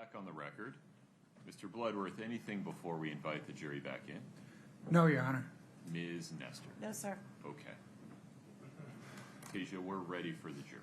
back on the record. Mr. Bloodworth, anything before we invite the jury back in? No, Your Honor. Ms. Nestor? No, sir. Okay. Tasia, we're ready for the jury.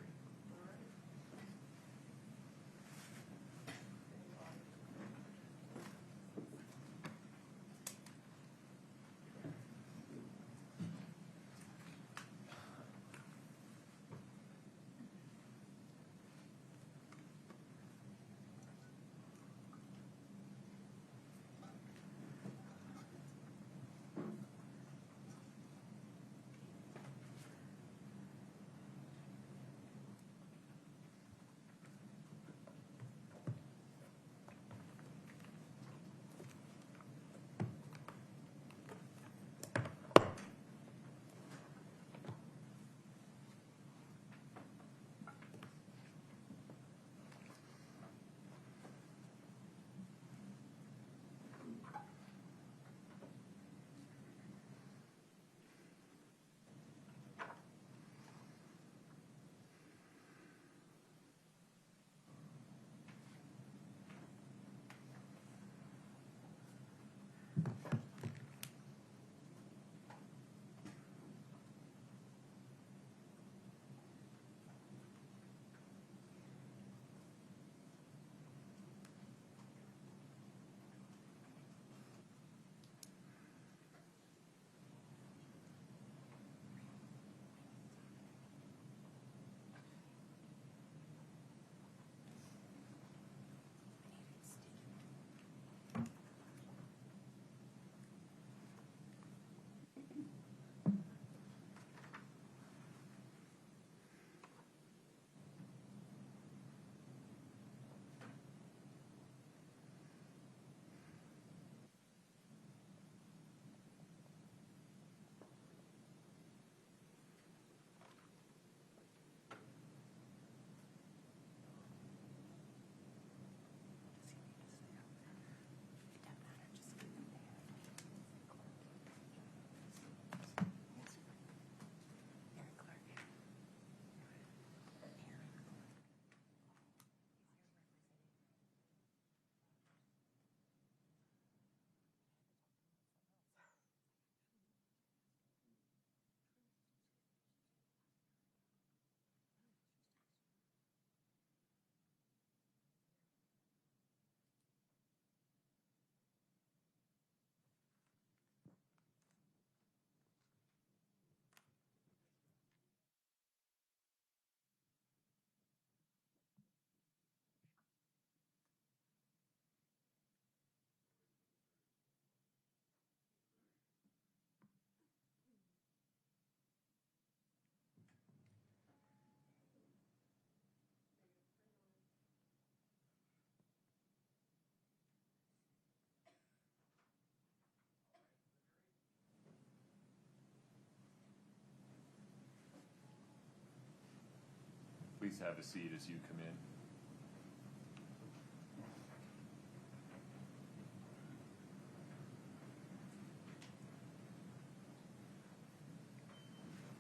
Please have a seat as you come in.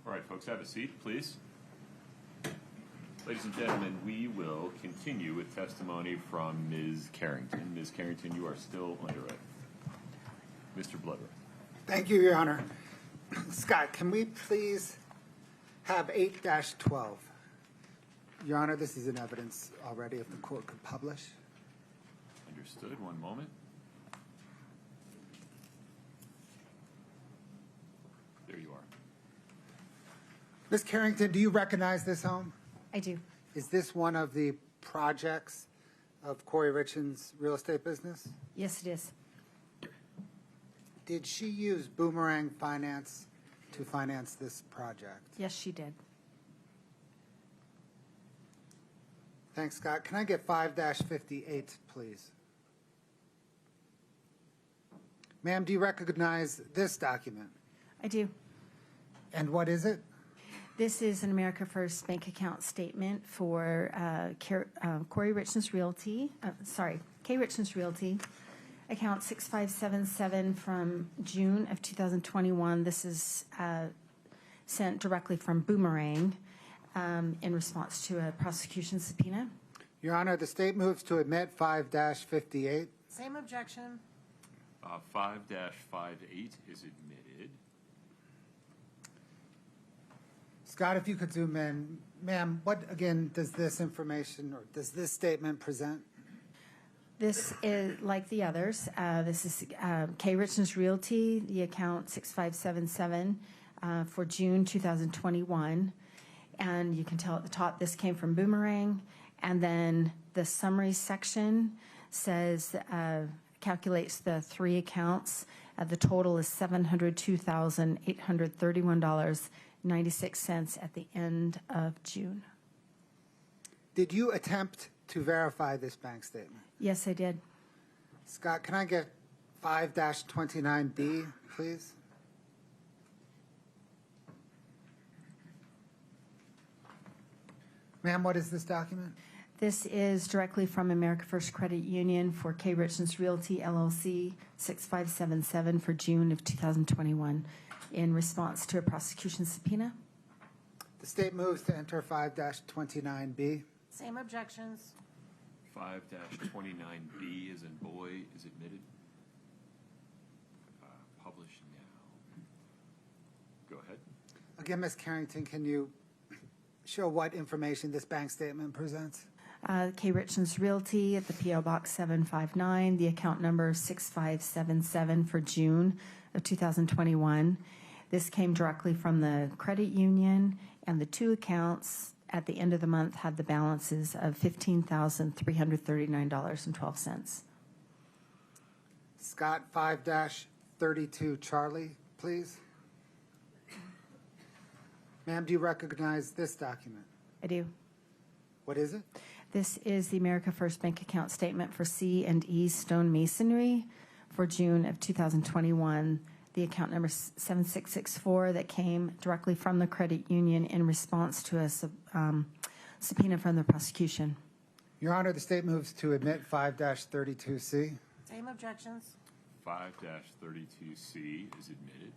All right, folks, have a seat, please. Ladies and gentlemen, we will continue with testimony from Ms. Carrington. Ms. Carrington, you are still under oath. Mr. Bloodworth. Thank you, Your Honor. Scott, can we please have 8-12? Your Honor, this is in evidence already if the court could publish. Understood. One moment. There you are. Ms. Carrington, do you recognize this home? I do. Is this one of the projects of Kouri Richins' real estate business? Yes, it is. Did she use Boomerang Finance to finance this project? Yes, she did. Thanks, Scott. Can I get 5-58, please? Ma'am, do you recognize this document? I do. And what is it? This is an America First bank account statement for Kouri Richins Realty, K. Richins Realty, account 6577 from June of 2021. This is sent directly from Boomerang in response to a prosecution subpoena. Your Honor, the state moves to admit 5-58. Same objection. 5-58 is admitted. Scott, if you could zoom in. Ma'am, what, again, does this information or does this statement present? This is, like the others, this is K. Richins Realty, the account 6577 for June 2021. And you can tell at the top, this came from Boomerang. And then the summary section says, calculates the three accounts. The total is $702,831.96 at the end of June. Did you attempt to verify this bank statement? Yes, I did. Scott, can I get 5-29B, please? Ma'am, what is this document? This is directly from America First Credit Union for K. Richins Realty LLC 6577 for June of 2021 in response to a prosecution subpoena. The state moves to enter 5-29B. Same objections. 5-29B as in boy is admitted. Publish now. Go ahead. Again, Ms. Carrington, can you show what information this bank statement presents? K. Richins Realty at the P.O. Box 759, the account number 6577 for June of 2021. This came directly from the credit union, and the two accounts at the end of the month had the balances of $15,339.12. Scott, 5-32 Charlie, please. Ma'am, do you recognize this document? I do. What is it? This is the America First Bank account statement for C&E Stone Masonry for June of 2021. The account number 7664 that came directly from the credit union in response to a subpoena from the prosecution. Your Honor, the state moves to admit 5-32C. Same objections. 5-32C is admitted.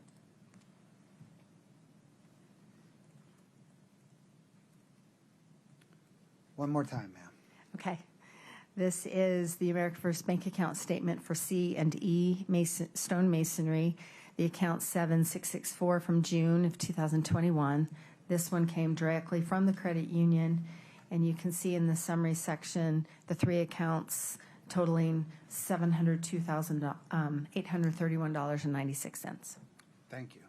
One more time, ma'am. Okay. This is the America First Bank account statement for C&E Stone Masonry, the account 7664 from June of 2021. This one came directly from the credit union, and you can see in the summary section the three accounts totaling $702,831.96. Thank you.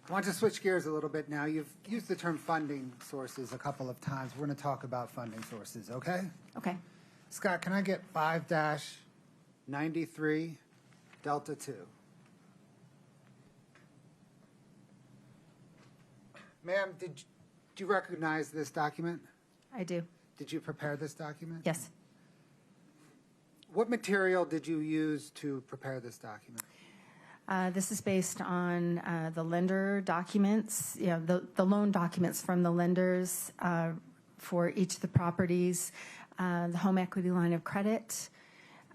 I want to switch gears a little bit now. You've used the term funding sources a couple of times. We're going to talk about funding sources, okay? Okay. Scott, can I get 5-93 Delta 2? Ma'am, did you recognize this document? I do. Did you prepare this document? Yes. What material did you use to prepare this document? This is based on the lender documents, the loan documents from the lenders for each of the properties, the home equity line of credit,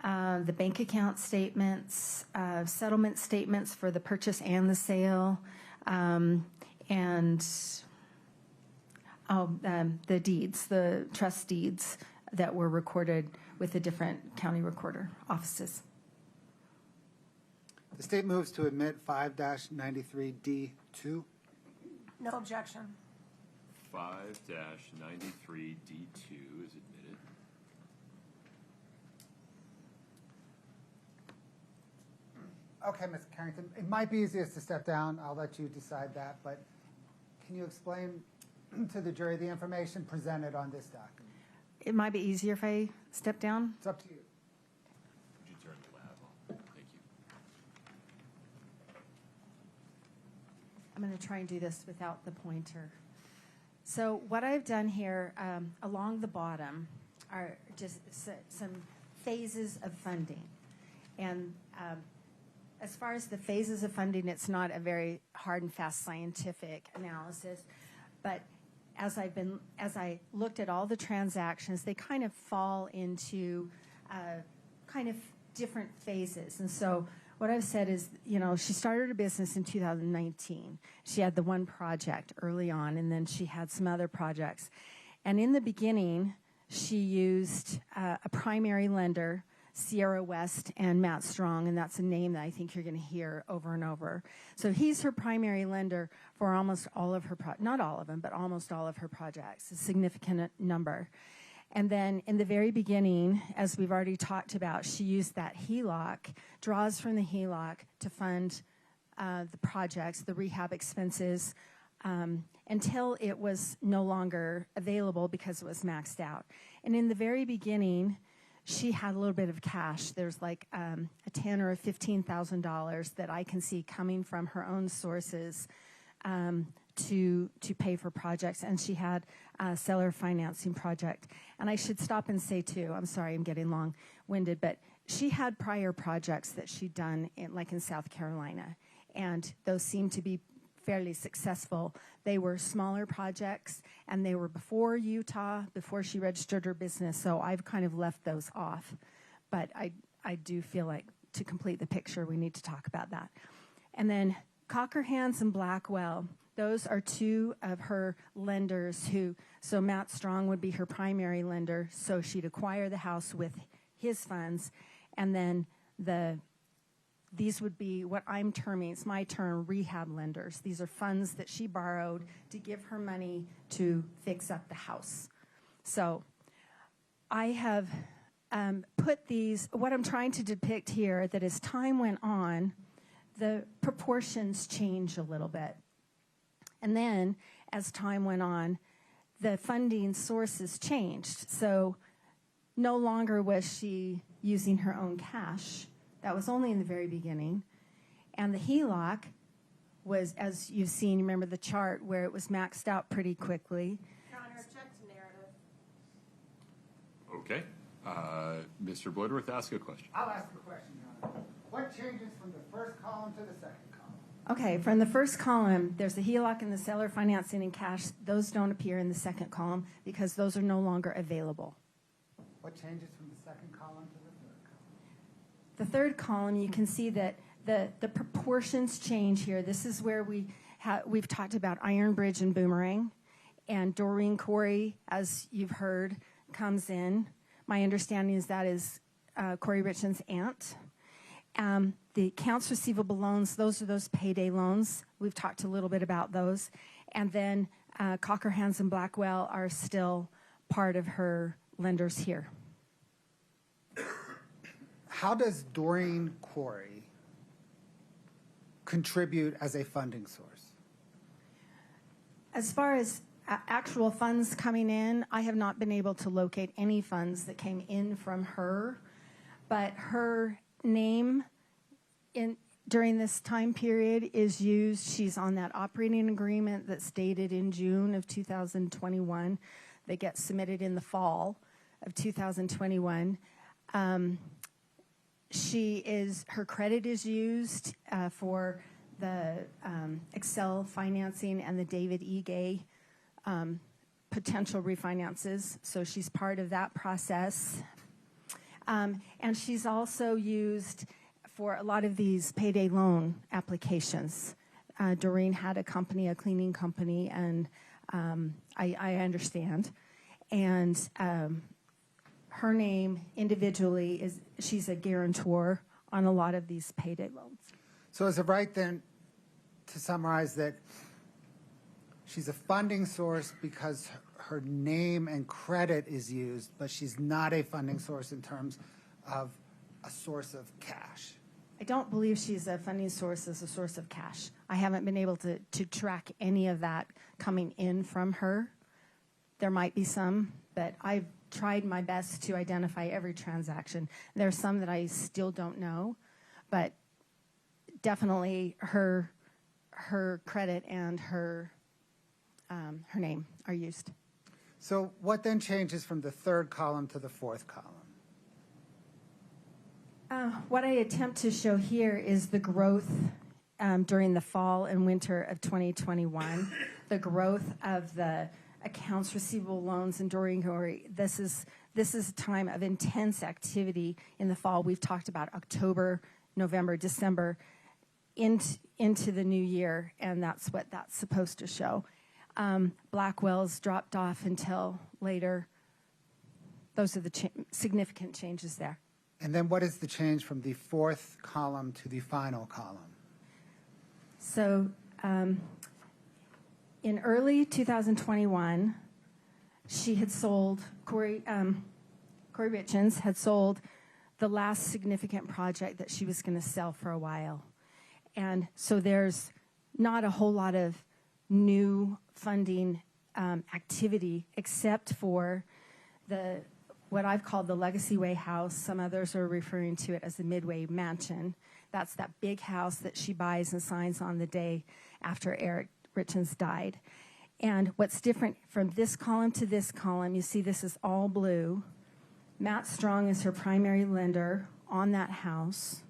the bank account statements, settlement statements for the purchase and the sale, and the deeds, the trust deeds that were recorded with the different county recorder offices. The state moves to admit 5-93D2. No objection. 5-93D2 is admitted. Okay, Ms. Carrington, it might be easiest to step down. I'll let you decide that, but can you explain to the jury the information presented on this document? It might be easier if I step down. It's up to you. Would you turn the lab on? Thank you. I'm going to try and do this without the pointer. So what I've done here along the bottom are just some phases of funding. And as far as the phases of funding, it's not a very hard and fast scientific analysis. But as I looked at all the transactions, they kind of fall into kind of different phases. And so what I've said is, she started her business in 2019. She had the one project early on, and then she had some other projects. And in the beginning, she used a primary lender, Sierra West and Matt Strong, and that's a name that I think you're going to hear over and over. So he's her primary lender for almost all of her, not all of them, but almost all of her projects, a significant number. And then in the very beginning, as we've already talked about, she used that HELOC, draws from the HELOC to fund the projects, the rehab expenses, until it was no longer available because it was maxed out. And in the very beginning, she had a little bit of cash. There's like a $10,000 or $15,000 that I can see coming from her own sources to pay for projects. And she had a seller financing project. And I should stop and say too, I'm sorry, I'm getting long-winded, but she had prior projects that she'd done in South Carolina. And those seemed to be fairly successful. They were smaller projects, and they were before Utah, before she registered her business, so I've kind of left those off. But I do feel like to complete the picture, we need to talk about that. And then Cockerhands and Blackwell, those are two of her lenders so Matt Strong would be her primary lender, so she'd acquire the house with his funds, and then these would be what I'm terming, it's my term, rehab lenders. These are funds that she borrowed to give her money to fix up the house. So I have put these, what I'm trying to depict here, that as time went on, the proportions changed a little bit. And then as time went on, the funding sources changed. So no longer was she using her own cash. That was only in the very beginning. And the HELOC was, as you've seen, remember the chart where it was maxed out pretty quickly. Your Honor, object to narrative. Okay. Mr. Bloodworth, ask a question. I'll ask a question, Your Honor. What changes from the first column to the second column? Okay, from the first column, there's the HELOC and the seller financing and cash. Those don't appear in the second column because those are no longer available. What changes from the second column to the third column? The third column, you can see that the proportions change here. This is where we've talked about Iron Bridge and Boomerang, and Doreen Kouri, as you've heard, comes in. My understanding is that is Kouri Richins' aunt. The accounts receivable loans, those are those payday loans. We've talked a little bit about those. And then Cockerhands and Blackwell are still part of her lenders here. How does Doreen Kouri contribute as a funding source? As far as actual funds coming in, I have not been able to locate any funds that came in from her, but her name during this time period is used. She's on that operating agreement that's dated in June of 2021 that gets submitted in the fall of 2021. Her credit is used for the Excel financing and the David E. Gay potential refinances. So she's part of that process. And she's also used for a lot of these payday loan applications. Doreen had a company, a cleaning company, and I understand. And her name individually she's a guarantor on a lot of these payday loans. So is it right then to summarize that she's a funding source because her name and credit is used, but she's not a funding source in terms of a source of cash? I don't believe she's a funding source as a source of cash. I haven't been able to track any of that coming in from her. There might be some, but I've tried my best to identify every transaction. There are some that I still don't know, but definitely her credit and her name are used. So what then changes from the third column to the fourth column? What I attempt to show here is the growth during the fall and winter of 2021, the growth of the accounts receivable loans and Doreen Kouri. This is a time of intense activity in the fall. We've talked about October, November, December into the new year, and that's what that's supposed to show. Blackwell's dropped off until later. Those are the significant changes there. And then what is the change from the fourth column to the final column? So in early 2021, she had sold, Kouri Richins had sold the last significant project that she was going to sell for a while. And so there's not a whole lot of new funding activity except for what I've called the Legacy Way house. Some others are referring to it as the Midway Mansion. That's that big house that she buys and signs on the day after Eric Richins died. And what's different from this column to this column, you see this is all blue. Matt Strong is her primary lender on that house.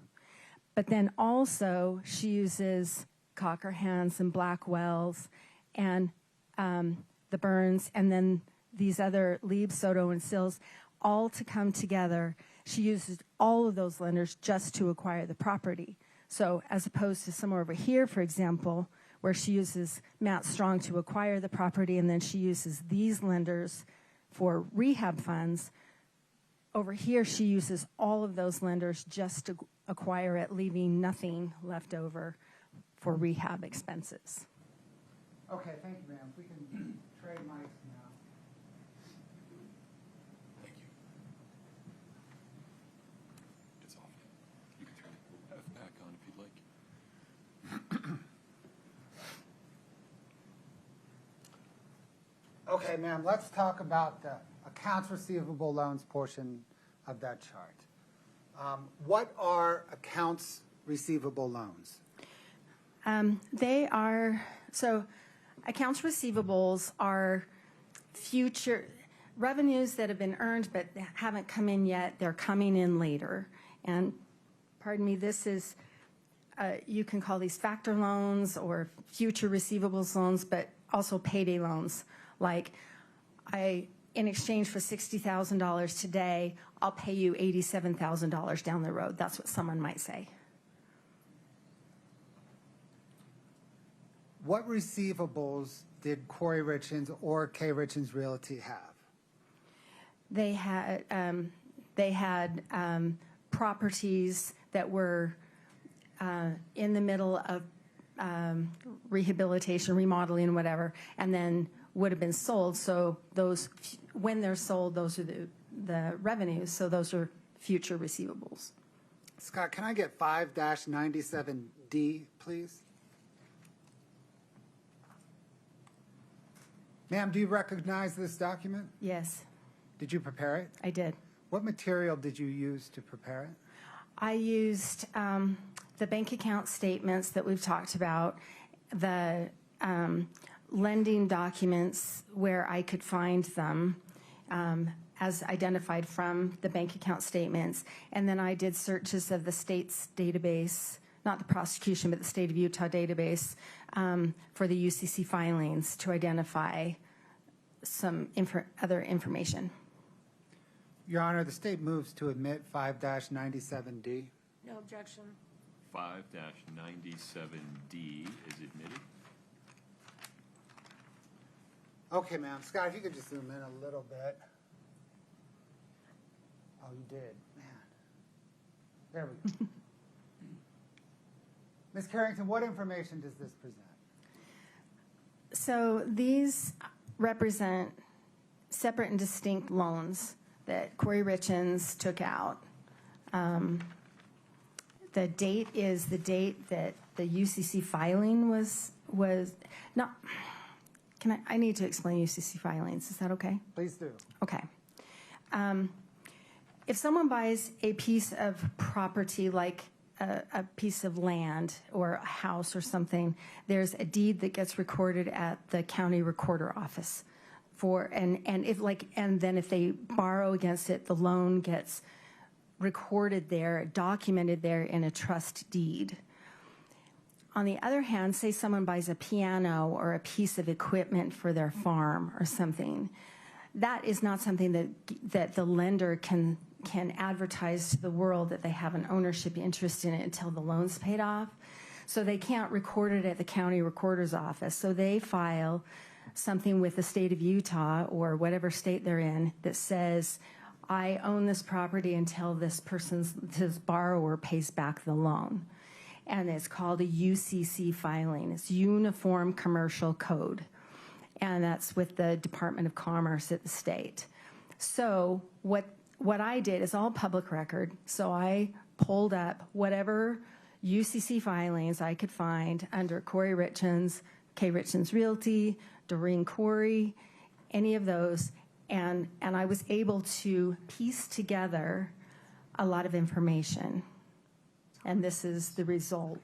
But then also she uses Cockerhands and Blackwells and the Burns and then these other Lieb, Soto, and Sills all to come together. She uses all of those lenders just to acquire the property. So as opposed to somewhere over here, for example, where she uses Matt Strong to acquire the property and then she uses these lenders for rehab funds, over here she uses all of those lenders just to acquire it, leaving nothing left over for rehab expenses. Okay, thank you, ma'am. We can trade mics now. Thank you. It's off. You can turn it back on if you'd like. Okay, ma'am, let's talk about the accounts receivable loans portion of that chart. What are accounts receivable loans? They are, so accounts receivables are future revenues that have been earned but haven't come in yet. They're coming in later. And pardon me, this is, you can call these factor loans or future receivables loans, but also payday loans. Like, in exchange for $60,000 today, I'll pay you $87,000 down the road. That's what someone might say. What receivables did Kouri Richins or K. Richins Realty have? They had properties that were in the middle of rehabilitation, remodeling, whatever, and then would have been sold. So those, when they're sold, those are the revenues. So those are future receivables. Scott, can I get 5-97D, please? Ma'am, do you recognize this document? Yes, Did you prepare it? I did. What material did you use to prepare it? I used the bank account statements that we've talked about, the lending documents where I could find them as identified from the bank account statements, and then I did searches of the state's database, not the prosecution, but the state of Utah database for the UCC filings to identify some other information. Your Honor, the state moves to admit 5-97D. No objection. 5-97D is admitted. Okay, ma'am. Scott, if you could just zoom in a little bit. Oh, you did. Man. There we go. Ms. Carrington, what information does this present? So these represent separate and distinct loans that Kouri Richins took out. The date is the date that the UCC filing was not. I need to explain UCC filings. Is that okay? Please do. Okay. If someone buys a piece of property like a piece of land or a house or something, there's a deed that gets recorded at the county recorder office and then if they borrow against it, the loan gets recorded there, documented there in a trust deed. On the other hand, say someone buys a piano or a piece of equipment for their farm or something, that is not something that the lender can advertise to the world that they have an ownership interest in it until the loan's paid off. So they can't record it at the county recorder's office. So they file something with the state of Utah or whatever state they're in that says, I own this property until this borrower pays back the loan. And it's called a UCC filing. It's Uniform Commercial Code. And that's with the Department of Commerce at the state. So what I did is all public record. So I pulled up whatever UCC filings I could find under Kouri Richins, K. Richins Realty, Doreen Kouri, any of those. And I was able to piece together a lot of information. And this is the result.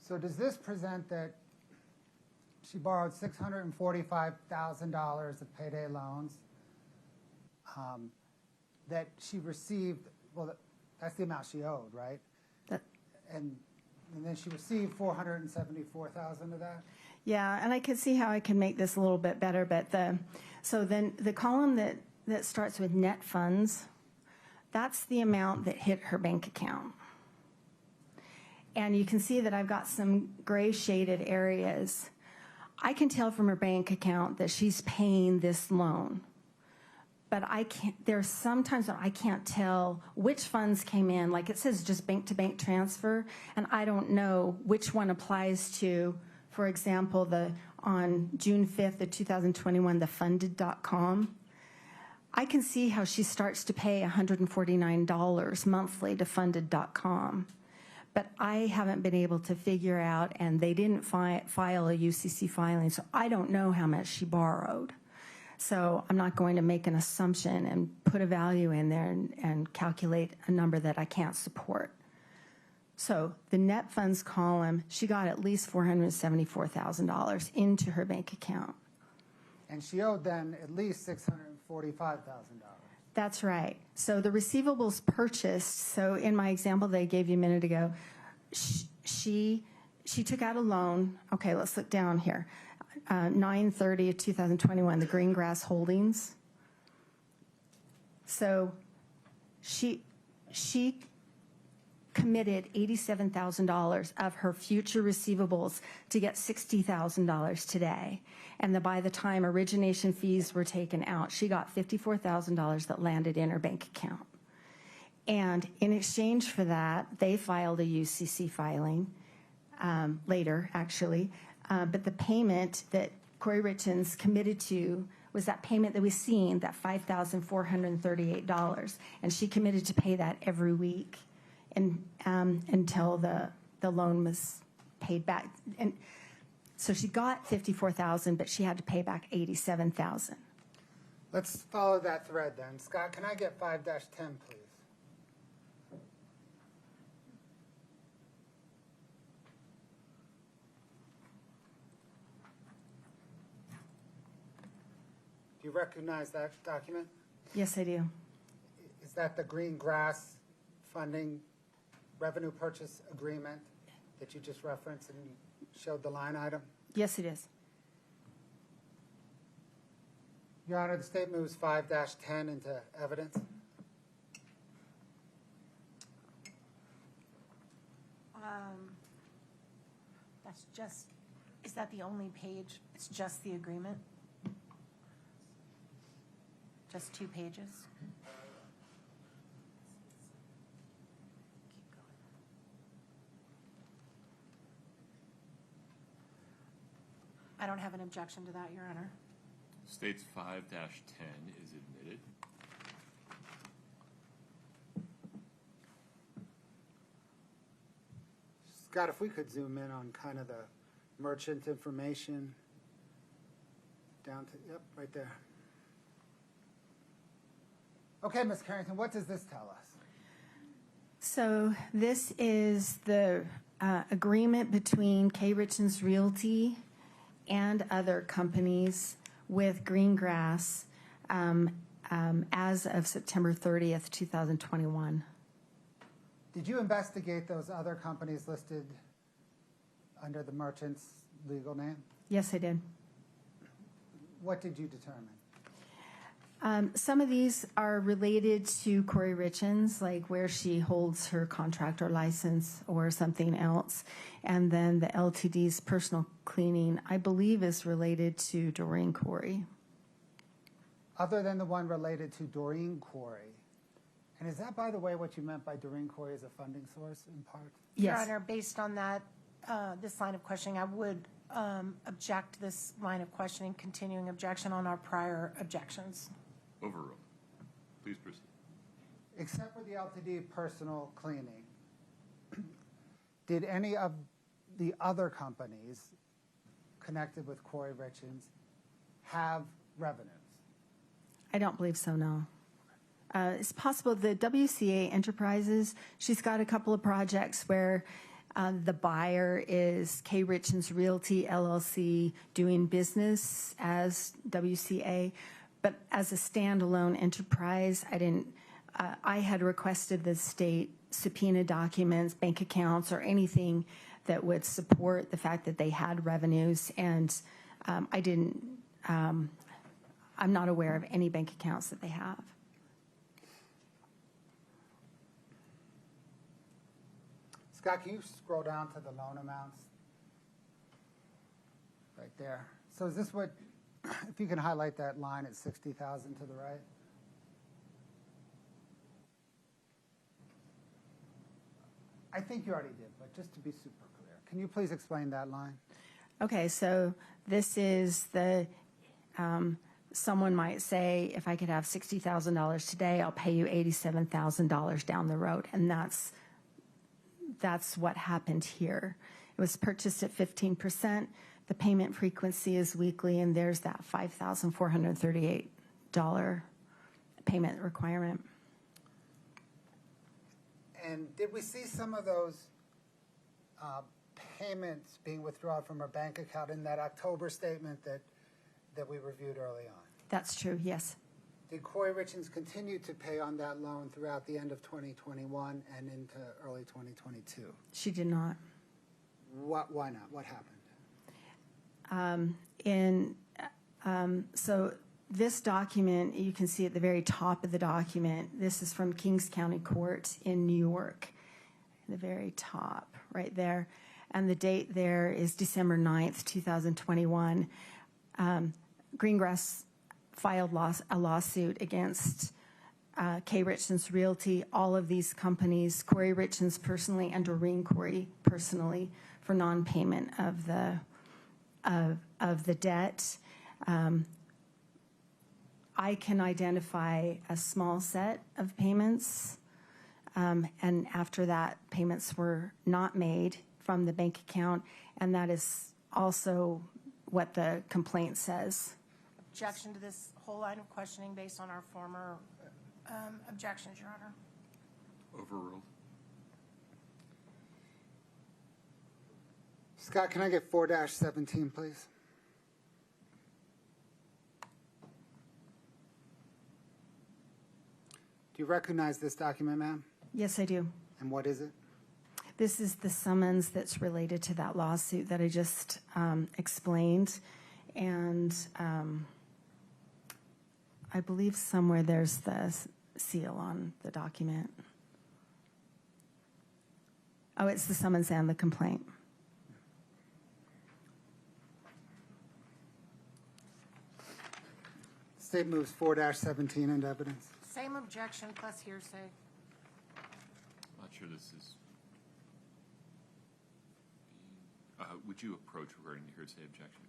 So does this present that she borrowed $645,000 of payday loans that she received? Well, that's the amount she owed, right? And then she received $474,000 of that? Yeah, and I could see how I can make this a little bit better, but so then the column that starts with net funds, that's the amount that hit her bank account. And you can see that I've got some gray shaded areas. I can tell from her bank account that she's paying this loan. But there's sometimes when I can't tell which funds came in. Like it says just bank to bank transfer, and I don't know which one applies to, for example, on June 5th of 2021, the funded.com. I can see how she starts to pay $149 monthly to funded.com. But I haven't been able to figure out, and they didn't file a UCC filing, so I don't know how much she borrowed. So I'm not going to make an assumption and put a value in there and calculate a number that I can't support. So the net funds column, she got at least $474,000 into her bank account. And she owed then at least $645,000. That's right. So the receivables purchased, so in my example they gave you a minute ago, she took out a loan. Okay, let's look down here. 9/30/2021, the Greengrass Holdings. So she committed $87,000 of her future receivables to get $60,000 today. And by the time origination fees were taken out, she got $54,000 that landed in her bank account. And in exchange for that, they filed a UCC filing later, actually. But the payment that Kouri Richins committed to was that payment that we've seen, that $5,438. And she committed to pay that every week until the loan was paid back. And so she got $54,000, but she had to pay back $87,000. Let's follow that thread then. Scott, can I get 5-10, please? Do you recognize that document? Yes, I do. Is that the green grass funding revenue purchase agreement that you just referenced and showed the line item? Yes, it is. Your Honor, the state moves 5-10 into evidence. That's just, is that the only page? It's just the agreement? Just 2 pages? Keep going. I don't have an objection to that, Your Honor. States 5-10 is admitted. Scott, if we could zoom in on kind of the merchant information down to, yep, right there. Okay, Ms. Carrington, what does this tell us? So this is the agreement between K. Richins Realty and other companies with Greengrass as of September 30th, 2021. Did you investigate those other companies listed under the merchant's legal name? Yes, I did. What did you determine? Some of these are related to Kouri Richins, like where she holds her contractor license or something else. And then the LTD's personal cleaning, I believe, is related to Doreen Kouri. Other than the one related to Doreen Kouri. And is that, by the way, what you meant by Doreen Kouri as a funding source in part? Your Yes. Honor, based on that, this line of questioning, I would object this line of questioning, continuing objection on our prior objections. Overruled. Please proceed. Except for the LTD personal cleaning, did any of the other companies connected with Kouri Richins have revenues? I don't believe so, no. It's possible the WCA Enterprises, she's got a couple of projects where the buyer is K. Richins Realty LLC doing business as WCA, but as a standalone enterprise, I had requested the state subpoena documents, bank accounts, or anything that would support the fact that they had revenues, and I'm not aware of any bank accounts that they have. Scott, can you scroll down to the loan amounts? Right there. So is this what, if you can highlight that line at 60,000 to the right? I think you already did, but just to be super clear, can you please explain that line? Okay, so this is the, someone might say, if I could have $60,000 today, I'll pay you $87,000 down the road, and that's what happened here. It was purchased at 15%. The payment frequency is weekly, and there's that $5,438 payment requirement. And did we see some of those payments being withdrawn from her bank account in that October statement that we reviewed early on? That's true, yes. Did Kouri Richins continue to pay on that loan throughout the end of 2021 and into early 2022? She did not. Why not? What happened? So this document, you can see at the very top of the document, this is from Kings County Court in New York, the very top, right there. And the date there is December 9th, 2021. Greengrass filed a lawsuit against K. Richins Realty, all of these companies, Kouri Richins personally and Doreen Kouri personally, for non-payment of the debt. I can identify a small set of payments, and after that, payments were not made from the bank account, and that is also what the complaint says. Objection to this whole line of questioning based on our former objections, Your Honor. Overruled. Scott, can I get 4-17, please? Do you recognize this document, ma'am? Yes, I do. And what is it? This is the summons that's related to that lawsuit that I just explained. And I believe somewhere there's the seal on the document. Oh, it's the summons and the complaint. State moves 4-17 into evidence. Same objection plus hearsay. Not sure this is. Would you approach regarding the hearsay objection?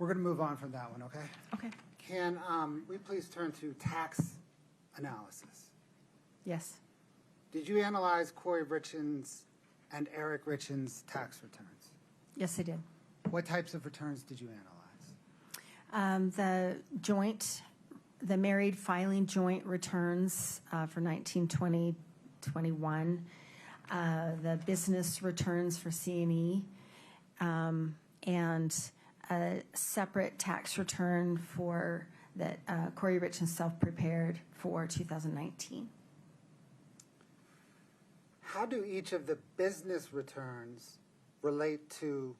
We're going to move on from that one, okay? Okay. Can we please turn to tax analysis? Yes. Did you analyze Kouri Richins and Eric Richins' tax returns? Yes, I did. What types of returns did you analyze? The married filing joint returns for 1920, 21, the business returns for C&E, and a separate tax return for that Kouri Richins self-prepared for 2019. How do each of the business returns relate to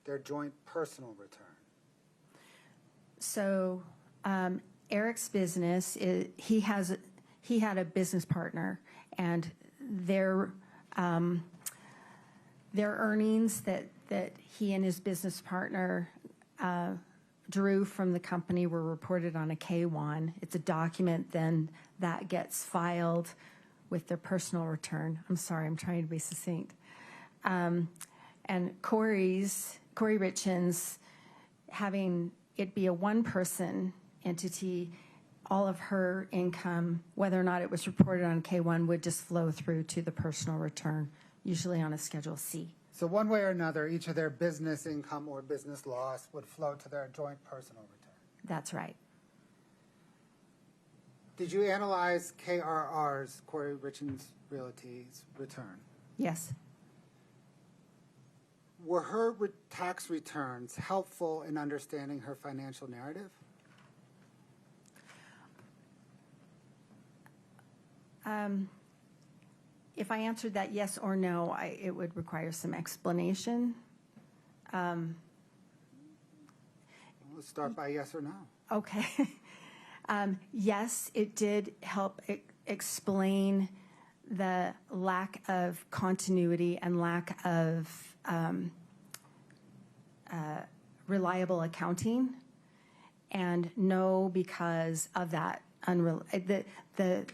their joint personal return? So Eric's business, he had a business partner, and their earnings that he and his business partner drew from the company were reported on a K-1. It's a document then that gets filed with their personal return. I'm sorry, I'm trying to be succinct. And Kouri Richins, having it be a one-person entity, all of her income, whether or not it was reported on K-1, would just flow through to the personal return, usually on a Schedule C. So one way or another, each of their business income or business loss would flow to their joint personal return. That's right. Did you analyze KRR's, Kouri Richins Realty's return? Yes. Were her tax returns helpful in understanding her financial narrative? If I answered that yes or no, it would require some explanation. Let's start by yes or no. Okay. Yes, it did help explain the lack of continuity and lack of reliable accounting, and no, because of that the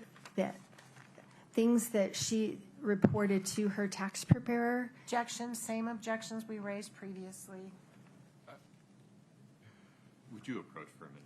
things that she reported to her tax preparer. Objections, same objections we raised previously. Would you approach for a minute?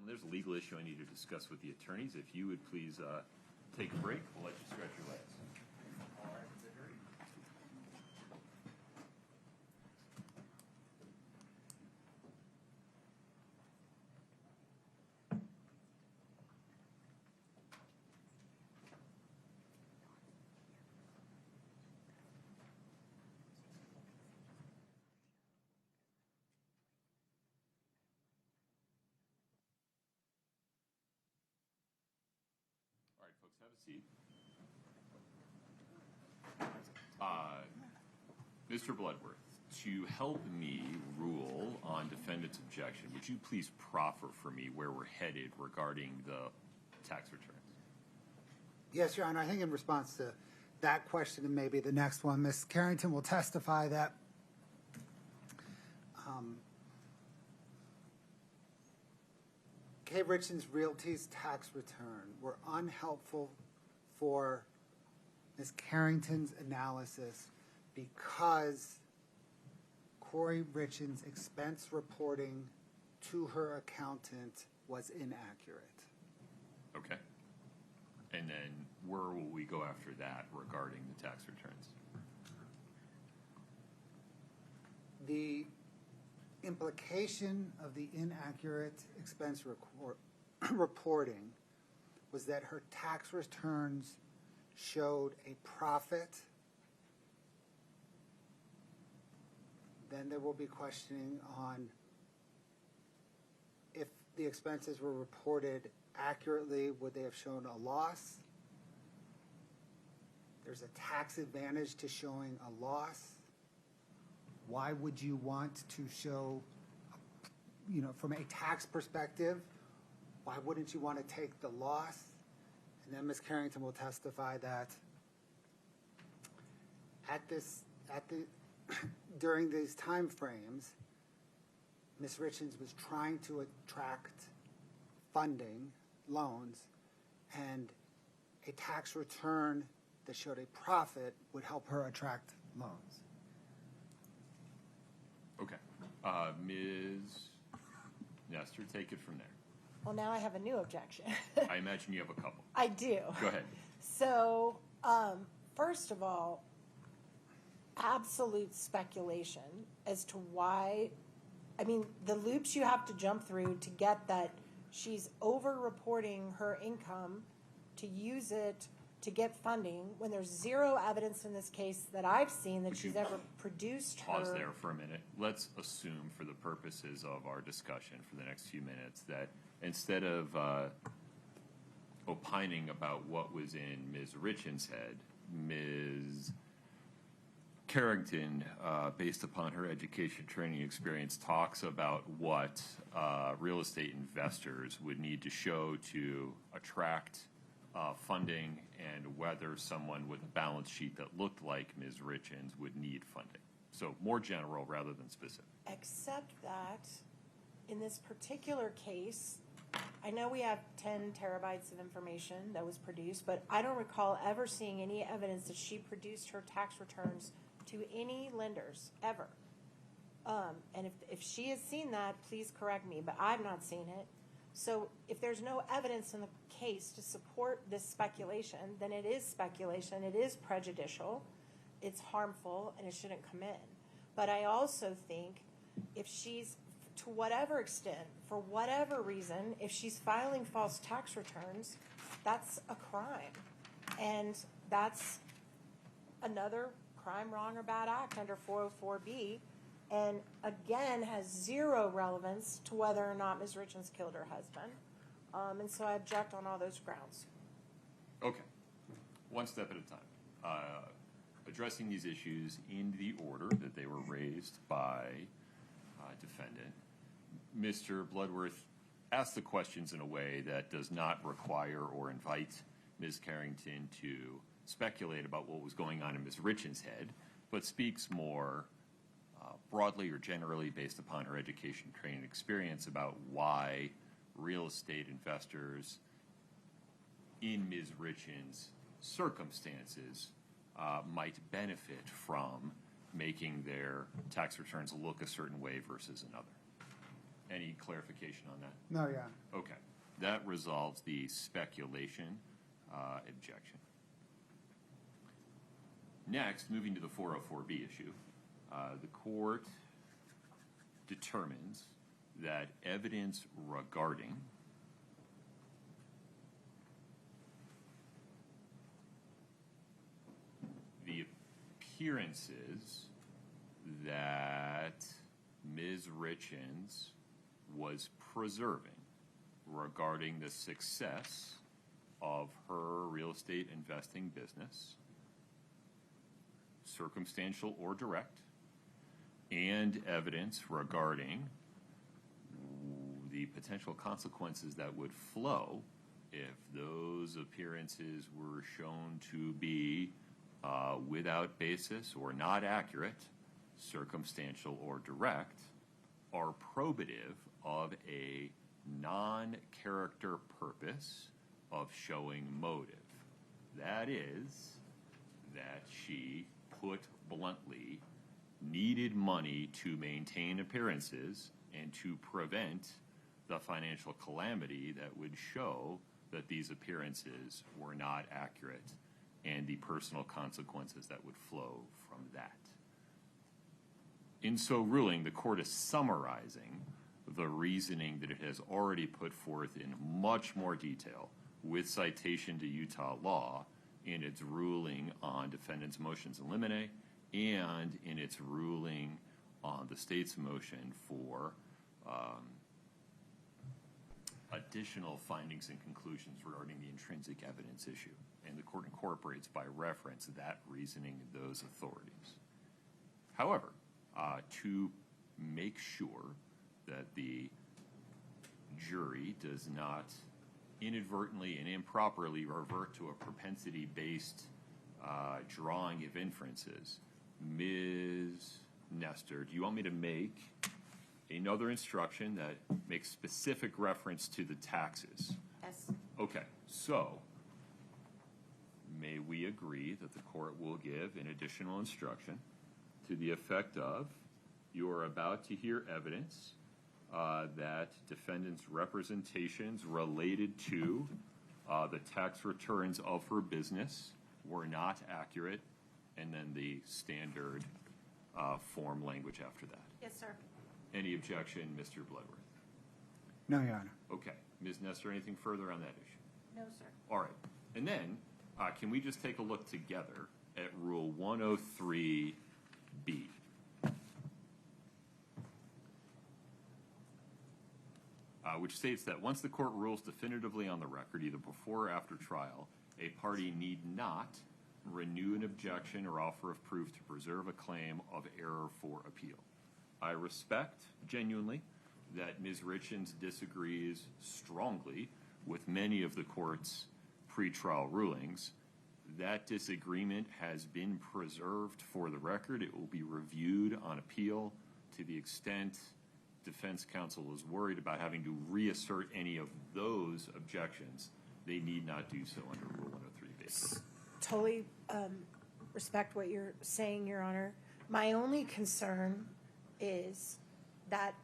There's a legal issue I need to discuss with the attorneys. If you would please take a break, we'll let you stretch your legs. All right, folks, have a seat. Mr. Bloodworth, to help me rule on defendant's objection, would you please proffer for me where we're headed regarding the tax returns? Yes, Your Honor. I think in response to that question and maybe the next one, Ms. Carrington will testify that Kouri Richins Realty's tax return were unhelpful for Ms. Carrington's analysis because Kouri Richins' expense reporting to her accountant was inaccurate. Okay. And then where will we go after that regarding the tax returns? The implication of the inaccurate expense reporting was that her tax returns showed a profit. Then there will be questioning on if the expenses were reported accurately, would they have shown a loss? There's a tax advantage to showing a loss. Why would you want to show, from a tax perspective, why wouldn't you want to take the loss? And then Ms. Carrington will testify that during these time frames, Ms. Richins was trying to attract funding, loans, and a tax return that showed a profit would help her attract loans. Okay. Ms. Nestor, take it from there. Well, now I have a new objection. I imagine you have a couple. I do. Go ahead. So, first of all, absolute speculation as to why, the loops you have to jump through to get that she's over-reporting her income to use it to get funding when there's zero evidence in this case that I've seen that she's ever produced her. Pause there for a minute. Let's assume for the purposes of our discussion for the next few minutes that instead of opining about what was in Ms. Richins' head, Ms. Carrington, based upon her education training experience, talks about what real estate investors would need to show to attract funding and whether someone with a balance sheet that looked like Ms. Richins would need funding. So more general rather than specific. Except that in this particular case, I know we have 10 terabytes of information that was produced, but I don't recall ever seeing any evidence that she produced her tax returns to any lenders, ever. And if she has seen that, please correct me, but I've not seen it. So if there's no evidence in the case to support this speculation, then it is speculation, it is prejudicial, it's harmful, and it shouldn't come in. But I also think if she's, to whatever extent, for whatever reason, if she's filing false tax returns, that's a crime. And that's another crime, wrong, or bad act under 404B. And again, has zero relevance to whether or not Ms. Richins killed her husband. And so I object on all those grounds. Okay. One step at a time. Addressing these issues in the order that they were raised by defendant. Mr. Bloodworth asked the questions in a way that does not require or invite Ms. Carrington to speculate about what was going on in Ms. Richins' head, but speaks more broadly or generally based upon her education, training, experience about why real estate investors in Ms. Richins' circumstances might benefit from making their tax returns look a certain way versus another. Any clarification on that? No, Your Honor. Okay, that resolves the speculation objection. Next, moving to the 404B issue, the court determines that evidence regarding the appearances that Ms. Richins was preserving regarding the success of her real estate investing business, circumstantial or direct, and evidence regarding the potential consequences that would flow if those appearances were shown to be without basis or not accurate, circumstantial or direct, are probative of a non-character purpose of showing motive. That is, that she, put bluntly, needed money to maintain appearances and to prevent the financial calamity that would show that these appearances were not accurate and the personal consequences that would flow from that. In so ruling, the court is summarizing the reasoning that it has already put forth in much more detail with citation to Utah law in its ruling on defendant's motions in limine and in its ruling on the state's motion for additional findings and conclusions regarding the intrinsic evidence issue. And the court incorporates by reference that reasoning in those authorities. However, to make sure that the jury does not inadvertently and improperly revert to a propensity-based drawing of inferences, Ms. Nestor, do you want me to make another instruction that makes specific reference to the taxes? Yes. Okay, so may we agree that the court will give an additional instruction to the effect of you are about to hear evidence that defendant's representations related to the tax returns of her business were not accurate, and then the standard form language after that. Yes, sir. Any objection, Mr. Bloodworth? No, Your Honor. Okay. Ms. Nestor, anything further on that issue? No, sir. All right. And then, can we just take a look together at Rule 103B? Which states that once the court rules definitively on the record, either before or after trial, a party need not renew an objection or offer of proof to preserve a claim of error for appeal. I respect genuinely that Ms. Richins disagrees strongly with many of the court's pretrial rulings. That disagreement has been preserved for the record. It will be reviewed on appeal. To the extent defense counsel is worried about having to reassert any of those objections, they need not do so under Rule 103B. Totally respect what you're saying, Your Honor. My only concern is that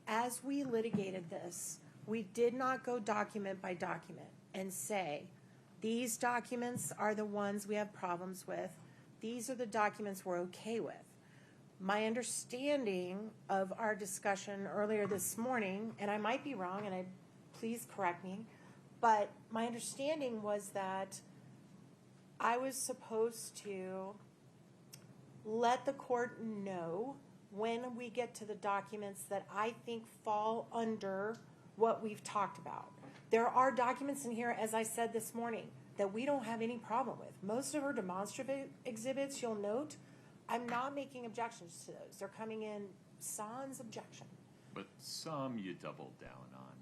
as we litigated this, we did not go document by document and say, these documents are the ones we have problems with. These are the documents we're okay with. My understanding of our discussion earlier this morning, and I might be wrong, and please correct me, but my understanding was that I was supposed to let the court know when we get to the documents that I think fall under what we've talked about. There are documents in here, as I said this morning, that we don't have any problem with. Most of our demonstrative exhibits, you'll note, I'm not making objections to those. They're coming in sans objection. But some you double down on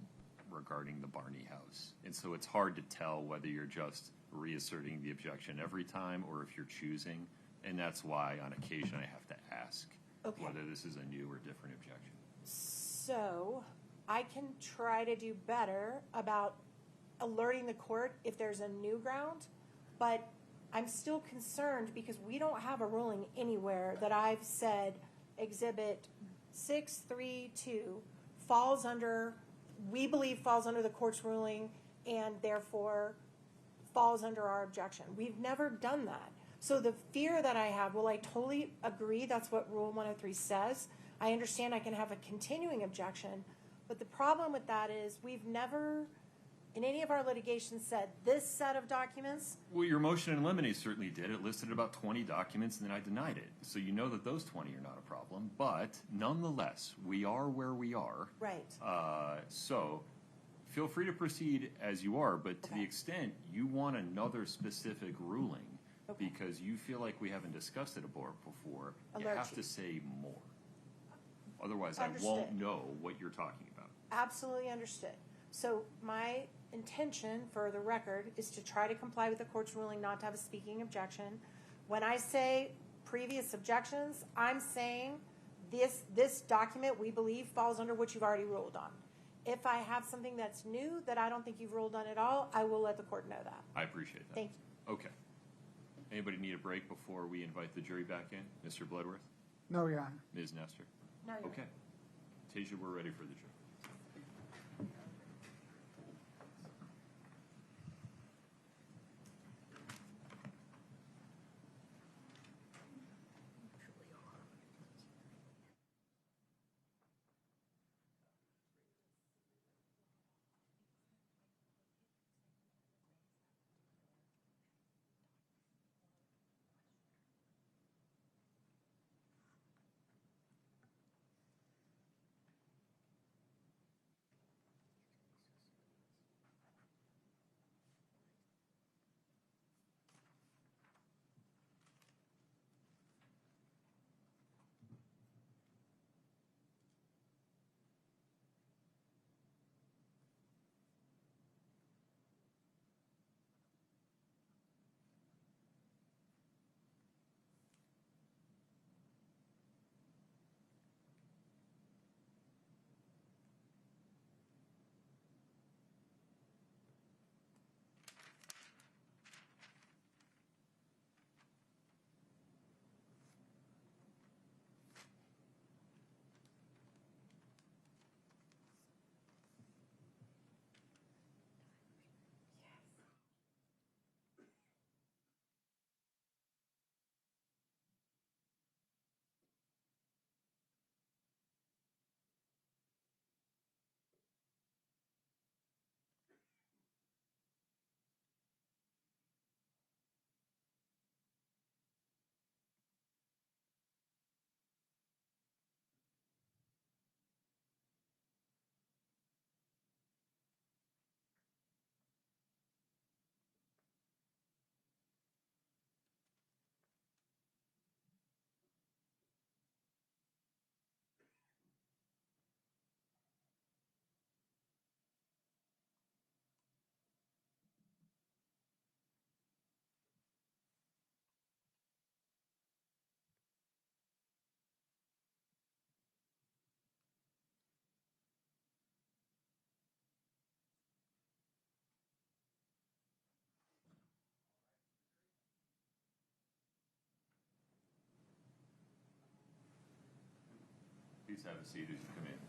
regarding the Barney house. And so it's hard to tell whether you're just reasserting the objection every time or if you're choosing. And that's why on occasion I have to ask whether this is a new or different objection. So I can try to do better about alerting the court if there's a new ground, but I'm still concerned because we don't have a ruling anywhere that I've said Exhibit 632 falls under, we believe falls under the court's ruling and therefore falls under our objection. We've never done that. So the fear that I have, well, I totally agree, that's what Rule 103 says. I understand I can have a continuing objection, but the problem with that is we've never, in any of our litigation, said this set of documents. Well, your motion in limine certainly did. It listed about 20 documents, and then I denied it. So you know that those 20 are not a problem. But nonetheless, we are where we are. Right. So feel free to proceed as you are, but to the Okay. extent you want another specific ruling Okay. because you feel like we haven't discussed it before, you Alert have you. to say more. Otherwise, I Understood. won't know what you're talking about. Absolutely understood. So my intention, for the record, is to try to comply with the court's ruling not to have a speaking objection. When I say previous objections, I'm saying this document, we believe, falls under what you've already ruled on. If I have something that's new that I don't think you've ruled on at all, I will let the court know that. I appreciate that. Thank you. Okay. Anybody need a break before we invite the jury back in? Mr. Bloodworth? No, Your Honor. Ms. Nestor? No, you're Okay. Tasia, we're ready for the jury. Please have a seat as you come in.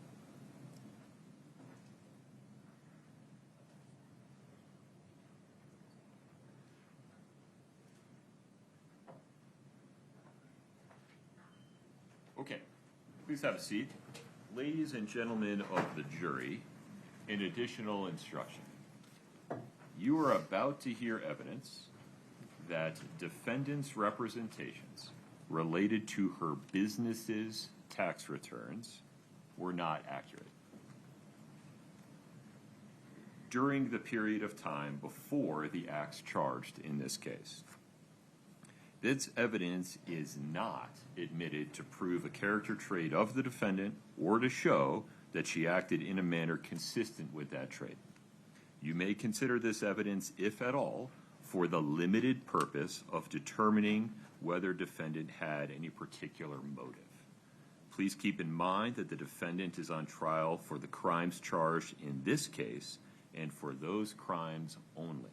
Okay, please have a seat. Ladies and gentlemen of the jury, an additional instruction. You are about to hear evidence that defendant's representations related to her business's tax returns were not accurate. During the period of time before the acts charged in this case. This evidence is not admitted to prove a character trait of the defendant or to show that she acted in a manner consistent with that trait. You may consider this evidence, if at all, for the limited purpose of determining whether defendant had any particular motive. Please keep in mind that the defendant is on trial for the crimes charged in this case and for those crimes only.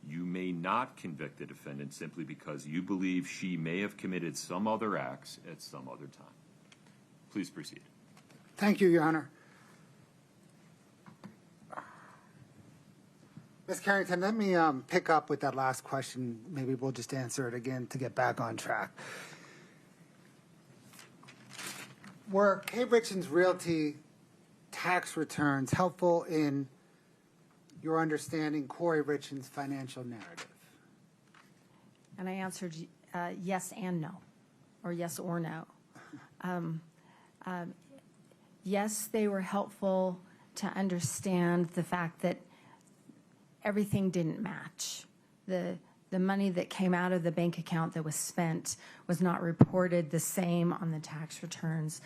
You may not convict the defendant simply because you believe she may have committed some other acts at some other time. Please proceed. Thank you, Your Honor. Ms. Carrington, let me pick up with that last question. Maybe we'll just answer it again to get back on track. Were K. Richins Realty tax returns helpful in your understanding Kouri Richins' financial narrative? And I answered yes and no, or yes or no. Yes, they were helpful to understand the fact that everything didn't match. The money that came out of the bank account that was spent was not reported the same on the tax returns.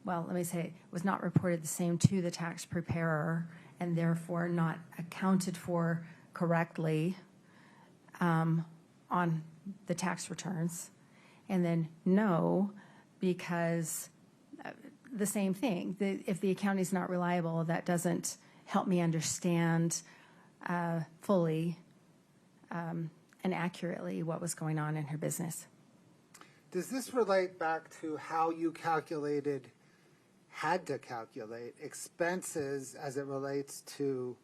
Well, let me say, was not reported the same to the tax preparer, and therefore not accounted for correctly on the tax returns. And then no, because the same thing. If the accounting is not reliable, that doesn't help me understand fully and accurately what was going on in her business. Does this relate back to how you had to calculate expenses as it relates to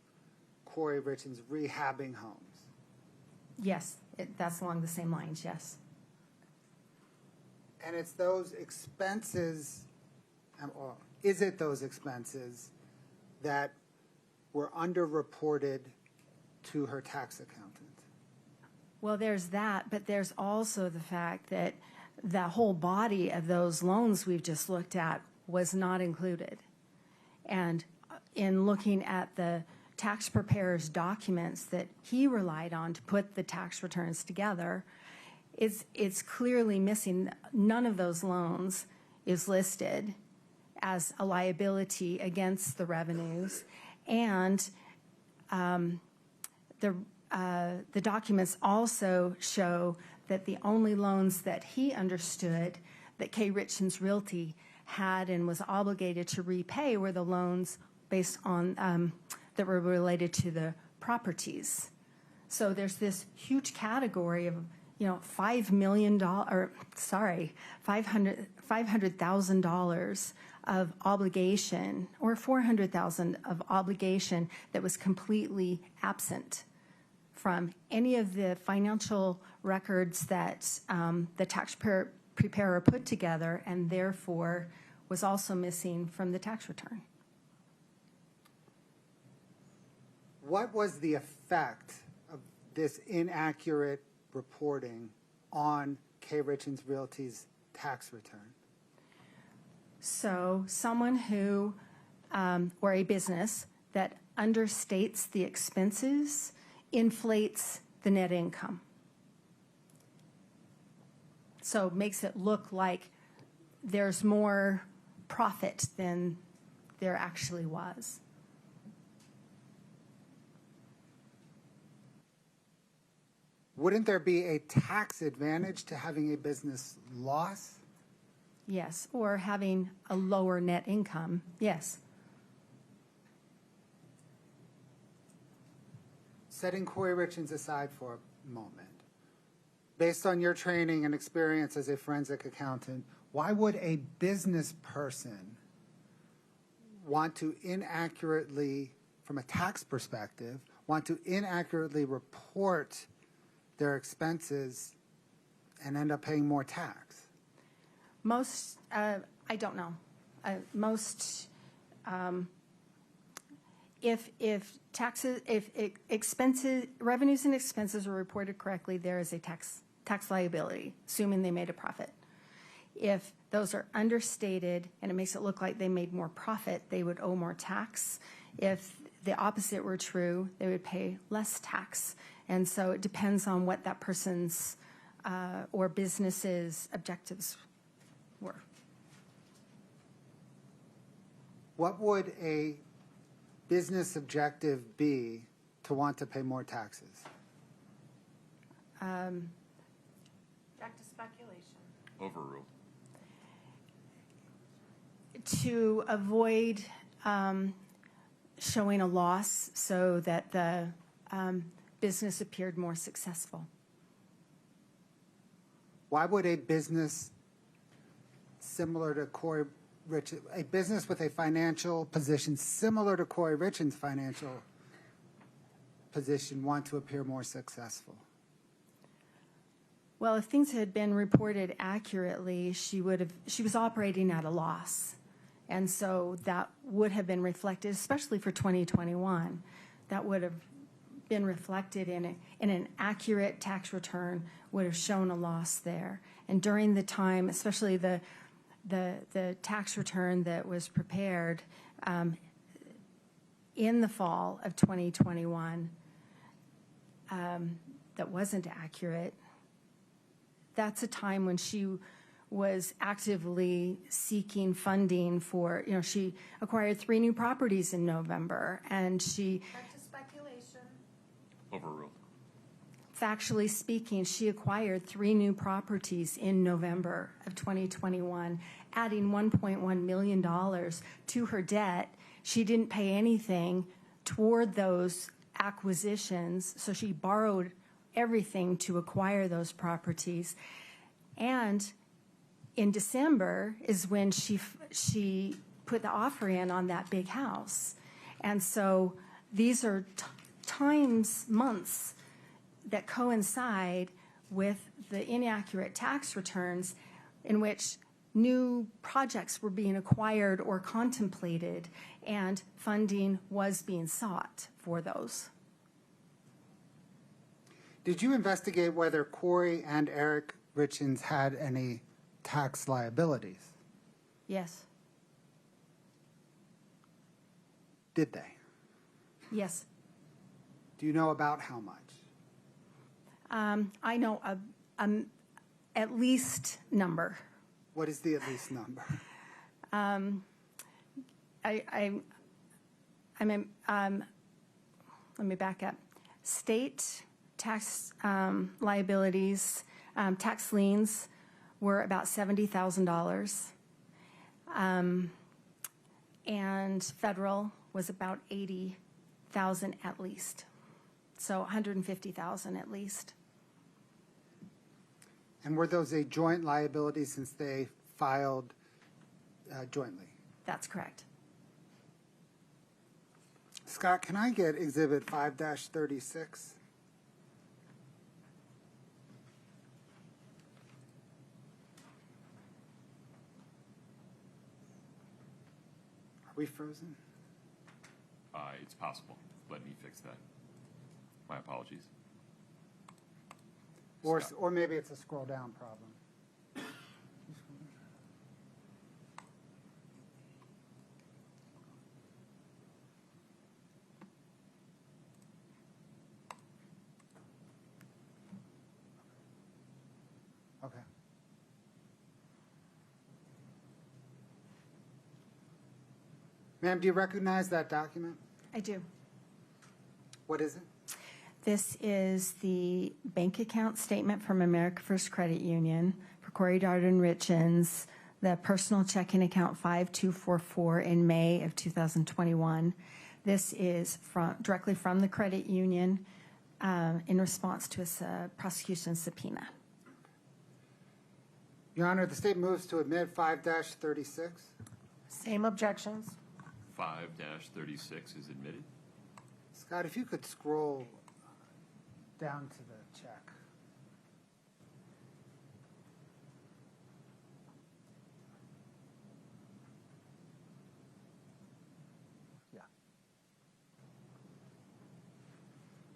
Kouri Richins rehabbing homes? Yes, that's along the same lines, yes. And it's those expenses, or is it those expenses that were underreported to her tax accountant? Well, there's that, but there's also the fact that the whole body of those loans we've just looked at was not included. And in looking at the tax preparer's documents that he relied on to put the tax returns together, it's clearly missing. None of those loans is listed as a liability against the revenues, and the documents also show that the only loans that he understood that K. Richins Realty had and was obligated to repay were the loans based on that were related to the properties. So there's this huge category of, $500,000 of obligation, or $400,000 of obligation that was completely absent from any of the financial records that the tax preparer put together, and therefore was also missing from the tax return. What was the effect of this inaccurate reporting on K. Richins Realty's tax return? So someone who, or a business that understates the expenses inflates the net income. So makes it look like there's more profit than there actually was. Wouldn't there be a tax advantage to having a business loss? Yes, or having a lower net income, yes. Setting Kouri Richins aside for a moment, based on your training and experience as a forensic accountant, why would a business person want to inaccurately, from a tax perspective, want to inaccurately report their expenses and end up paying more tax? Most, I don't know. If taxes, if expenses, revenues and expenses are reported correctly, there is a tax liability, assuming they made a profit. If those are understated and it makes it look like they made more profit, they would owe more tax. If the opposite were true, they would pay less tax. And so it depends on what that person's or business's objectives were. What would a business objective be to want to pay more taxes? Back to speculation. Overrule. To avoid showing a loss so that the business appeared more successful. Why would a business similar to Kouri Richins, a business with a financial position similar to Kouri Richins' financial position want to appear more successful? Well, if things had been reported accurately, she was operating at a loss. And so that would have been reflected, especially for 2021. That would have been reflected in an accurate tax return, would have shown a loss there. And during the time, especially the tax return that was prepared in the fall of 2021 that wasn't accurate, that's a time when she was actively seeking funding for, she acquired 3 new properties in November, and she, Back to speculation. Overruled. factually speaking, she acquired 3 new properties in November of 2021, adding $1.1 million to her debt. She didn't pay anything toward those acquisitions, so she borrowed everything to acquire those properties. And in December is when she put the offer in on that big house. And so these are months that coincide with the inaccurate tax returns in which new projects were being acquired or contemplated, and funding was being sought for those. Did you investigate whether Kouri and Eric Richins had any tax liabilities? Yes. Did they? Yes. Do you know about how much? I know at least number. What is the at least number? Let me back up. State tax liabilities, tax liens were about $70,000. And federal was about $80,000 at least. So $150,000 at least. And were those a joint liability since they filed jointly? That's correct. Scott, can I get Exhibit 5-36? Are we frozen? It's possible. Let me fix that. My apologies. Or maybe it's a scroll down problem. Okay. Ma'am, do you recognize that document? I do. What is it? This is the bank account statement from America First Credit Union for Kouri Richins, the personal checking account 5244 in May of 2021. This is directly from the credit union in response to a prosecution subpoena. Your Honor, the state moves to admit 5-36. Same objections. 5-36 is admitted. Scott, if you could scroll down to the check. Yeah.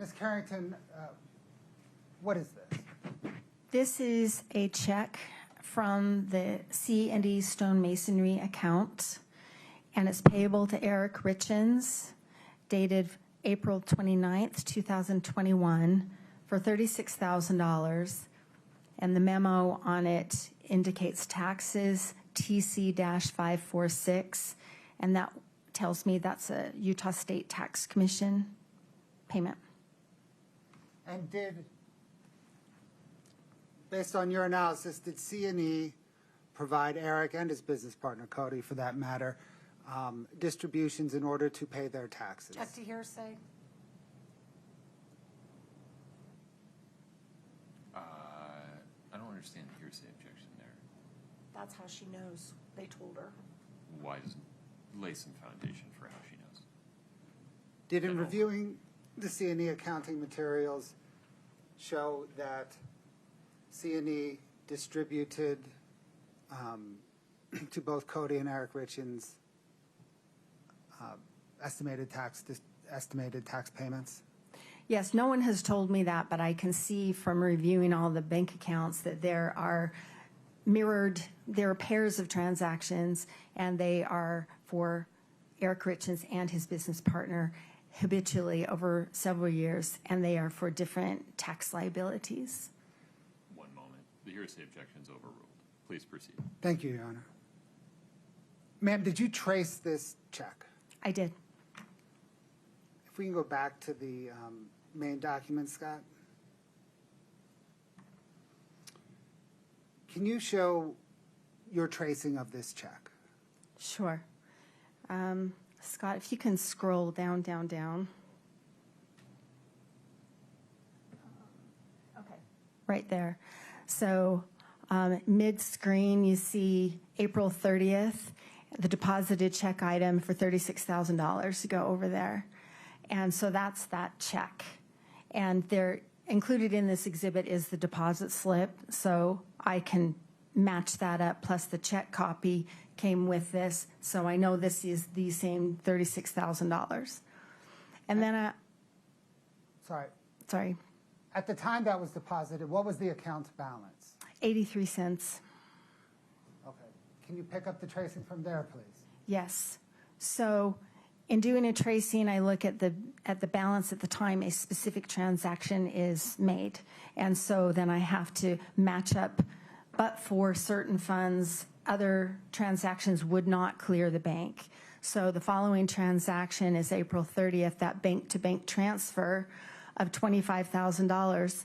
Ms. Carrington, what is this? This is a check from the C&E Stonemasonry account, and it's payable to Eric Richins, dated April 29th, 2021, for $36,000. And the memo on it indicates taxes TC-546, and that tells me that's a Utah State Tax Commission payment. And based on your analysis, did C&E provide Eric and his business partner, Cody, for that matter, distributions in order to pay their taxes? Object to hearsay. I don't understand the hearsay objection there. That's how she knows. They told her. Why doesn't lay some foundation for how she knows? Did in reviewing the C&E accounting materials show that C&E distributed to both Cody and Eric Richins estimated tax payments? Yes, no one has told me that, but I can see from reviewing all the bank accounts that there are pairs of transactions, and they are for Eric Richins and his business partner habitually over several years, and they are for different tax liabilities. One moment. The hearsay objection is overruled. Please proceed. Thank you, Your Honor. Ma'am, did you trace this check? I did. If we can go back to the main document, Scott. Can you show your tracing of this check? Sure. Scott, if you can scroll down, down, down. Okay. Right there. So mid-screen, you see April 30th, the deposited check item for $36,000 to go over there. And so that's that check. And they're included in this exhibit is the deposit slip, so I can match that up, plus the check copy came with this, so I know this is the same $36,000. And then sorry. At the time that was deposited, what was the account balance? 83 cents. Okay. Can you pick up the tracing from there, please? Yes. So in doing a tracing, I look at the balance at the time a specific transaction is made. And so then I have to match up, but for certain funds, other transactions would not clear the bank. So the following transaction is April 30th, that bank-to-bank transfer of $25,000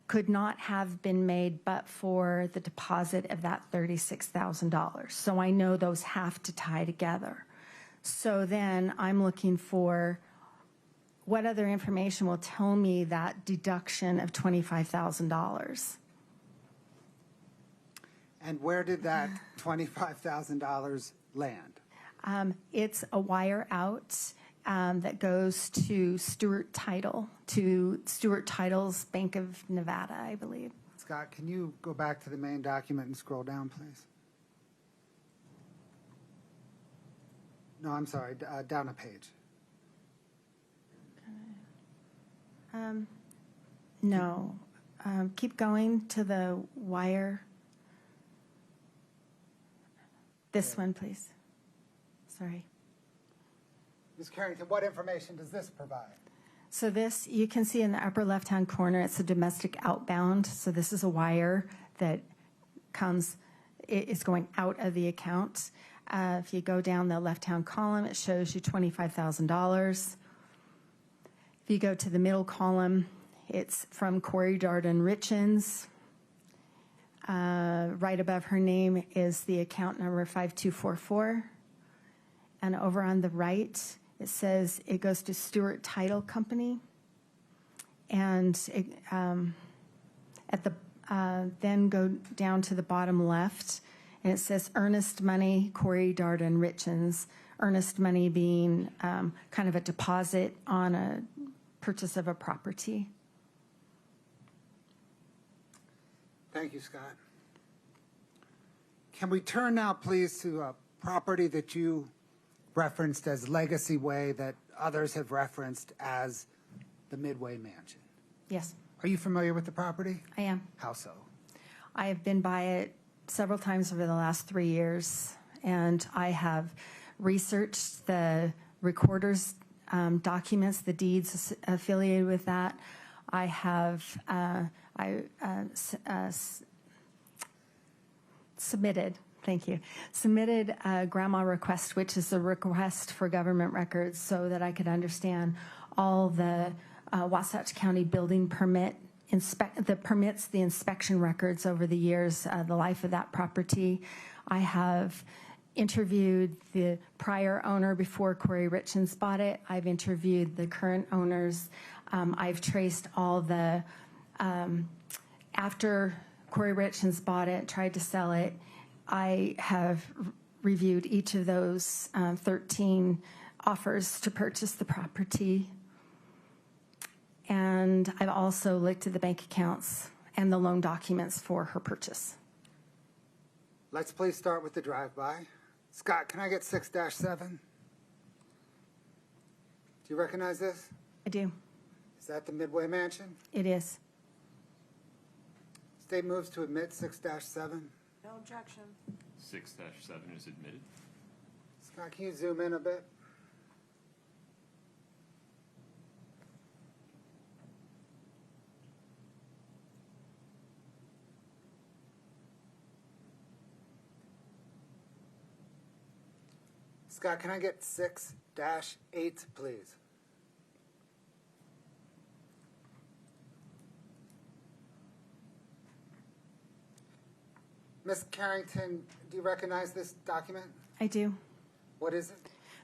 could not have been made but for the deposit of that $36,000. So I know those have to tie together. So then I'm looking for what other information will tell me that deduction of $25,000. And where did that $25,000 land? It's a wire out that goes to Stewart Title's Bank of Nevada, I believe. Scott, can you go back to the main document and scroll down, please? No, I'm sorry, down a page. No. Keep going to the wire. This one, please. Sorry. Ms. Carrington, what information does this provide? So this, you can see in the upper left-hand corner, it's a domestic outbound. So this is a wire that is going out of the account. If you go down the left-hand column, it shows you $25,000. If you go to the middle column, it's from Kouri Richins. Right above her name is the account number 5244. And over on the right, it says it goes to Stewart Title Company. And it, then go down to the bottom left, and it says earnest money, Kouri Richins. Earnest money being kind of a deposit on a purchase of a property. Thank you, Scott. Can we turn now, please, to a property that you referenced as Legacy Way that others have referenced as the Midway Mansion? Yes. Are you familiar with the property? I am. How so? I have been by it several times over the last 3 years, and I have researched the recorder's documents, the deeds affiliated with that. I have submitted a grandma request, which is a request for government records so that I could understand all the Wasatch County building permits, the inspection records over the years, the life of that property. I have interviewed the prior owner before Kouri Richins bought it. I've interviewed the current owners. I've traced all the, after Kouri Richins bought it, tried to sell it, I have reviewed each of those 13 offers to purchase the property. And I've also looked at the bank accounts and the loan documents for her purchase. Let's please start with the drive-by. Scott, can I get 6-7? Do you recognize this? I do. Is that the Midway Mansion? It is. State moves to admit 6-7. No objection. 6-7 is admitted. Scott, can you zoom in a bit? Scott, can I get 6-8, please? Ms. Carrington, do you recognize this document? I do. What is it?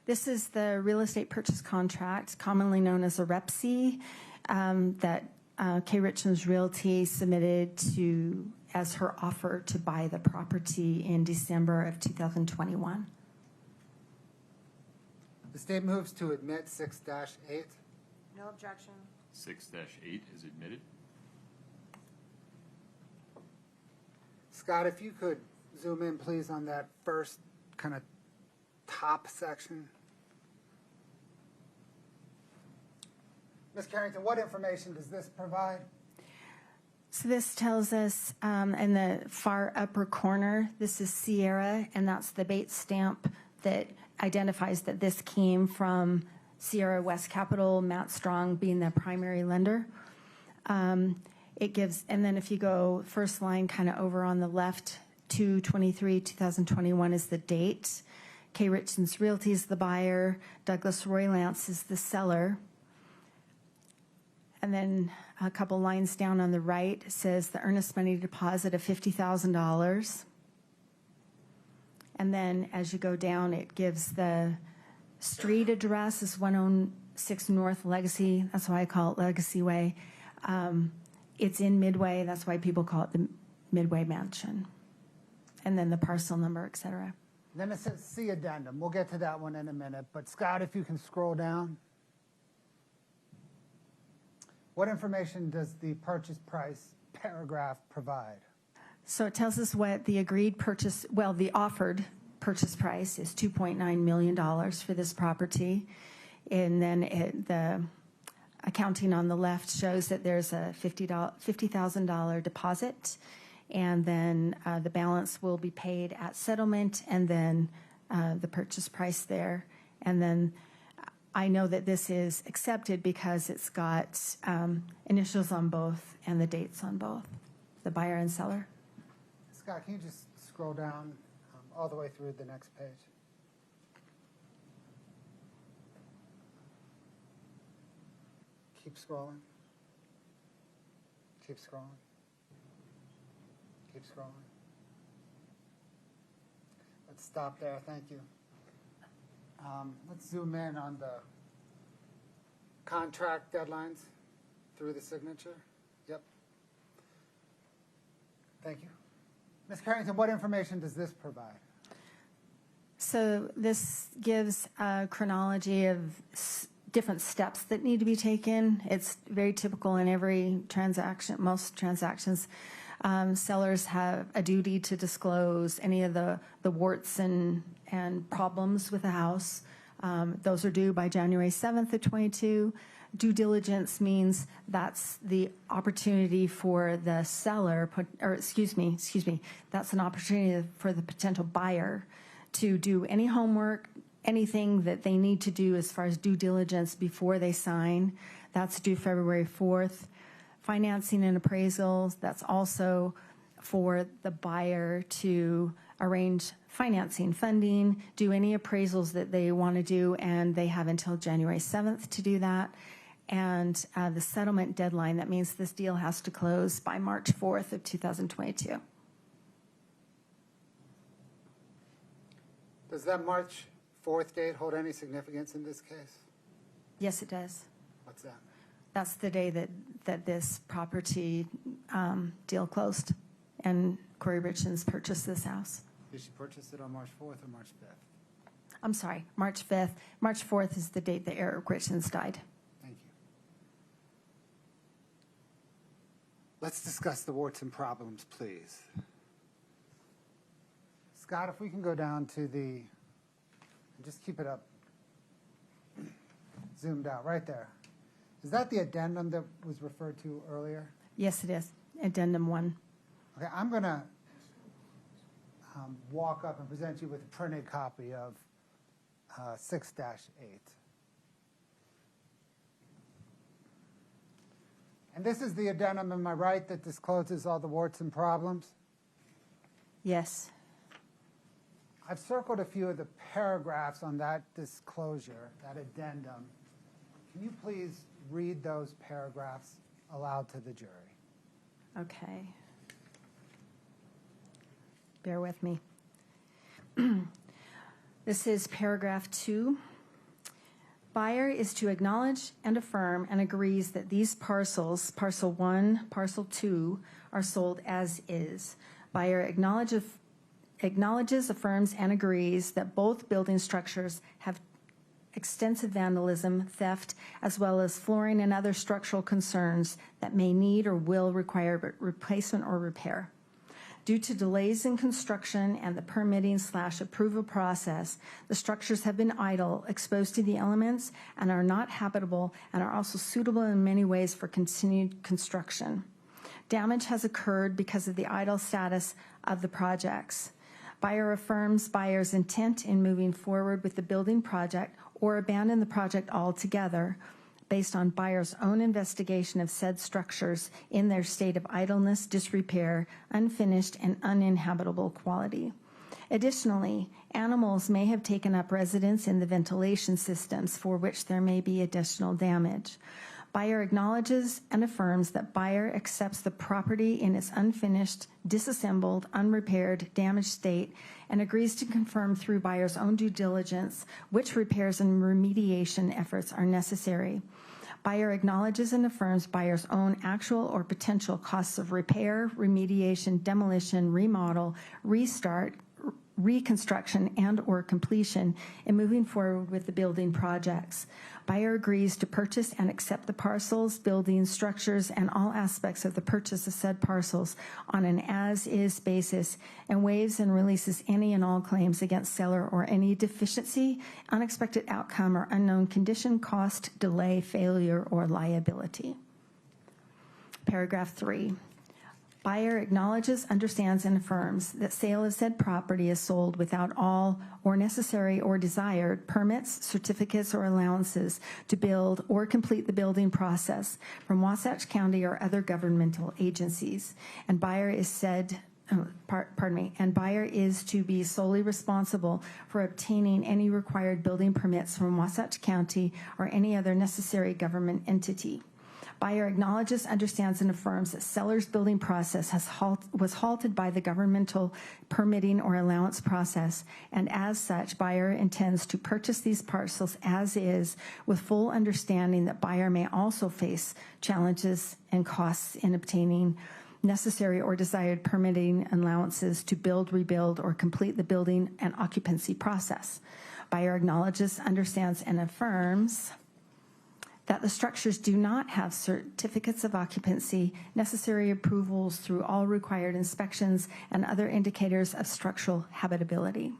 This is the real estate purchase contract, commonly known as a REPC, that Kouri Richins Realty submitted to as her offer to buy the property in December of 2021. The state moves to admit 6-8. No objection. 6-8 is admitted. Scott, if you could zoom in, please, on that first kind of top section. Ms. Carrington, what information does this provide? So this tells us in the far upper corner, this is Sierra, and that's the Bates stamp that identifies that this came from Sierra West Capital, Matt Strong being the primary lender. It gives, and then if you go first line kind of over on the left, 2/23/2021 is the date. Kouri Richins Realty is the buyer. Douglas Roy Lance is the seller. And then a couple lines down on the right says the earnest money deposit of $50,000. And then as you go down, it gives the street address is 106 North Legacy. That's why I call it Legacy Way. It's in Midway. That's why people call it the Midway Mansion. And then the parcel number, et cetera. Then it says C addendum. We'll get to that one in a minute. But Scott, if you can scroll down. What information does the purchase price paragraph provide? So it tells us what the agreed purchase, well, the offered purchase price is $2.9 million for this property. And then the accounting on the left shows that there's a $50,000 deposit. And then the balance will be paid at settlement, and then the purchase price there. And then I know that this is accepted because it's got initials on both and the dates on both, the buyer and seller. Scott, can you just scroll down all the way through the next page? Keep scrolling. Keep scrolling. Keep scrolling. Let's stop there. Thank you. Let's zoom in on the contract deadlines through the signature. Yep. Thank you. Ms. Carrington, what information does this provide? So this gives a chronology of different steps that need to be taken. It's very typical in every transaction, most transactions. Sellers have a duty to disclose any of the warts and problems with the house. Those are due by January 7th of 22. Due diligence means that's the opportunity for the seller, that's an opportunity for the potential buyer to do any homework, anything that they need to do as far as due diligence before they sign. That's due February 4th. Financing and appraisals, that's also for the buyer to arrange financing, funding, do any appraisals that they want to do, and they have until January 7th to do that. And the settlement deadline, that means this deal has to close by March 4th of 2022. Does that March 4th date hold any significance in this case? Yes, it does. What's that? That's the day that this property deal closed and Kouri Richins purchased this house. Did she purchase it on March 4th or March 5th? I'm sorry, March 5th. March 4th is the date that Eric Richins died. Thank Let's discuss the warts and problems, please. Scott, if we can go down to just keep it up, zoomed out, right there. Is that the addendum that was referred to earlier? Yes, it is. Addendum 1. Okay, I'm going to walk up and present you with a printed copy of 6-8. And this is the addendum, am I right, that discloses all the warts and problems? Yes. I've circled a few of the paragraphs on that disclosure, that addendum. Can you please read those paragraphs aloud to the jury? Okay. Bear with me. This is paragraph 2. Buyer is to acknowledge and affirm and agrees that these parcels, parcel 1, parcel 2, are sold as is. Buyer acknowledges, affirms, and agrees that both building structures have extensive vandalism, theft, as well as flooring and other structural concerns that may need or will require replacement or repair. Due to delays in construction and the permitting/approval process, the structures have been idle, exposed to the elements, and are not habitable, and are also suitable in many ways for continued construction. Damage has occurred because of the idle status of the projects. Buyer affirms buyer's intent in moving forward with the building project or abandon the project altogether based on buyer's own investigation of said structures in their state of idleness, disrepair, unfinished, and uninhabitable quality. Additionally, animals may have taken up residence in the ventilation systems for which there may be additional damage. Buyer acknowledges and affirms that buyer accepts the property in its unfinished, disassembled, unrepaired, damaged state and agrees to confirm through buyer's own due diligence which repairs and remediation efforts are necessary. Buyer acknowledges and affirms buyer's own actual or potential costs of repair, remediation, demolition, remodel, restart, reconstruction, and/or completion in moving forward with the building projects. Buyer agrees to purchase and accept the parcels, buildings, structures, and all aspects of the purchase of said parcels on an as-is basis and waives and releases any and all claims against seller or any deficiency, unexpected outcome, or unknown condition, cost, delay, failure, or liability. Paragraph 3. Buyer acknowledges, understands, and affirms that sale of said property is sold without all or necessary or desired permits, certificates, or allowances to build or complete the building process from Wasatch County or other governmental agencies. And buyer is and buyer is to be solely responsible for obtaining any required building permits from Wasatch County or any other necessary government entity. Buyer acknowledges, understands, and affirms that seller's building process was halted by the governmental permitting or allowance process, and as such, buyer intends to purchase these parcels as is, with full understanding that buyer may also face challenges and costs in obtaining necessary or desired permitting allowances to build, rebuild, or complete the building and occupancy process. Buyer acknowledges, understands, and affirms that the structures do not have certificates of occupancy, necessary approvals through all required inspections, and other indicators of structural habitability.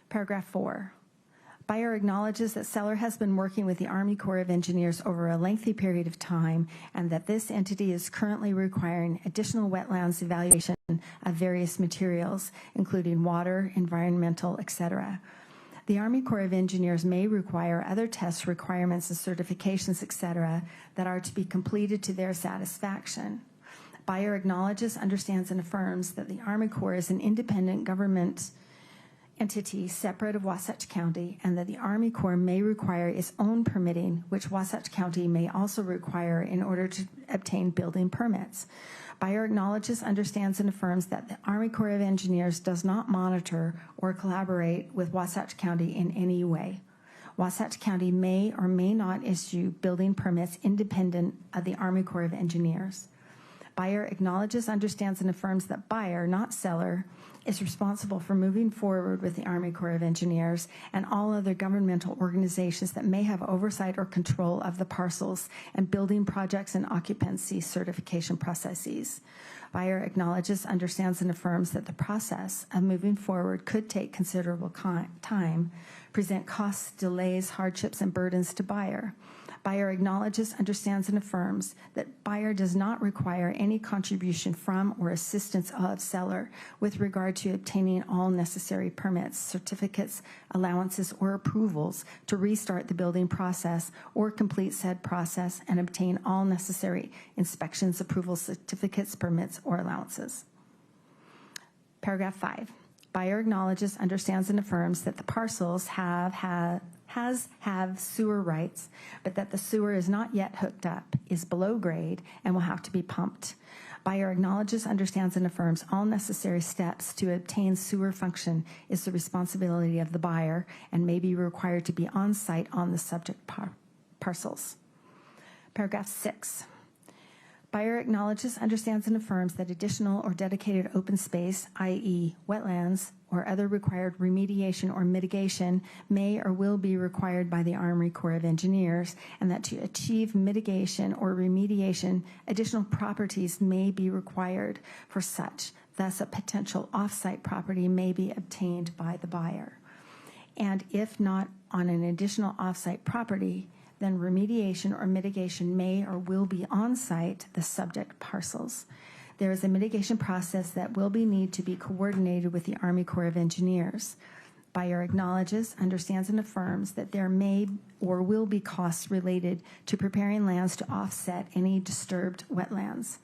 Paragraph 4. Buyer acknowledges that seller has been working with the Army Corps of Engineers over a lengthy period of time and that this entity is currently requiring additional wetlands evaluation of various materials, including water, environmental, etc. The Army Corps of Engineers may require other tests, requirements, and certifications, etc., that are to be completed to their satisfaction. Buyer acknowledges, understands, and affirms that the Army Corps is an independent government entity separate of Wasatch County, and that the Army Corps may require its own permitting, which Wasatch County may also require in order to obtain building permits. Buyer acknowledges, understands, and affirms that the Army Corps of Engineers does not monitor or collaborate with Wasatch County in any way. Wasatch County may or may not issue building permits independent of the Army Corps of Engineers. Buyer acknowledges, understands, and affirms that buyer, not seller, is responsible for moving forward with the Army Corps of Engineers and all other governmental organizations that may have oversight or control of the parcels and building projects and occupancy certification processes. Buyer acknowledges, understands, and affirms that the process of moving forward could take considerable time, present costs, delays, hardships, and burdens to buyer. Buyer acknowledges, understands, and affirms that buyer does not require any contribution from or assistance of seller with regard to obtaining all necessary permits, certificates, allowances, or approvals to restart the building process or complete said process and obtain all necessary inspections, approvals, certificates, permits, or allowances. Paragraph 5. Buyer acknowledges, understands, and affirms that the parcels have sewer rights, but that the sewer is not yet hooked up, is below grade, and will have to be pumped. Buyer acknowledges, understands, and affirms all necessary steps to obtain sewer function is the responsibility of the buyer and may be required to be on site on the subject parcels. Paragraph 6. Buyer acknowledges, understands, and affirms that additional or dedicated open space, i.e. wetlands, or other required remediation or mitigation may or will be required by the Army Corps of Engineers, and that to achieve mitigation or remediation, additional properties may be required for such. Thus, a potential off-site property may be obtained by the buyer. And if not on an additional off-site property, then remediation or mitigation may or will be on-site the subject parcels. There is a mitigation process that will need to be coordinated with the Army Corps of Engineers. Buyer acknowledges, understands, and affirms that there may or will be costs related to preparing lands to offset any disturbed wetlands.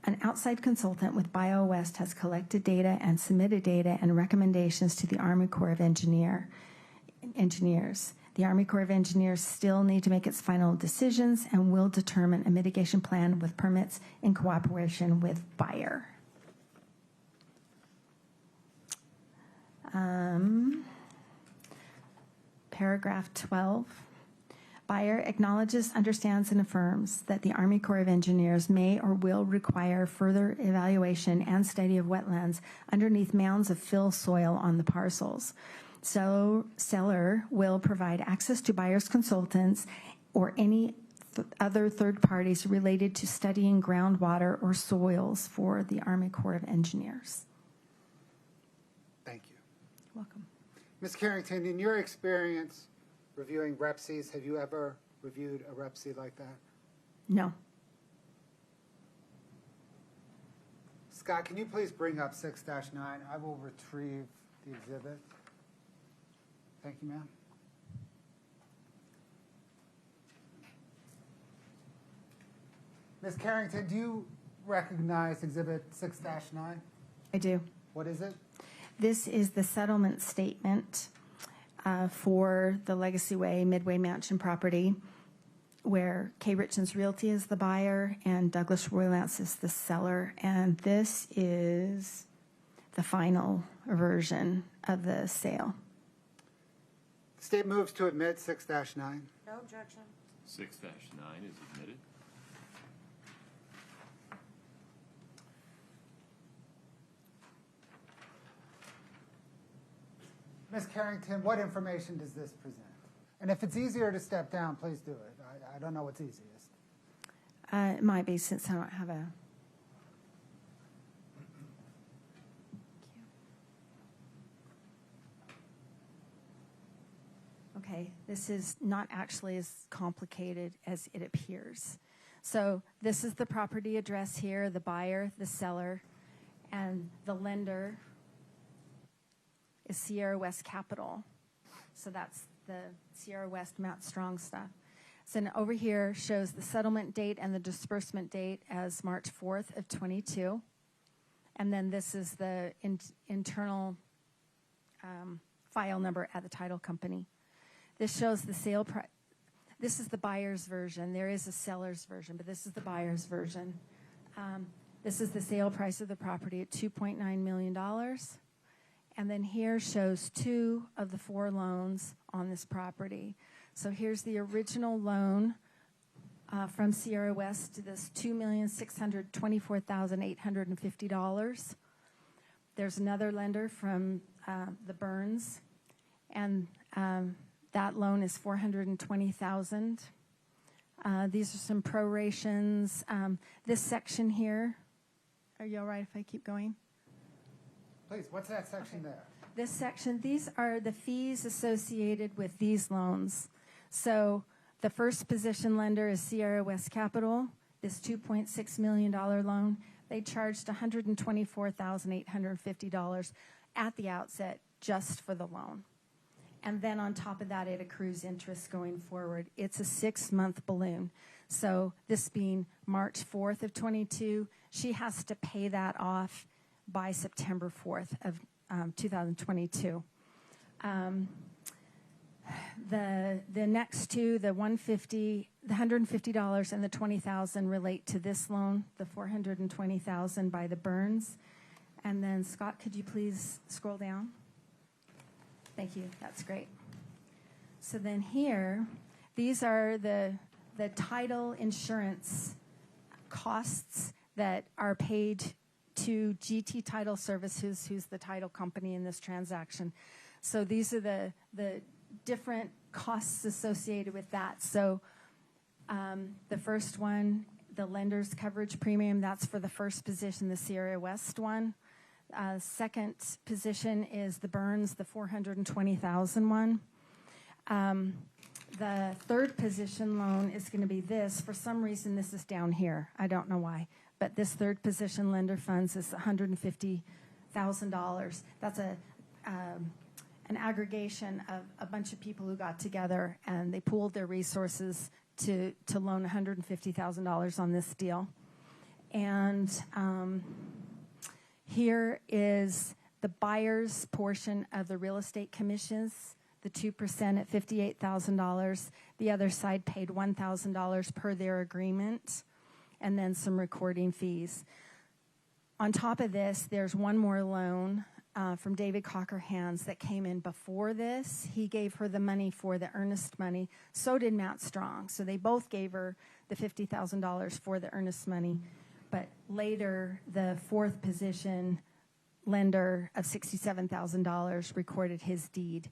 An outside consultant with BioWest has collected data and submitted data and recommendations to the Army Corps of Engineers. The Army Corps of Engineers still need to make its final decisions and will determine a mitigation plan with permits in cooperation with buyer. Paragraph 12. Buyer acknowledges, understands, and affirms that the Army Corps of Engineers may or will require further evaluation and study of wetlands underneath mounds of fill soil on the parcels. So seller will provide access to buyer's consultants or any other third parties related to studying groundwater or soils for the Army Corps of Engineers. Thank you. Welcome. Ms. Carrington, in your experience reviewing REPCs, have you ever reviewed a REPC like that? No. Scott, can you please bring up 6-9? I will retrieve the exhibit. Thank you, ma'am. Ms. Carrington, do you recognize Exhibit 6-9? I do. What is it? This is the settlement statement for the Legacy Way Midway Mansion property, where Kouri Richins Realty is the buyer and Douglas Roylance is the seller. And this is the final version of the sale. The state moves to admit 6-9. No objection. 6-9 is admitted. Ms. Carrington, what information does this present? And if it's easier to step down, please do it. I don't know what's easiest. It might be, since I don't have a... Okay, this is not actually as complicated as it appears. So this is the property address here, the buyer, the seller, and the lender is Sierra West Capital. So that's the Sierra West Matt Strong stuff. So then over here shows the settlement date and the disbursement date as March 4th of 22. And then this is the internal file number at the title company. This shows the sale price. This is the buyer's version. There is a seller's version, but this is the buyer's version. This is the sale price of the property at $2.9 million. And then here shows 2 of the 4 loans on this property. So here's the original loan from Sierra West to this $2,624,850. There's another lender from the Burns, and that loan is $420,000. These are some prorations. This section here, are you all right if I keep going? Please, what's that section there? This section, these are the fees associated with these loans. So the first position lender is Sierra West Capital, this $2.6 million loan. They charged $124,850 at the outset just for the loan. And then on top of that, it accrues interest going forward. It's a 6-month balloon. So this being March 4th of 22, she has to pay that off by September 4th of 2022. The next two, the $150 and the $20,000 relate to this loan, the $420,000 by the Burns. And then Scott, could you please scroll down? Thank you. That's great. So then here, these are the title insurance costs that are paid to GT Title Services, who's the title company in this transaction. So these are the different costs associated with that. So the first one, the lender's coverage premium, that's for the first position, the Sierra West one. Second position is the Burns, the $420,000 one. The third position loan is going to be this. For some reason, this is down here. I don't know why. But this third position lender funds is $150,000. That's an aggregation of a bunch of people who got together and they pooled their resources to loan $150,000 on this deal. And here is the buyer's portion of the real estate commissions, the 2% at $58,000. The other side paid $1,000 per their agreement, and then some recording fees. On top of this, there's one more loan from David Cockerhands that came in before this. He gave her the money for the earnest money. So did Matt Strong. So they both gave her the $50,000 for the earnest money. But later, the fourth position lender of $67,000 recorded his deed.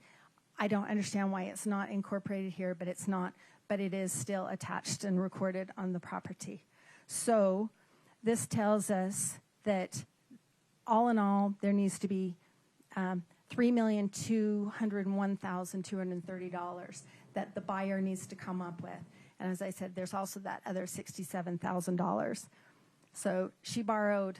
I don't understand why it's not incorporated here, but it's not. But it is still attached and recorded on the property. So this tells us that all in all, there needs to be $3,201,230 that the buyer needs to come up with. And as I said, there's also that other $67,000. So she borrowed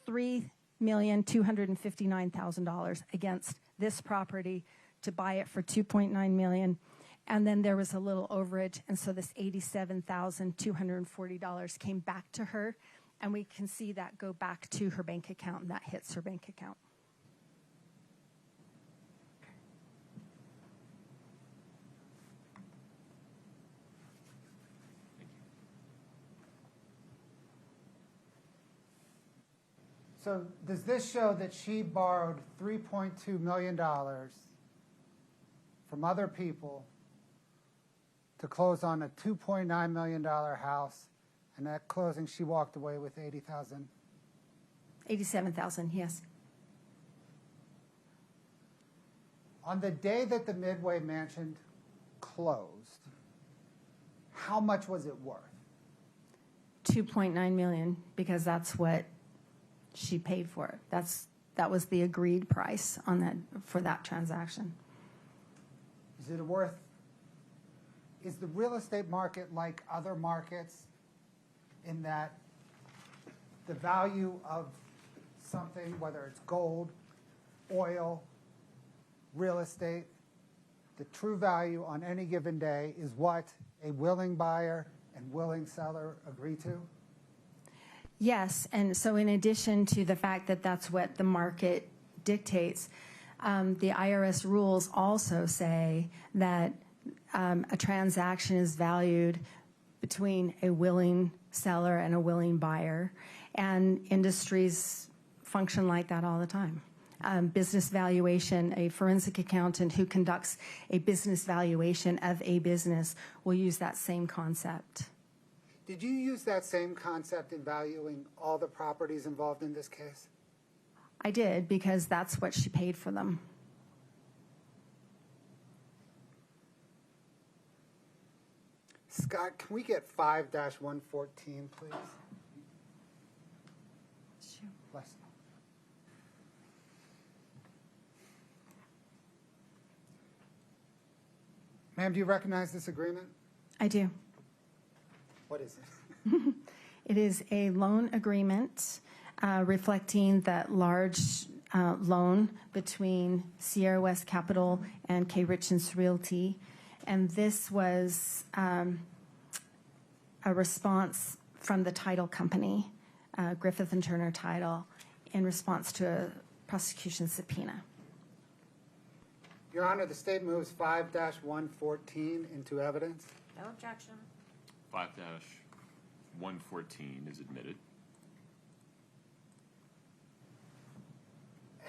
$3,259,000 against this property to buy it for $2.9 million. And then there was a little overage, and so this $87,240 came back to her, and we can see that go back to her bank account, and that hits her bank account. So does this show that she borrowed $3.2 million from other people to close on a $2.9 million house, and at closing she walked away with $80,000? $87,000, yes. On the day that the Midway Mansion closed, how much was it worth? $2.9 million, because that's what she paid for it. That was the agreed price on that for that transaction. Is it worth? Is the real estate market like other markets in that the value of something, whether it's gold, oil, real estate, the true value on any given day is what a willing buyer and willing seller agree to? Yes, and so in addition to the fact that that's what the market dictates, the IRS rules also say that a transaction is valued between a willing seller and a willing buyer, and industries function like that all the time. business valuation, a forensic accountant who conducts a business valuation of a business will use that same concept. Did you use that same concept in valuing all the properties involved in this case? I did, because that's what she paid for them. Scott, can we get 5-114, please? Sure. Bless you. Ma'am, do you recognize this agreement? I do. What is it? It is a loan agreement reflecting that large loan between Sierra West Capital and Kouri Richins Realty. And this was a response from the title company, Griffith and Turner Title, in response to a prosecution subpoena. Your Honor, the state moves 5-114 into evidence. No objection. 5-114 is admitted.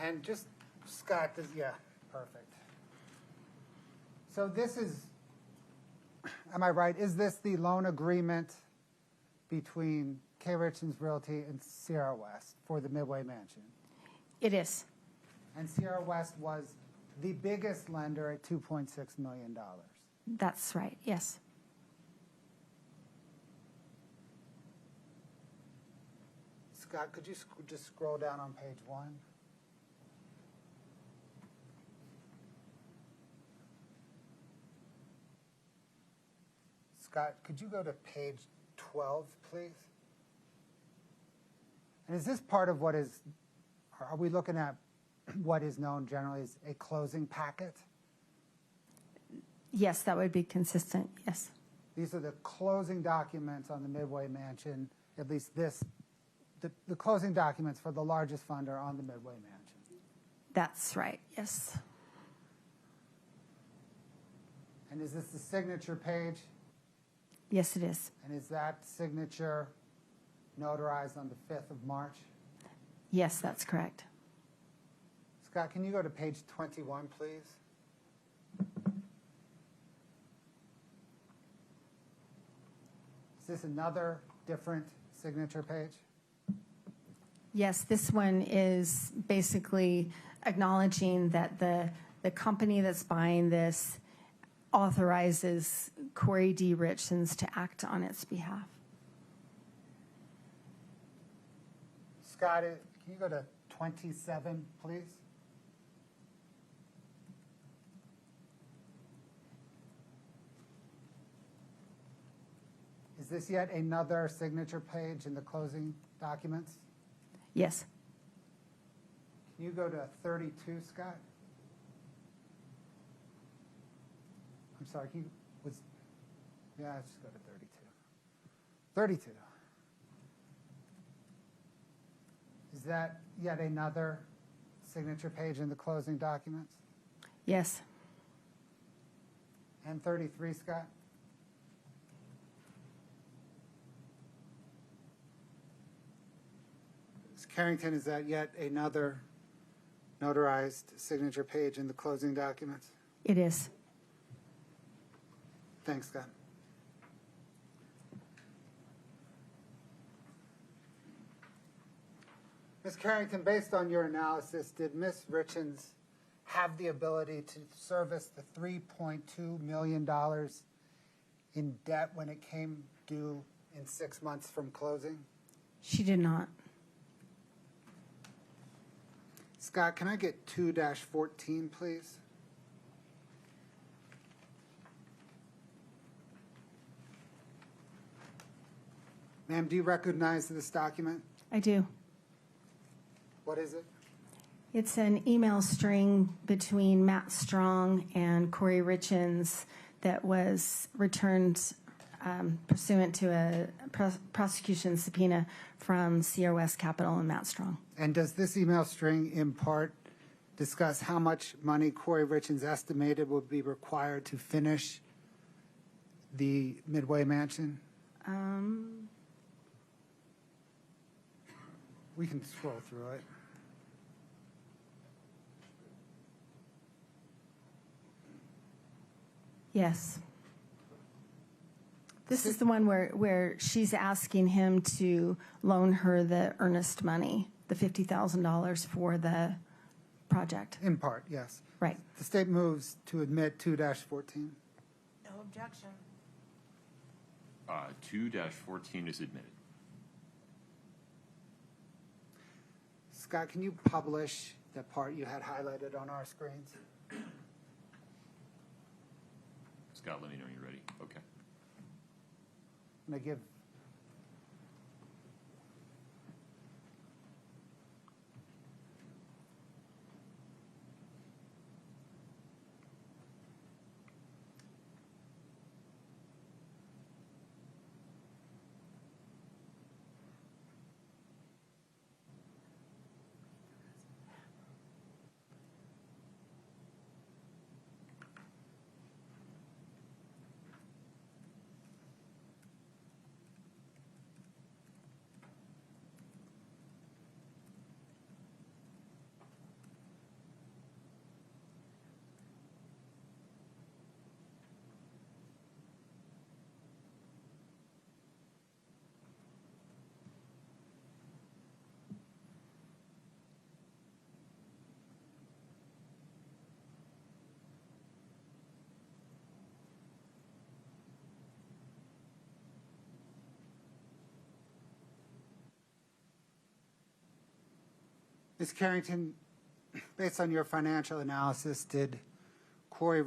And just, Scott, yeah, perfect. So this is, am I right, is this the loan agreement between Kouri Richins Realty and Sierra West for the Midway Mansion? It is. And Sierra West was the biggest lender at $2.6 million. That's right, yes. Scott, could you just scroll down on page 1? Scott, could you go to page 12, please? And is this part of what is, are we looking at what is known generally as a closing packet? Yes, that would be consistent, yes. These are the closing documents on the Midway Mansion, at least this, the closing documents for the largest funder on the Midway Mansion. That's right, yes. And is this the signature page? Yes, it is. And is that signature notarized on the 5th of March? Yes, that's correct. Scott, can you go to page 21, please? Is this another different signature page? Yes, this one is basically acknowledging that the company that's buying this authorizes Kouri D. Richins to act on its behalf. Scott, can you go to 27, please? Is this yet another signature page in the closing documents? Yes. Can you go to 32, Scott? I'm sorry, yeah, let's just go to 32. 32. Is that yet another signature page in the closing documents? Yes. And 33, Scott? Carrington, is that yet another notarized signature page in the closing documents? It is. Thanks, Scott. Ms. Carrington, based on your analysis, did Ms. Richins have the ability to service the $3.2 million in debt when it came due in 6 months from closing? She did not. Scott, can I get 2-14, please? Ma'am, do you recognize this document? I do. What is it? It's an email string between Matt Strong and Kouri Richins that was returned pursuant to a prosecution subpoena from Sierra West Capital and Matt Strong. And does this email string in part discuss how much money Kouri Richins estimated would be required to finish the Midway Mansion? We can scroll through it. Yes. This is the one where she's asking him to loan her the earnest money, the $50,000 for the project. In part, yes. Right. The state moves to admit 2-14. No objection. 2-14 is admitted. Scott, can you publish the part you had highlighted on our screens? Scott, let me know when you're ready. Okay. I'm going to give Ms. Carrington, based on your financial analysis, did Kouri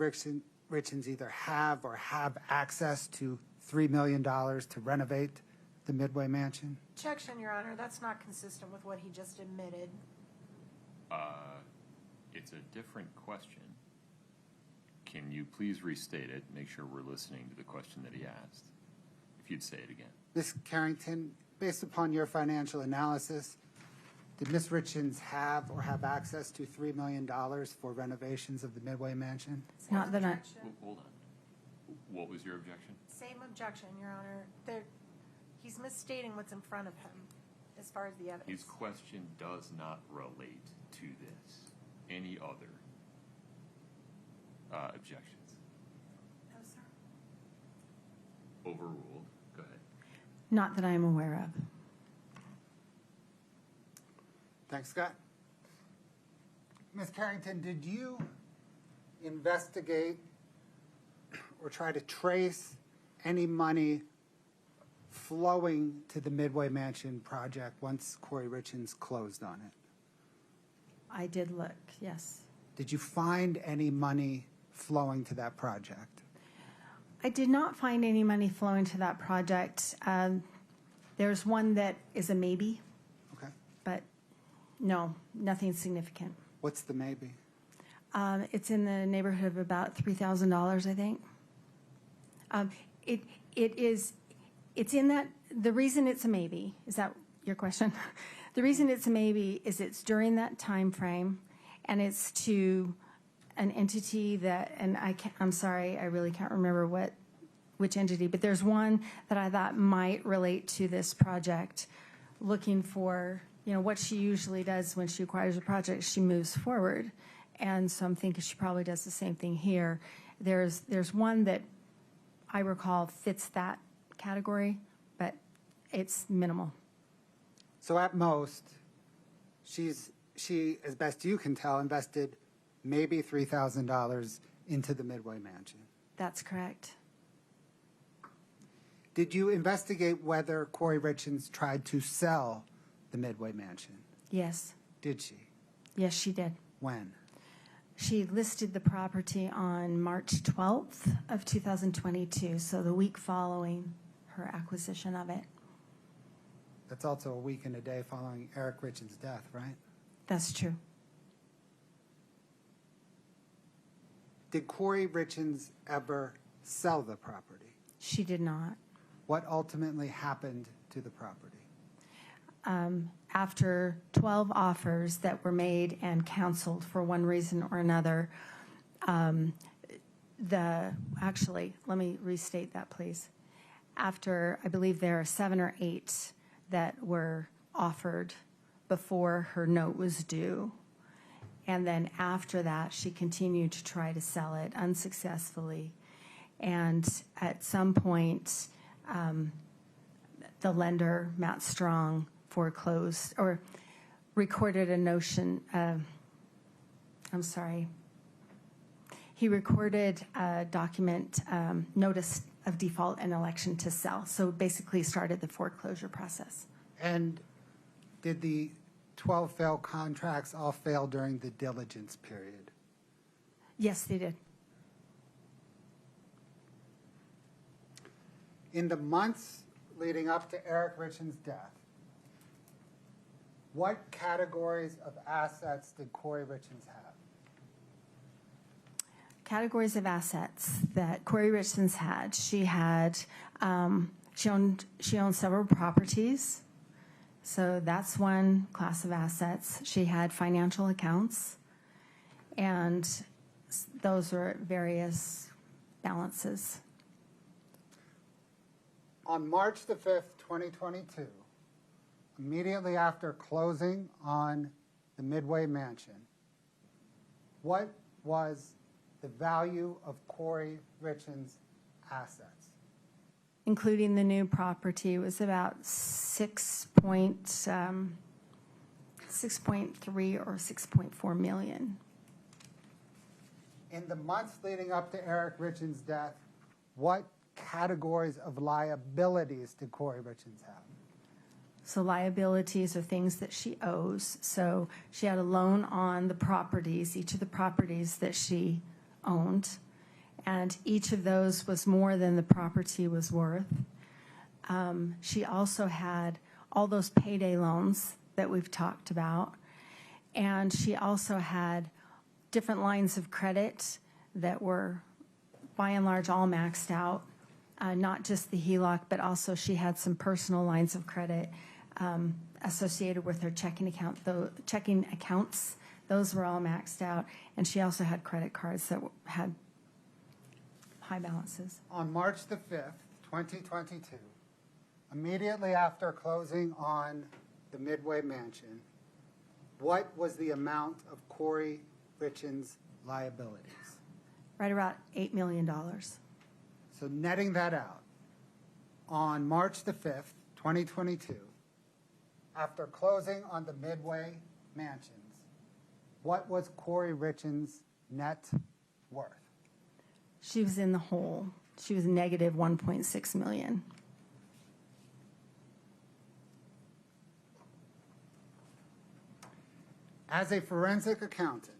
Richins either have or have access to $3 million to renovate the Midway Mansion? Objection, Your Honor. That's not consistent with what he just admitted. It's a different question. Can you please restate it? Make sure we're listening to the question that he asked. If you'd say it again. Ms. Carrington, based upon your financial analysis, did Ms. Richins have or have access to $3 million for renovations of the Midway Mansion? Not that I, Hold on. What was your objection? Same objection, Your Honor. He's misstating what's in front of him as far as the evidence. His question does not relate to this. Any other objections? No, sir. Overruled. Go ahead. not that I'm aware of. Thanks, Scott. Ms. Carrington, did you investigate or try to trace any money flowing to the Midway Mansion project once Kouri Richins closed on it? I did look, yes. Did you find any money flowing to that project? I did not find any money flowing to that project. There's one that is a maybe, Okay. but no, nothing significant. What's the maybe? It's in the neighborhood of about $3,000, I think. It's in that, the reason it's a maybe, is that your question? The reason it's a maybe is it's during that time frame, and it's to an entity that, and I'm sorry, I really can't remember which entity, but there's one that I thought might relate to this project, looking for, what she usually does when she acquires a project, she moves forward. And so I'm thinking she probably does the same thing here. There's one that I recall fits that category, but it's minimal. So at most, she, as best you can tell, invested maybe $3,000 into the Midway Mansion. That's correct. Did you investigate whether Kouri Richins tried to sell the Midway Mansion? Yes. Did she? Yes, she did. When? She listed the property on March 12th of 2022, so the week following her acquisition of it. That's also a week and a day following Eric Richins' death, right? That's true. Did Kouri Richins ever sell the property? She did not. What ultimately happened to the property? After 12 offers that were made and canceled for one reason or another, actually, let me restate that, please. After, I believe there are 7 or 8 that were offered before her note was due. And then after that, she continued to try to sell it unsuccessfully. And at some point, the lender, Matt Strong, foreclosed or recorded a notion. He recorded a document, notice of default and election to sell. So basically started the foreclosure process. And did the 12 failed contracts all fail during the diligence period? Yes, they did. In the months leading up to Eric Richins' death, what categories of assets did Kouri Richins have? Categories of assets that Kouri Richins had. She owned several properties. So that's one class of assets. She had financial accounts, and those were various balances. On March the 5th, 2022, immediately after closing on the Midway Mansion, what was the value of Kouri Richins' assets? Including the new property, was about 6.3 or 6.4 million. In the months leading up to Eric Richins' death, what categories of liabilities did Kouri Richins have? So liabilities are things that she owes. So she had a loan on the properties, each of the properties that she owned, and each of those was more than the property was worth. She also had all those payday loans that we've talked about, and she also had different lines of credit that were by and large all maxed out, not just the HELOC, but also she had some personal lines of credit associated with her checking accounts. Those were all maxed out, and she also had credit cards that had high balances. On March the 5th, 2022, immediately after closing on the Midway Mansion, what was the amount of Kouri Richins' liabilities? Right around $8 million. So netting that out, on March the 5th, 2022, after closing on the Midway Mansions, what was Kouri Richins' net worth? She was in the hole. She was negative 1.6 million. As a forensic accountant,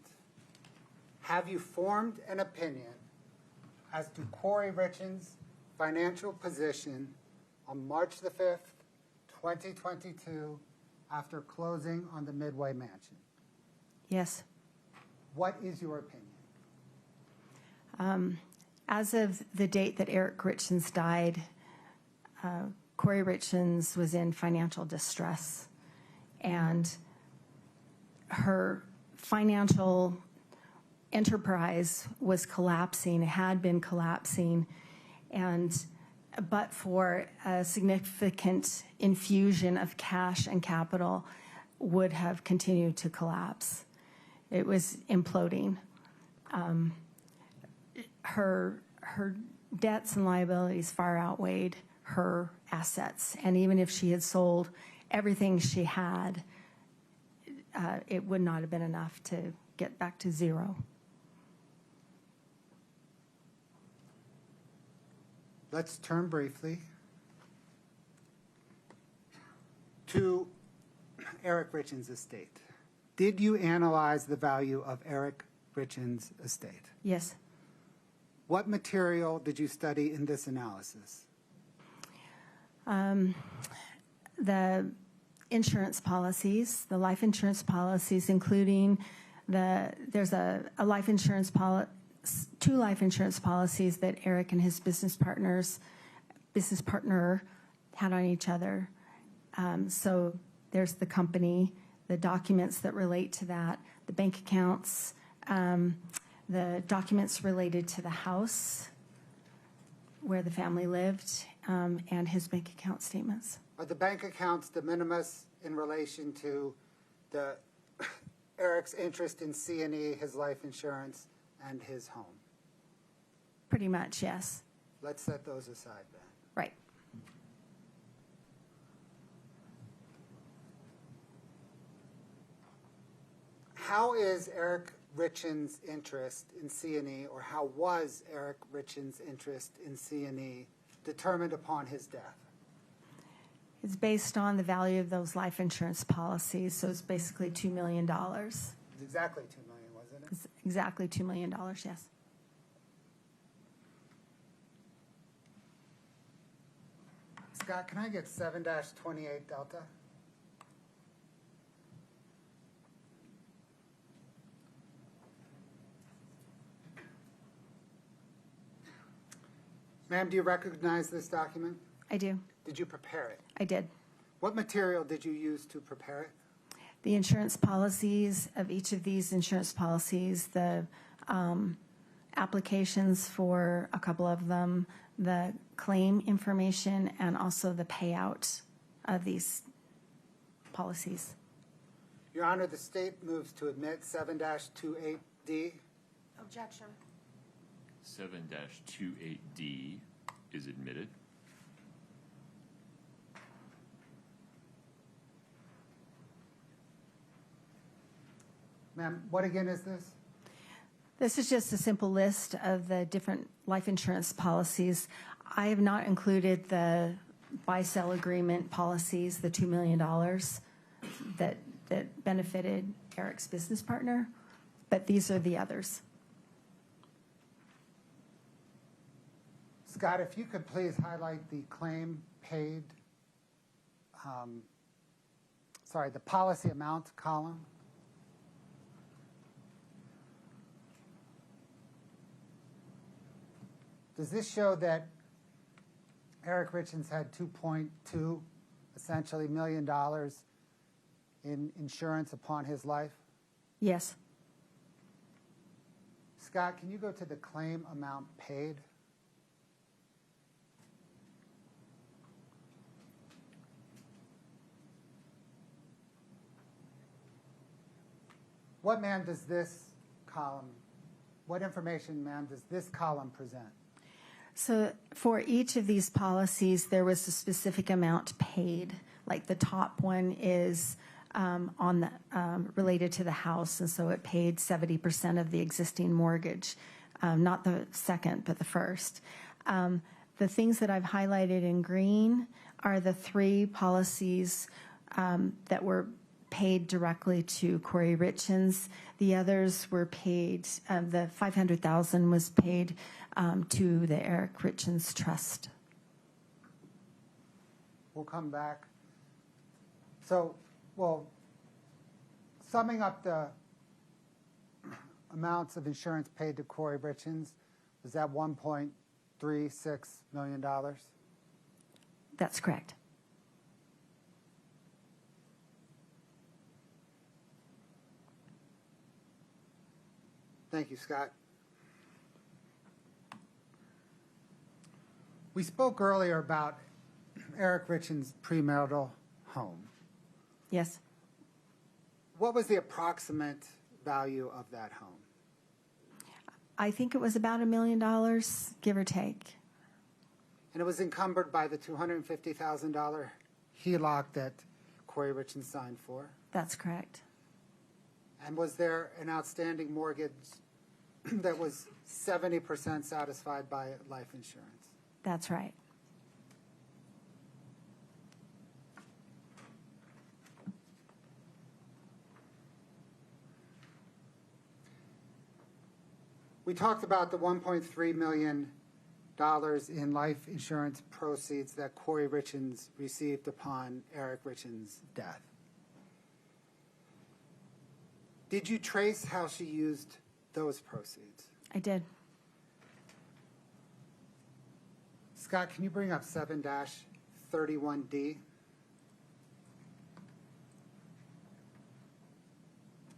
have you formed an opinion as to Kouri Richins' financial position on March the 5th, 2022, after closing on the Midway Mansion? Yes. What is your opinion? As of the date that Eric Richins died, Kouri Richins was in financial distress, and her financial enterprise was collapsing, had been collapsing, but for a significant infusion of cash and capital would have continued to collapse. It was imploding. Her debts and liabilities far outweighed her assets, and even if she had sold everything she had, it would not have been enough to get back to zero. Let's turn briefly to Eric Richins' estate. Did you analyze the value of Eric Richins' estate? Yes. What material did you study in this analysis? The insurance policies, the life insurance policies, including there's a life insurance two life insurance policies that Eric and his business partner had on each other. So there's the company, the documents that relate to that, the bank accounts, the documents related to the house where the family lived, and his bank account statements. Are the bank accounts de minimis in relation to Eric's interest in C&E, his life insurance, and his home? Pretty much, yes. let's set those aside then. Right. How is Eric Richins' interest in C&E, or how was Eric Richins' interest in C&E determined upon his death? It's based on the value of those life insurance policies, so it's basically $2 million. It's exactly $2 million, wasn't it? It's exactly $2 million, yes. Scott, can I get 7-28 Delta? Ma'am, do you recognize this document? I do. Did you prepare it? I did. What material did you use to prepare it? The insurance policies of each of these insurance policies, the applications for a couple of them, the claim information, and also the payout of these policies. Your Honor, the state moves to admit 7-28D. Objection. 7-28D is admitted. Ma'am, what again is this? This is just a simple list of the different life insurance policies. I have not included the buy-sell agreement policies, the $2 million that benefited Eric's business partner, but these are the others. Scott, if you could please highlight the claim paid, the policy amount column. Does this show that Eric Richins had $2.2 essentially $1 million in insurance upon his life? Yes. Scott, can you go to the claim amount paid? What, ma'am, does this column, what information, ma'am, does this column present? So for each of these policies, there was a specific amount paid. Like the top one is related to the house, and so it paid 70% of the existing mortgage, not the second, but the first. The things that I've highlighted in green are the 3 policies that were paid directly to Kouri Richins. The others were paid, the $500,000 was paid to the Eric Richins Trust. We'll come back. So, well, summing up the amounts of insurance paid to Kouri Richins, was that $1.36 million? That's correct. Thank you, Scott. We spoke earlier about Eric Richins' premarital home. Yes. What was the approximate value of that home? I think it was about $1 million, give or take. And it was encumbered by the $250,000 HELOC that Kouri Richins signed for. That's correct. And was there an outstanding mortgage that was 70% satisfied by life insurance? That's right. We talked about the $1.3 million in life insurance proceeds that Kouri Richins received upon Eric Richins' death. Did you trace how she used those proceeds? I did. Scott, can you bring up 7-31D?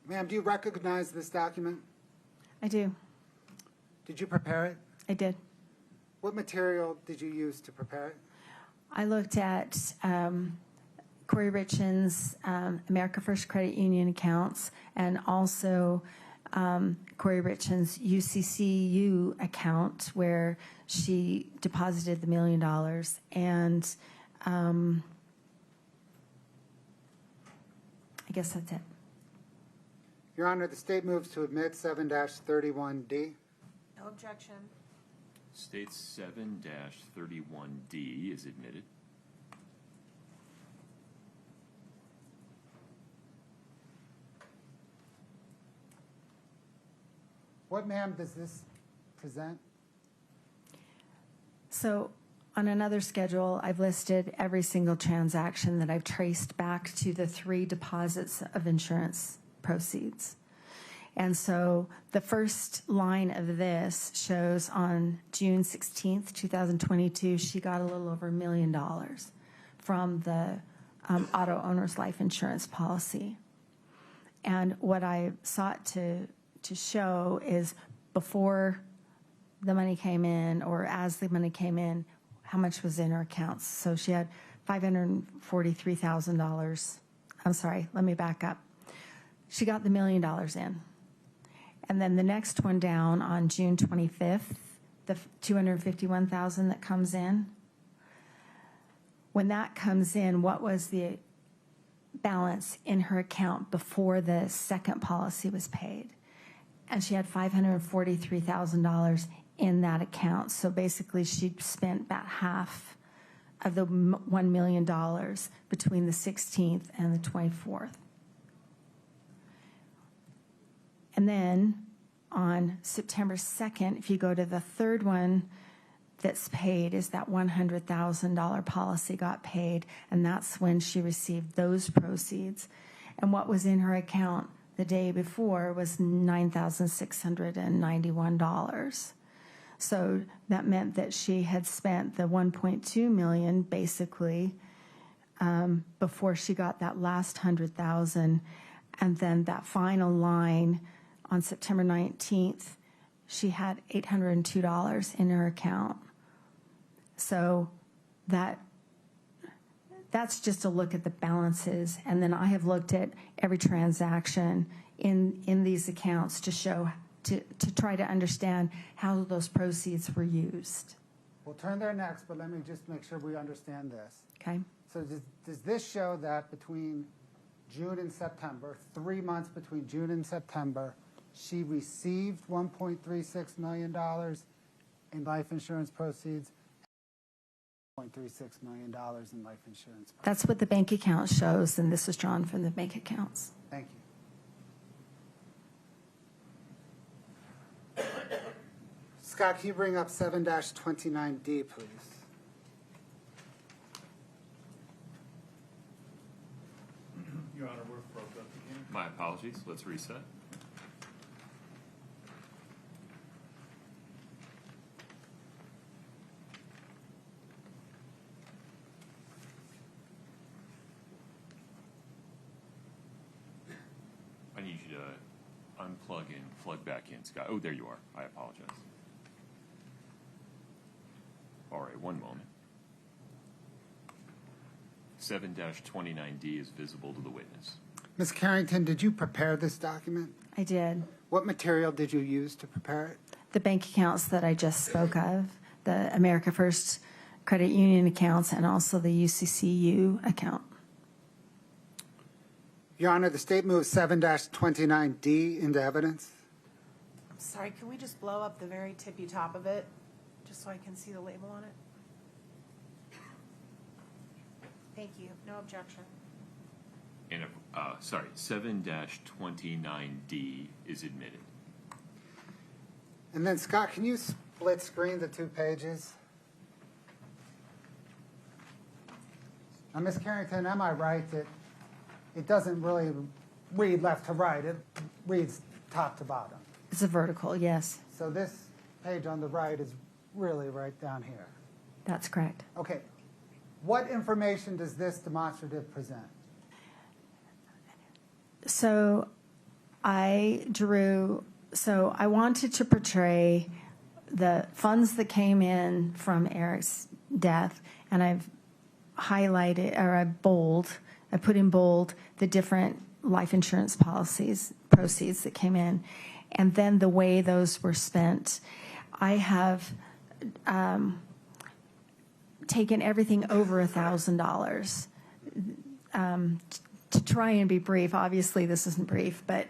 Ma'am, do you recognize this document? I do. Did you prepare it? I did. What material did you use to prepare it? I looked at Kouri Richins' America First Credit Union accounts and also Kouri Richins' UCCU account where she deposited the $1 million. And I guess that's it. Your Honor, the state moves to admit 7-31D. No objection. State 7-31D is admitted. What, ma'am, does this present? So on another schedule, I've listed every single transaction that I've traced back to the 3 deposits of insurance proceeds. And so the first line of this shows on June 16th, 2022, she got a little over $1 million from the auto owner's life insurance policy. And what I sought to show is before the money came in or as the money came in, how much was in her accounts. So she had $543,000. I'm sorry, let me back up. She got the $1 million in. And then the next one down on June 25th, the $251,000 that comes in. When that comes in, what was the balance in her account before the second policy was paid? And she had $543,000 in that account. So basically she spent about half of the $1 million between the 16th and the 24th. And then on September 2nd, if you go to the third one that's paid, is that $100,000 policy got paid, and that's when she received those proceeds. And what was in her account the day before was $9,691. So that meant that she had spent the $1.2 million basically before she got that last $100,000, and then that final line on September 19th, she had $802 in her account. So that's just a look at the balances, and then I have looked at every transaction in these accounts to show to try to understand how those proceeds were used. We'll turn there next, but let me just make sure we understand this. Okay. So does this show that between June and September, 3 months between June and September, she received $1.36 million in life insurance proceeds, $1.36 million in life insurance proceeds? That's what the bank account shows, and this is drawn from the bank accounts. Thank you. Scott, can you bring up 7-29D, please? Your Honor, we're broke up again. My apologies. Let's reset. I need you to unplug and plug back in, Scott. Oh, there you are. I apologize. All right, one moment. 7-29D is visible to the witness. Ms. Carrington, did you prepare this document? I did. What material did you use to prepare it? The bank accounts that I just spoke of, the America First Credit Union accounts, and also the UCCU account. Your Honor, the state moves 7-29D into evidence. I'm sorry, can we just blow up the very tippy top of it, just so I can see the label on it? Thank you. No objection. And, 7-29D is admitted. And then, Scott, can you split screen the 2 pages? Now, Ms. Carrington, am I right that it doesn't really read left to right? It reads top to bottom. It's a vertical, yes. So this page on the right is really right down here. That's correct. Okay. What information does this demonstrative present? So I wanted to portray the funds that came in from Eric's death, and I've highlighted, or I put in bold the different life insurance policies, proceeds that came in. and then the way those were spent. I have taken everything over $1,000 to try and be brief. Obviously, this isn't brief, but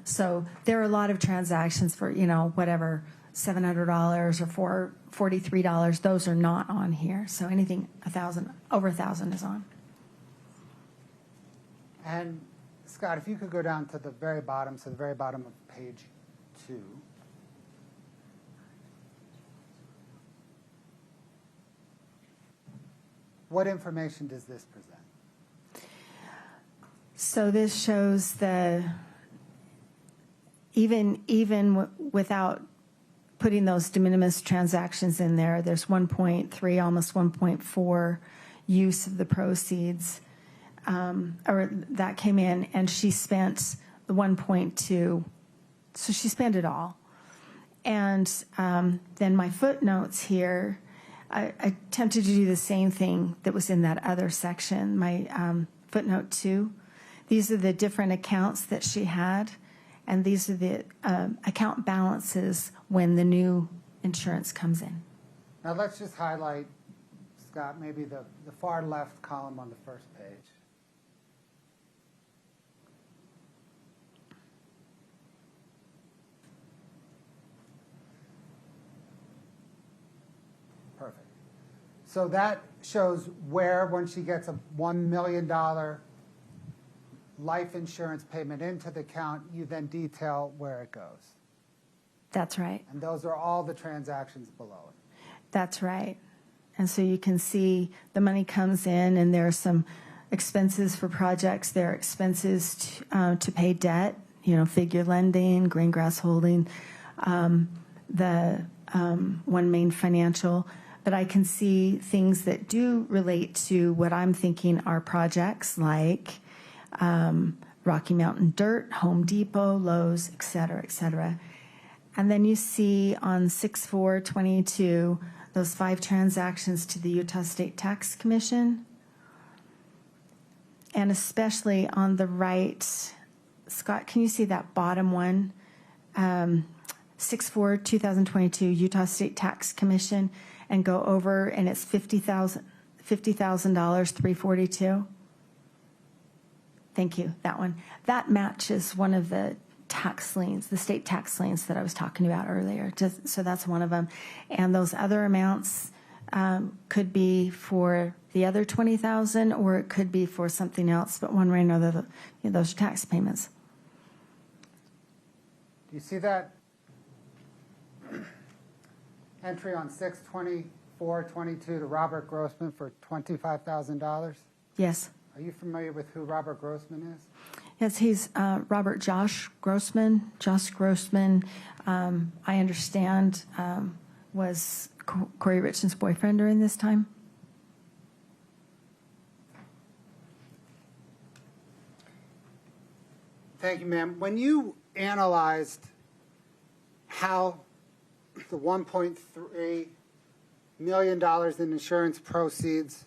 so there are a lot of transactions for, whatever, $700 or $43. Those are not on here. So anything over 1,000 is on. And Scott, if you could go down to the very bottom, so the very bottom of page 2. What information does this present? So this shows even without putting those de minimis transactions in there, there's 1.3, almost 1.4 use of the proceeds, or that came in, and she spent the 1.2, so she spent it all. And then my footnotes here, I attempted to do the same thing that was in that other section, my footnote 2. These are the different accounts that she had, and these are the account balances when the new insurance comes in. Now let's just highlight, Scott, maybe the far left column on the first page. Perfect. So that shows where, when she gets a $1 million life insurance payment into the account, you then detail where it goes. That's right. And those are all the transactions below it. That's right. And so you can see the money comes in, and there are some expenses for projects. There are expenses to pay debt, figure lending, Green Grass Holding, the One Main Financial. But I can see things that do relate to what I'm thinking are projects like Rocky Mountain Dirt, Home Depot, Lowe's, et cetera, et cetera. And then you see on 6/4/22 those 5 transactions to the Utah State Tax Commission. And especially on the right, Scott, can you see that bottom one? 6/4/2022 Utah State Tax Commission, and go over, and it's $50,000, $342. Thank you, that one. That matches one of the tax liens, the state tax liens that I was talking about earlier. So that's one of them. And those other amounts could be for the other $20,000, or it could be for something else. But one way or another, those are tax payments. Do you see that entry on 6/24/22 to Robert Grossman for $25,000? Yes. Are you familiar with who Robert Grossman is? Yes, he's Robert Josh Grossman. Josh Grossman, I understand, was Kouri Richins' boyfriend during this time. Thank you, ma'am. When you analyzed how the $1.3 million in insurance proceeds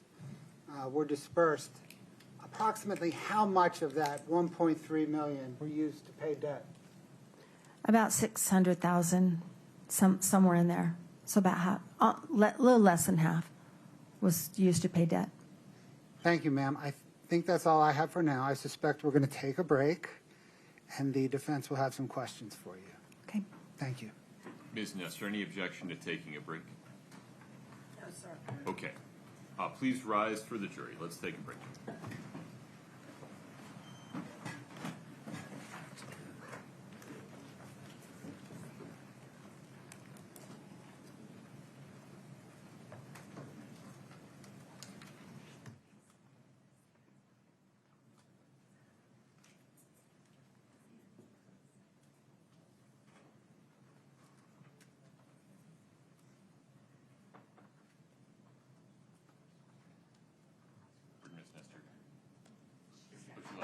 were dispersed, approximately how much of that $1.3 million were used to pay debt? About $600,000, somewhere in there. So about half, a little less than half, was used to pay debt. Thank you, ma'am. I think that's all I have for now. I suspect we're going to take a break, and the defense will have some questions for you. Okay. Thank you. Ms. Nestor, any objection to taking a break? No, sir. Okay. Please rise for the jury. Let's take a break. Ms. Nestor. What you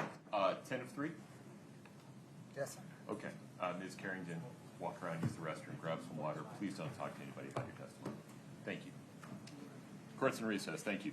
like? 10 of 3? Yes, sir. Okay. Ms. Carrington, walk around, use the restroom, grab some water. Please don't talk to anybody about your testimony. Thank you. Court's in recess. Thank you.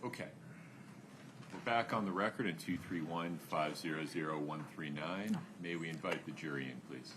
Okay. We're back on the record in 231-500-139. May we invite the jury in, please?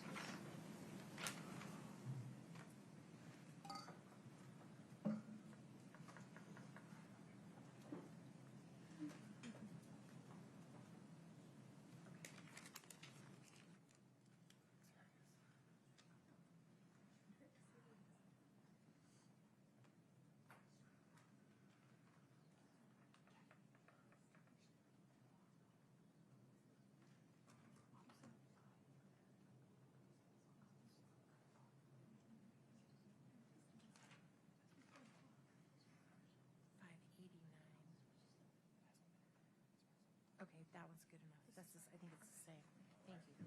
Okay, that one's good enough. That's just, I think it's the same. Thank you.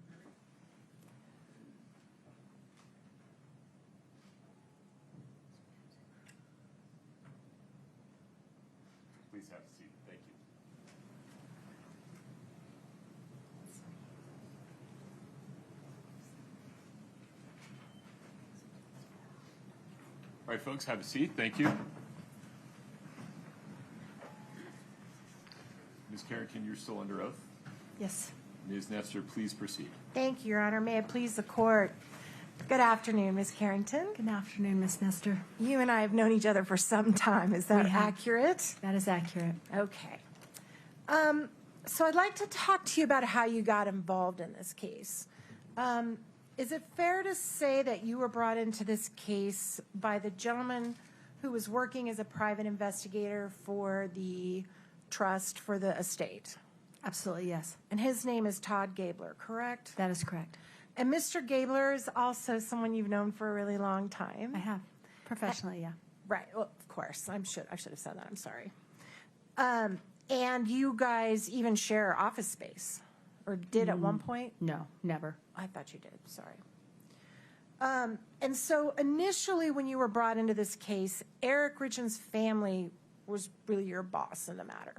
Please have a seat. Thank you. All right, folks, have a seat. Thank you. Ms. Carrington, you're still under oath. Yes. Ms. Nestor, please proceed. Thank you, Your Honor. May it please the court. Good afternoon, Ms. Carrington. Good afternoon, Ms. Nestor. You and I have known each other for some time. Is that We have. accurate? That is accurate. Okay. So I'd like to talk to you about how you got involved in this case. Is it fair to say that you were brought into this case by the gentleman who was working as a private investigator for the trust for the estate? Absolutely, yes. And his name is Todd Gabler, correct? That is correct. And Mr. Gabler is also someone you've known for a really long time. I have. Professionally, yeah. Right. Well, of course. I should have said that. I'm sorry. And you guys even share office space, or did at one point? No, never. I thought you did. Sorry. And so initially, when you were brought into this case, Eric Richins' family was really your boss in the matter.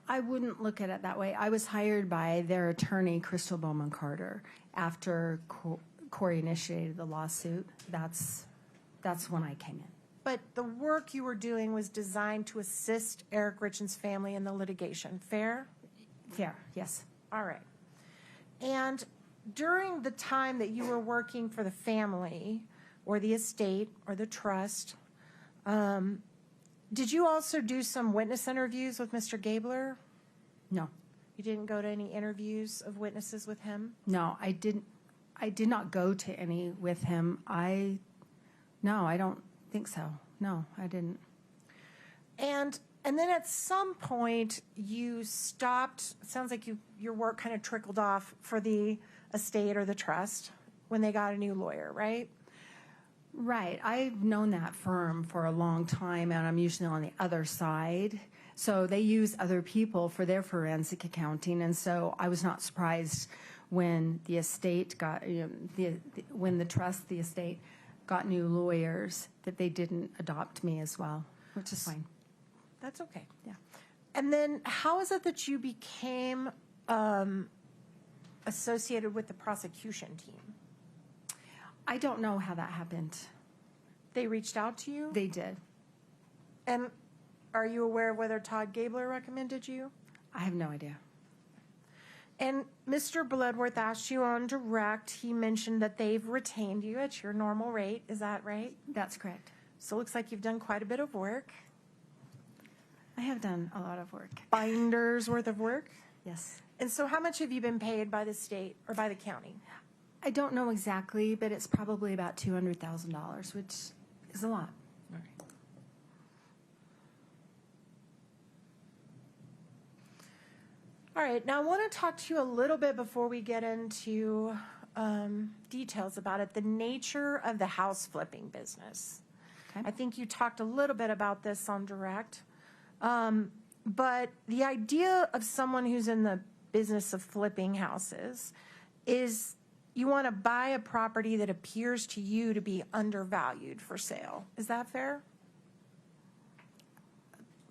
I wouldn't look at it that way. I was hired by their attorney, Crystal Bowman Carter, after Kouri initiated the lawsuit. That's when I came in. But the work you were doing was designed to assist Eric Richins' family in the litigation. Fair? Fair, yes. All right. And during the time that you were working for the family or the estate or the trust, did you also do some witness interviews with Mr. Gabler? No. You didn't go to any interviews of witnesses with him? No, I didn't. I did not go to any with him. No, I don't think so. No, I didn't. And then at some point you stopped. It sounds like your work kind of trickled off for the estate or the trust when they got a new lawyer, right? Right. I've known that firm for a long time, and I'm usually on the other side. So they use other people for their forensic accounting, and so I was not surprised when the estate got, when the trust, the estate, got new lawyers, that they didn't adopt me as well, which is fine. That's okay. Yeah. And then how is it that you became associated with the prosecution team? I don't know how that happened. They reached out to you? They did. And are you aware of whether Todd Gabler recommended you? I have no idea. And Mr. Bloodworth asked you on direct, he mentioned that they've retained you at your normal rate. Is that right? That's correct. So it looks like you've done quite a bit of work. I have done a lot of work. Binders worth of work. Yes. And so how much have you been paid by the state or by the county? I don't know exactly, but it's probably about $200,000, which is a lot. All right, now I want to talk to you a little bit before we get into details about it, the nature of the house flipping business. Okay. I think you talked a little bit about this on direct, but the idea of someone who's in the business of flipping houses is you want to buy a property that appears to you to be undervalued for sale. Is that fair?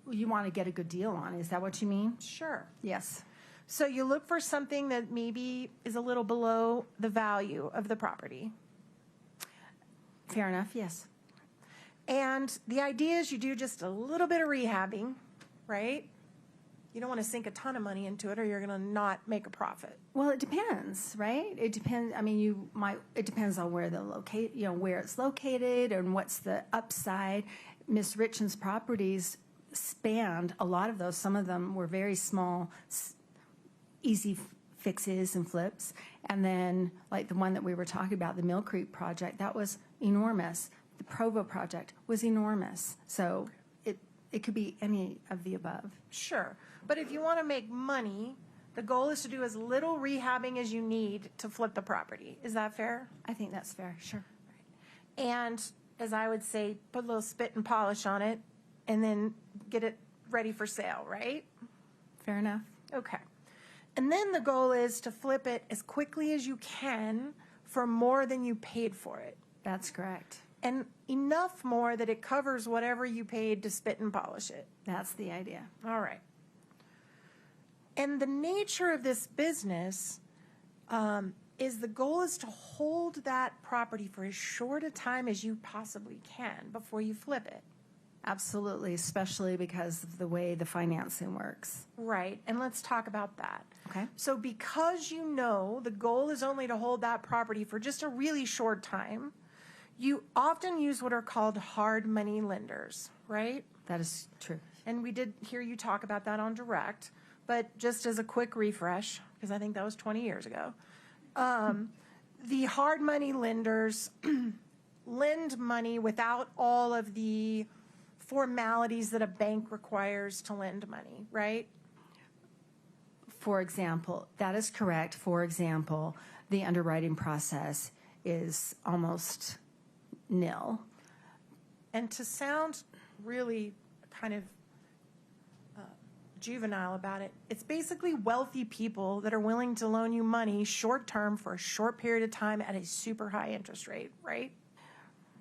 You want to get a good deal on it. Is that what you mean? Sure. Yes. So you look for something that maybe is a little below the value of the property. Fair enough, yes. And the idea is you do just a little bit of rehabbing, right? You don't want to sink a ton of money into it or you're going to not make a profit. Well, it depends, right? It depends. I mean, it depends on where where it's located and what's the upside. Miss Richins' properties spanned a lot of those. Some of them were very small, easy fixes and flips. And then like the one that we were talking about, the Mill Creek project, that was enormous. The Provo project was enormous. So it could be any of the above. Sure. But if you want to make money, the goal is to do as little rehabbing as you need to flip the property. Is that fair? I think that's fair, sure. And as I would say, put a little spit and polish on it and then get it ready for sale, right? Fair enough. Okay. And then the goal is to flip it as quickly as you can for more than you paid for it. That's correct. And enough more that it covers whatever you paid to spit and polish it. That's the idea. All right. And the nature of this business is the goal is to hold that property for as short a time as you possibly can before you flip it. Absolutely, especially because of the way the financing works. Right, and let's talk about that. Okay. So because you know the goal is only to hold that property for just a really short time, you often use what are called hard money lenders, right? That is true. And we did hear you talk about that on direct, but just as a quick refresh, because I think that was 20 years ago, the hard money lenders lend money without all of the formalities that a bank requires to lend money, right? For example, that is correct. For example, the underwriting process is almost nil. And to sound really kind of juvenile about it, it's basically wealthy people that are willing to loan you money short term for a short period of time at a super high interest rate, right?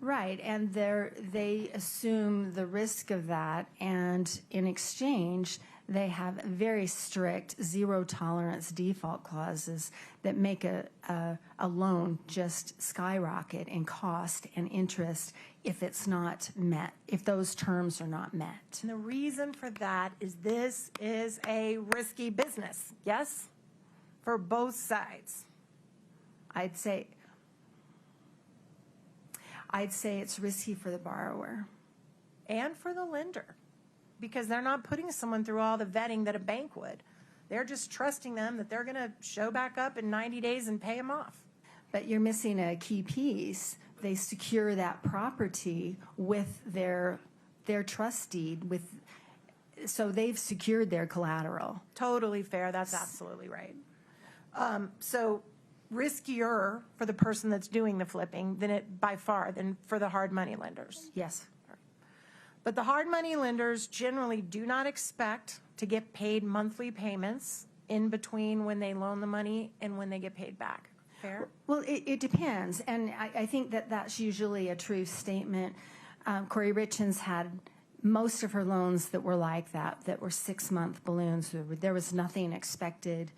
Right, and they assume the risk of that, and in exchange, they have very strict zero-tolerance default clauses that make a loan just skyrocket in cost and interest if it's not met, if those terms are not met. And the reason for that is this is a risky business, yes? For both sides. I'd say it's risky for the borrower. And for the lender, because they're not putting someone through all the vetting that a bank would. They're just trusting them that they're going to show back up in 90 days and pay them off. But you're missing a key piece. They secure that property with their trust deed, so they've secured their collateral. Totally fair. That's absolutely right. So riskier for the person that's doing the flipping by far than for the hard money lenders. Yes. But the hard money lenders generally do not expect to get paid monthly payments in between when they loan the money and when they get paid back. Fair? Well, it depends, and I think that's usually a true statement. Kouri Richins had most of her loans that were like that were 6-month balloons. There was nothing expected.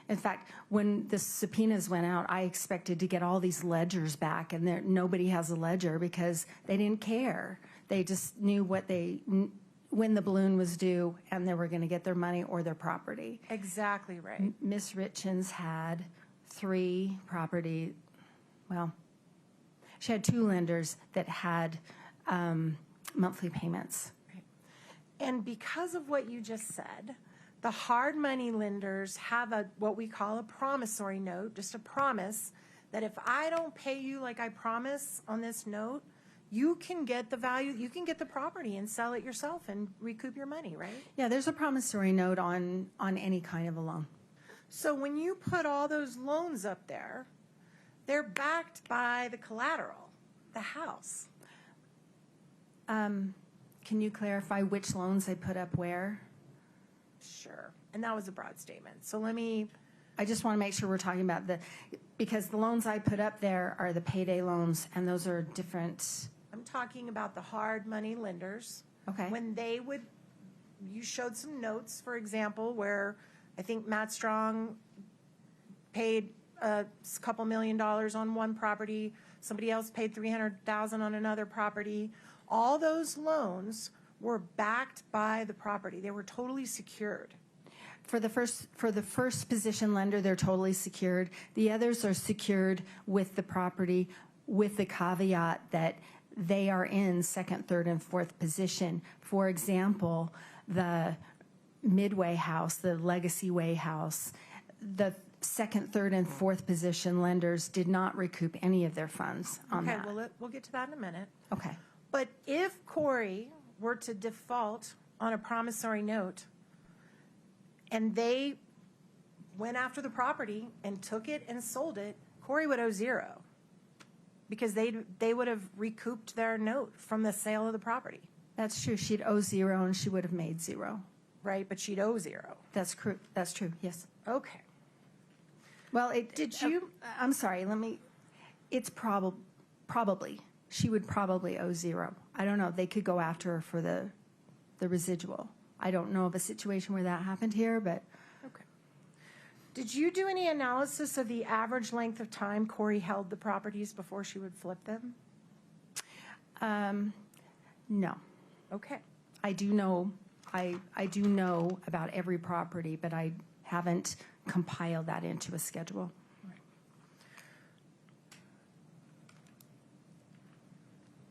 In fact, when the subpoenas went out, I expected to get all these ledgers back, and nobody has a ledger because they didn't care. They just knew when the balloon was due, and they were going to get their money or their property. Exactly right. Miss Richins had 3 property, well, she had 2 lenders that had monthly payments. Right. And because of what you just said, the hard money lenders have what we call a promissory note, just a promise that if I don't pay you like I promise on this note, you can get the value, you can get the property and sell it yourself and recoup your money, right? Yeah, there's a promissory note on any kind of a loan. So when you put all those loans up there, they're backed by the collateral, the house. Can you clarify which loans I put up where? Sure. And that was a broad statement. So I just want to make sure we're talking about because the loans I put up there are the Payday loans, and those are different. I'm talking about the hard money lenders. Okay. When you showed some notes, for example, where I think Matt Strong paid a couple $1 million on one property, somebody else paid $300,000 on another property. all those loans were backed by the property. They were totally secured. For the first position lender, they're totally secured. The others are secured with the property, with the caveat that they are in second, third, and fourth position. For example, the Midway house, the Legacy Way house, the second, third, and fourth position lenders did not recoup any of their funds on that. Okay, we'll get to that in a minute. Okay. But if Kouri were to default on a promissory note and they went after the property and took it and sold it, Kouri would owe zero because they would have recouped their note from the sale of the property, That's true. She'd owe zero and she would have made zero. right? But she'd owe zero. That's true. That's true. Yes. Okay. Well, Did you- I'm sorry. It's probably. She would probably owe zero. I don't know. They could go after her for the residual. I don't know of a situation where that happened here, but Okay. Did you do any analysis of the average length of time Kouri held the properties before she would flip them? no. Okay. I do know. I do know about every property, but I haven't compiled that into a schedule.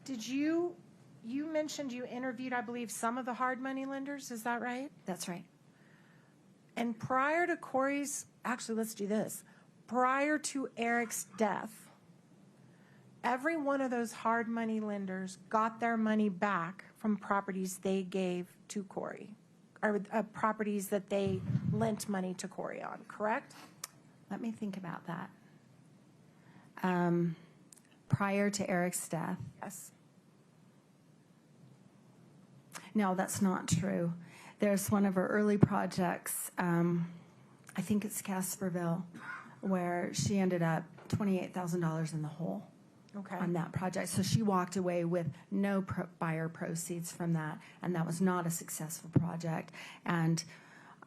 Did you mentioned you interviewed, I believe, some of the hard money lenders, is that right? That's right. And prior to Kouri's, actually, let's do this. Prior to Eric's death, every one of those hard money lenders got their money back from properties they gave to Kouri, or properties that they lent money to Kouri on, correct? Let me think about that. Prior to Eric's death. Yes. No, that's not true. There's one of her early projects, I think it's Casperville, where she ended up $28,000 in the hole Okay. on that project. So she walked away with no buyer proceeds from that, and that was not a successful project. And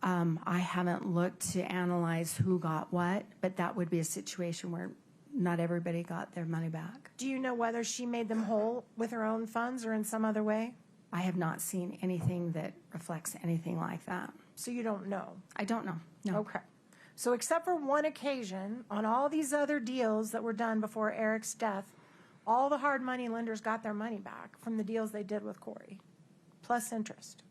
I haven't looked to analyze who got what, but that would be a situation where not everybody got their money back. Do you know whether she made them whole with her own funds or in some other way? I have not seen anything that reflects anything like that. So you don't know? I don't know. No. Okay. So except for one occasion, on all these other deals that were done before Eric's death, all the hard money lenders got their money back from the deals they did with Kouri, plus interest.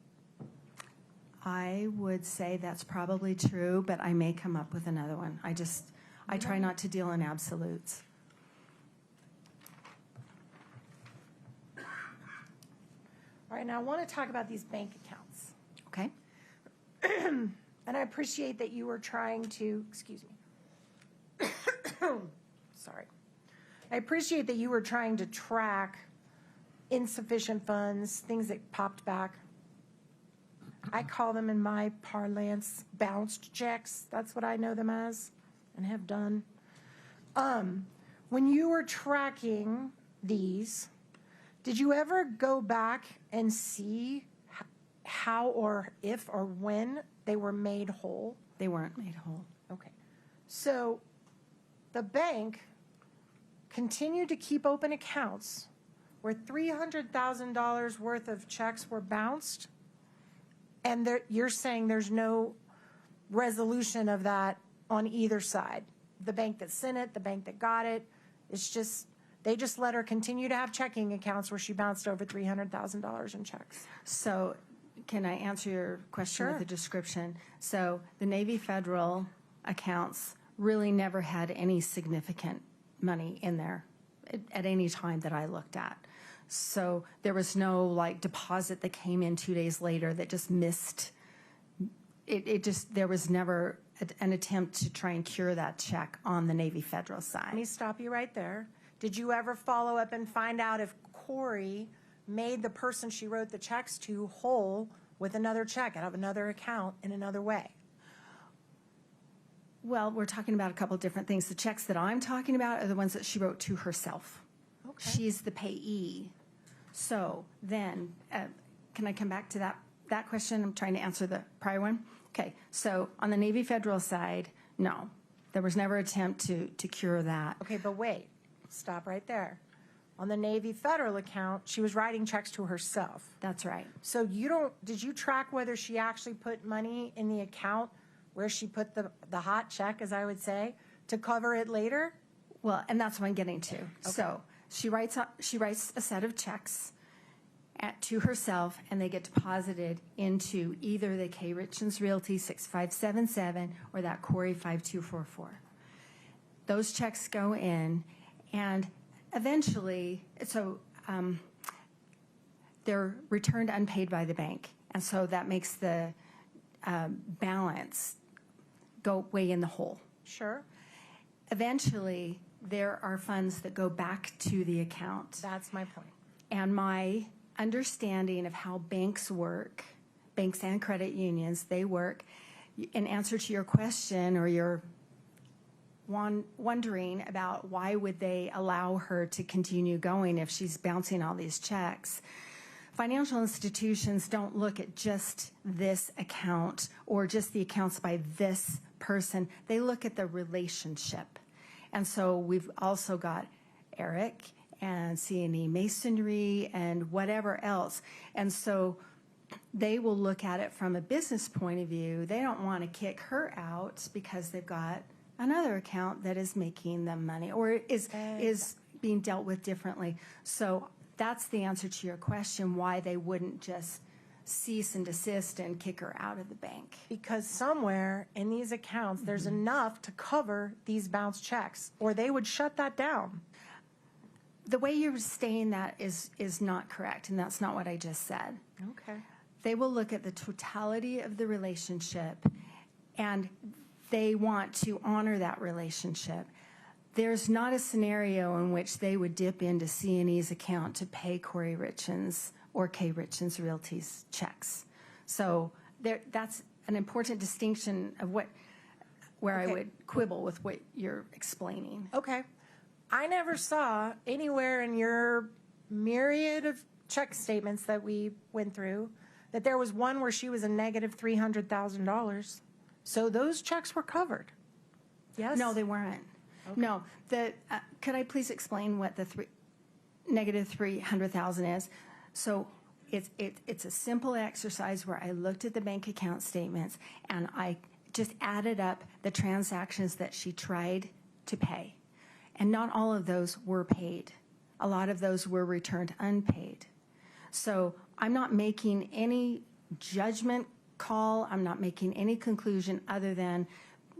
I would say that's probably true, but I may come up with another one. I try not to deal in absolutes. All right, now I want to talk about these bank accounts. Okay? And I appreciate that you were trying to, excuse me. Sorry. I appreciate that you were trying to track insufficient funds, things that popped back. I call them in my parlance bounced checks. That's what I know them as and have done. When you were tracking these, did you ever go back and see how or if or when they were made whole? They weren't made whole. Okay. So the bank continued to keep open accounts where $300,000 worth of checks were bounced, and you're saying there's no resolution of that on either side. The bank that sent it, the bank that got it, it's just, they just let her continue to have checking accounts where she bounced over $300,000 in checks. So can I answer your question Sure. with a description? So the Navy Federal accounts really never had any significant money in there at any time that I looked at. So there was no like deposit that came in 2 days later that just missed. There was never an attempt to try and cure that check on the Navy Federal Let me side. stop you right there. Did you ever follow up and find out if Kouri made the person she wrote the checks to whole with another check out of another account in another way? Well, we're talking about a couple different things. The checks that I'm talking about are the ones that she wrote to herself. Okay. She's the payee. So then, can I come back to that question? I'm trying to answer the prior one. Okay, so on the Navy Federal side, no. There was never an attempt to cure that. Okay, but wait, stop right there. On the Navy Federal account, she was writing checks to herself. That's right. So did you track whether she actually put money in the account where she put the hot check, as I would say, to cover it later? Well, and that's what I'm getting to. So she writes a set of checks to herself, and they get deposited into either the K. Richins Realty 6577 or that Kouri 5244. Those checks go in, and eventually, they're returned unpaid by the bank, and so that makes the balance go way in the hole. Sure. Eventually, there are funds that go back to the account. That's my point. And my understanding of how banks work, banks and credit unions, they work, in answer to your question or your wondering about why would they allow her to continue going if she's bouncing all these checks. Financial institutions don't look at just this account or just the accounts by this person. They look at the relationship. And so we've also got Eric and C&E Masonry and whatever else. And so they will look at it from a business point of view. They don't want to kick her out because they've got another account that is making them money or is being dealt with differently. So that's the answer to your question, why they wouldn't just cease and desist and kick her out of the bank. Because somewhere in these accounts, there's enough to cover these bounce checks, or they would shut that down. The way you're stating that is not correct, and that's not what I just said. Okay. They will look at the totality of the relationship, and they want to honor that relationship. There's not a scenario in which they would dip into C&E's account to pay Kouri Richins or K. Richins Realty's checks. So that's an important distinction of where I would quibble with what you're explaining. Okay. I never saw anywhere in your myriad of check statements that we went through that there was one where she was a negative $300,000. So those checks were covered. Yes? No, they weren't. Okay. No. Could I please explain what the negative $300,000 is? So it's a simple exercise where I looked at the bank account statements and I just added up the transactions that she tried to pay. And not all of those were paid. A lot of those were returned unpaid. So I'm not making any judgment call. I'm not making any conclusion other than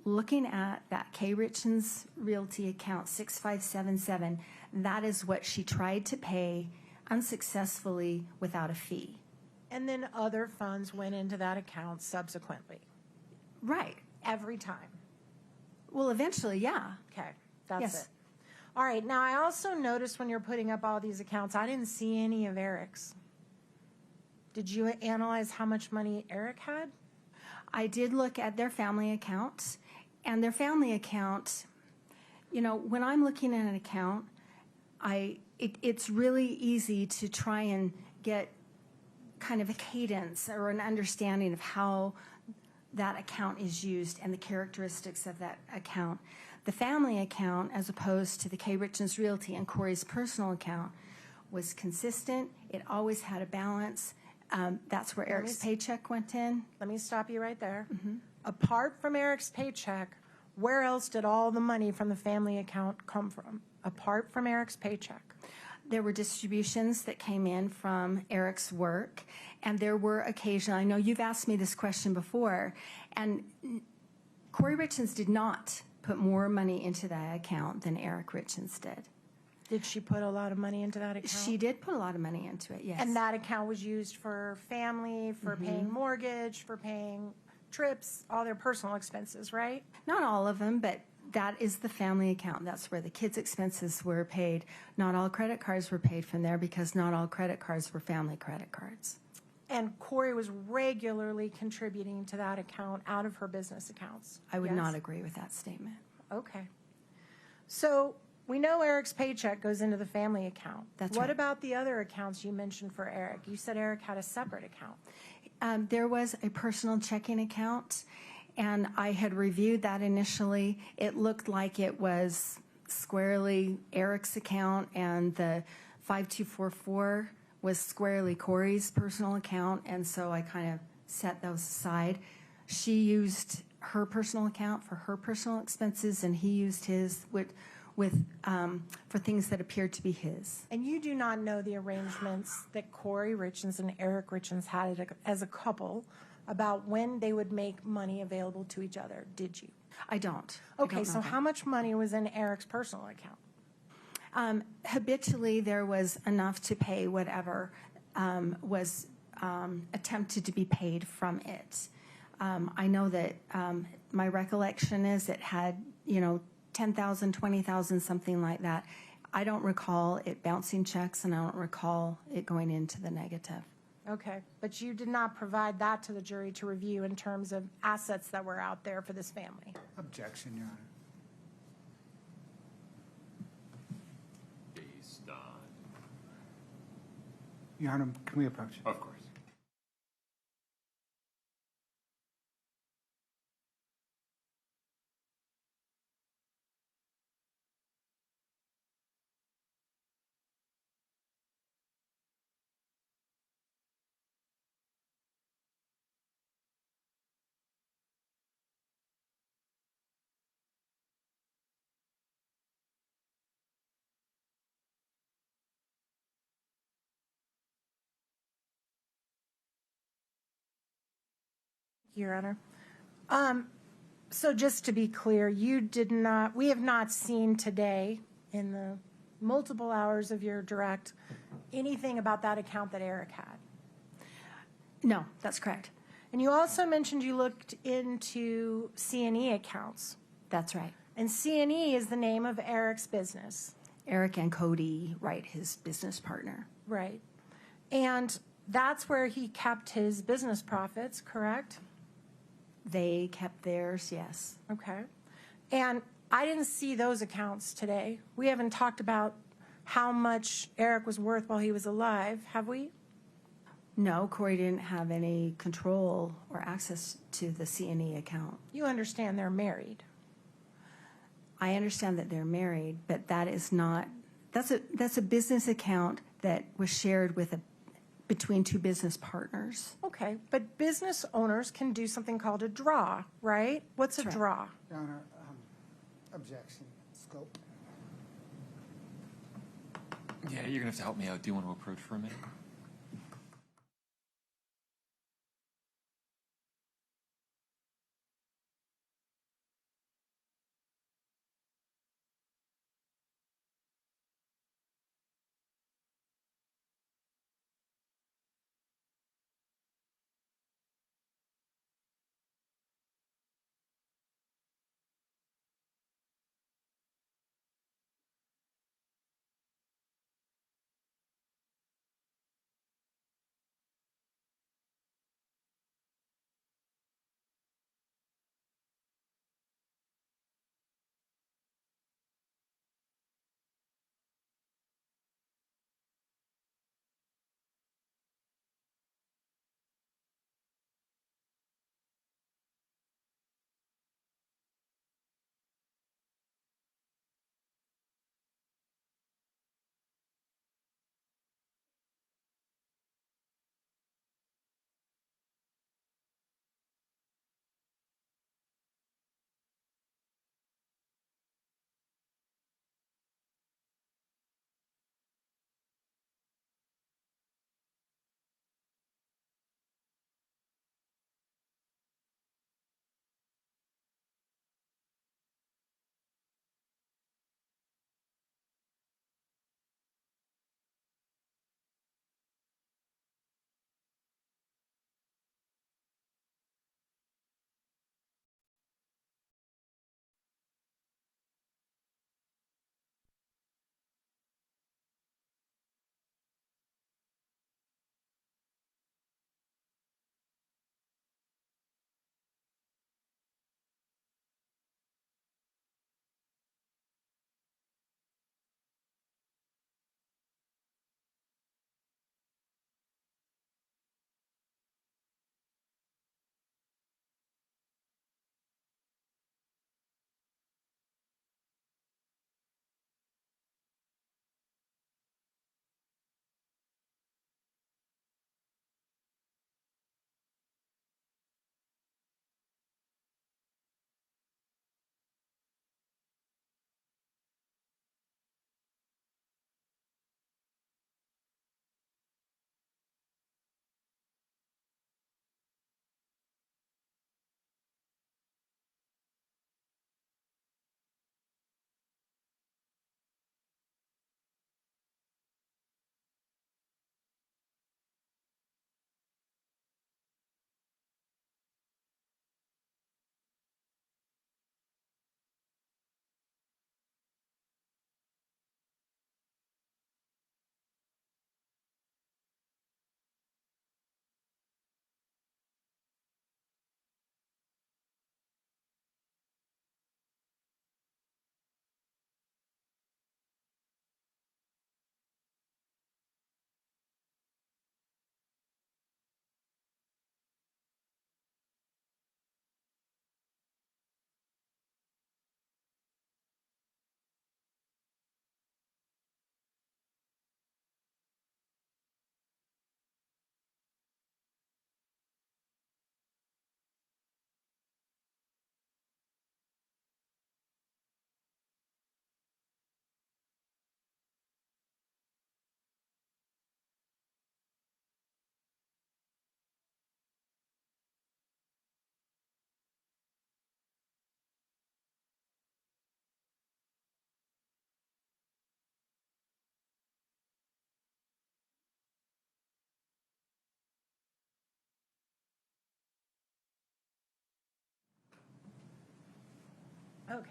looking at that K. Richins Realty account 6577. That is what she tried to pay unsuccessfully without a fee. And then other funds went into that account subsequently. Right. Every time. Well, eventually, yeah. Okay. That's Yes. it. All right. Now, I also noticed when you're putting up all these accounts, I didn't see any of Eric's. Did you analyze how much money Eric had? I did look at their family account, and their family account, when I'm looking at an account, it's really easy to try and get kind of a cadence or an understanding of how that account is used and the characteristics of that account. The family account, as opposed to the K. Richins Realty and Kouri's personal account, was consistent. It always had a balance. That's where Eric's paycheck went in. Let me stop you right there. Mm-hmm. Apart from Eric's paycheck, where else did all the money from the family account come from? Apart from Eric's paycheck. There were distributions that came in from Eric's work, and there were occasional, I know you've asked me this question before, and Kouri Richins did not put more money into that account than Eric Richins did. Did she put a lot of money into that account? She did put a lot of money into it, yes. And that account was used for family, for paying mortgage, for paying trips, all their personal expenses, right? Not all of them, but that is the family account. That's where the kids' expenses were paid. Not all credit cards were paid from there because not all credit cards were family credit cards. And Kouri was regularly contributing to that account out of her business accounts. I would not agree with that statement. Okay. So we know Eric's paycheck goes into the family account. That's What right. about the other accounts you mentioned for Eric? You said Eric had a separate account. There was a personal checking account, and I had reviewed that initially. It looked like it was squarely Eric's account, and the 5244 was squarely Kouri's personal account, and so I kind of set those aside. She used her personal account for her personal expenses, and he used his for things that appeared to be his. And you do not know the arrangements that Kouri Richins and Eric Richins had as a couple about when they would make money available to each other, did you? I don't. Okay, so how much money was in Eric's personal account? Habitually, there was enough to pay whatever was attempted to be paid from it. I know that my recollection is it had, 10,000, 20,000, something like that. I don't recall it bouncing checks, and I don't recall it going into the negative. Okay, but you did not provide that to the jury to review in terms of assets that were out there for this family? Objection, Your Honor. Based on, Your Honor, can we approach? of course. Your Honor. So just to be clear, we have not seen today in the multiple hours of your direct anything about that account that Eric had. No, that's correct. And you also mentioned you looked into C&E accounts. That's right. And C&E is the name of Eric's business. Eric and Cody Wright, his business partner. Right. And that's where he kept his business profits, correct? They kept theirs, yes. Okay. And I didn't see those accounts today. We haven't talked about how much Eric was worth while he was alive, have we? No, Kouri didn't have any control or access to the C&E account. You understand they're married. I understand that they're married, but that is not, that's a business account that was shared between two business partners. Okay, but business owners can do something called a draw, right? What's a That's right. draw? Your Honor, objection, scope. Yeah, you're gonna have to help me out. Do you want to approach for a minute? Okay.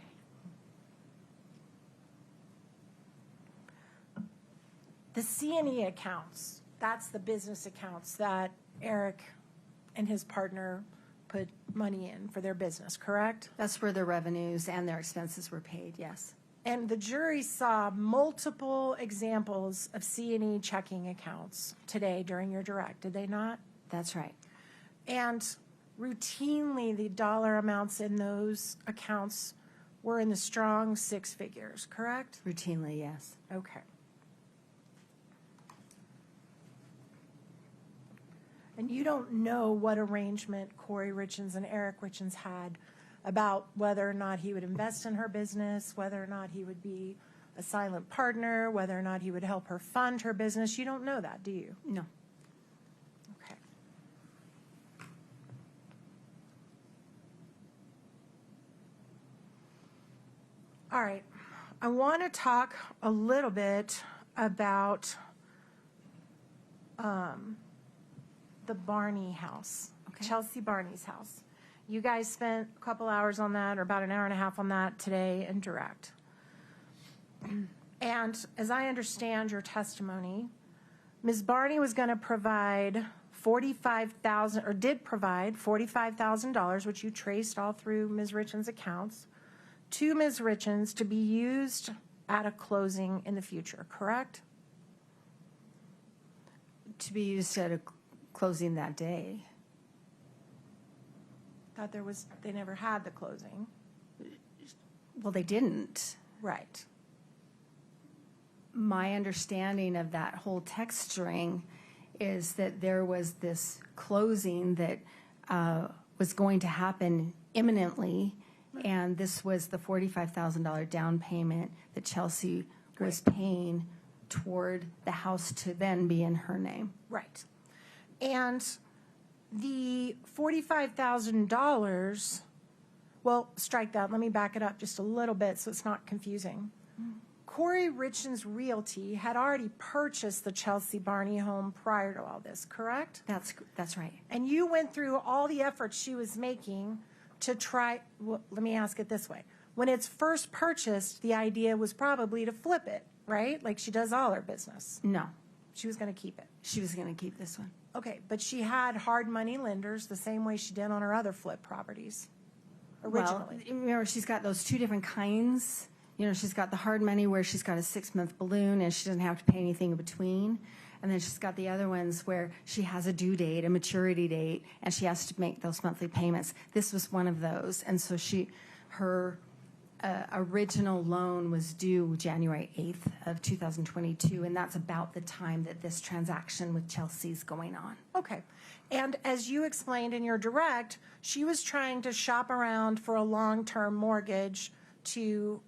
The C&E accounts, that's the business accounts that Eric and his partner put money in for their business, correct? That's where their revenues and their expenses were paid, yes. And the jury saw multiple examples of C&E checking accounts today during your direct, did they not? That's right. And routinely, the dollar amounts in those accounts were in the strong six figures, correct? Routinely, yes. Okay. And you don't know what arrangement Kouri Richins and Eric Richins had about whether or not he would invest in her business, whether or not he would be a silent partner, whether or not he would help her fund her business. You don't know that, do you? No. Okay. All right. I want to talk a little bit about the Barney house, Okay. Chelsea Barney's house. You guys spent a couple hours on that, or about an hour and a half on that today in direct. And as I understand your testimony, Ms. Barney was going to provide $45,000, or did provide $45,000, which you traced all through Ms. Richins' accounts, to Ms. Richins to be used at a closing in the future, correct? To be used at a closing that day. Thought they never had the closing. Well, they didn't. Right. My understanding of that whole text string is that there was this closing that was going to happen imminently, and this was the $45,000 down payment that Chelsea was paying toward the house to then be in her name. Right. And the $45,000, well, strike that. Let me back it up just a little bit so it's not confusing. Kouri Richins Realty had already purchased the Chelsea Barney home prior to all this, correct? That's right. And you went through all the efforts she was making to try, well, let me ask it this way. When it's first purchased, the idea was probably to flip it, right? Like she does all her business. No, She was going to keep it. she was going to keep this one. Okay, but she had hard money lenders the same way she did on her other flip properties originally. Well, remember, she's got those two different kinds. You know, she's got the hard money where she's got a 6-month balloon and she doesn't have to pay anything in between. And then she's got the other ones where she has a due date, a maturity date, and she has to make those monthly payments. This was one of those. And so her original loan was due January 8th of 2022, and that's about the time that this transaction with Chelsea's going on. Okay, and as you explained in your direct, she was trying to shop around for a long-term mortgage to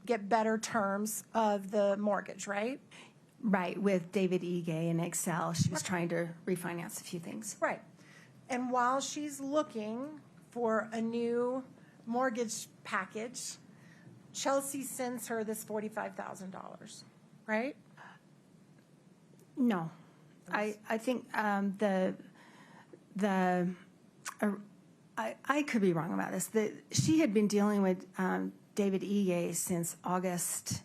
get better terms of the mortgage, right? Right, with David Ige and Excel, she was trying to refinance a few things. Right. And while she's looking for a new mortgage package, Chelsea sends her this $45,000, right? No, I think I could be wrong about this. She had been dealing with David Ige since August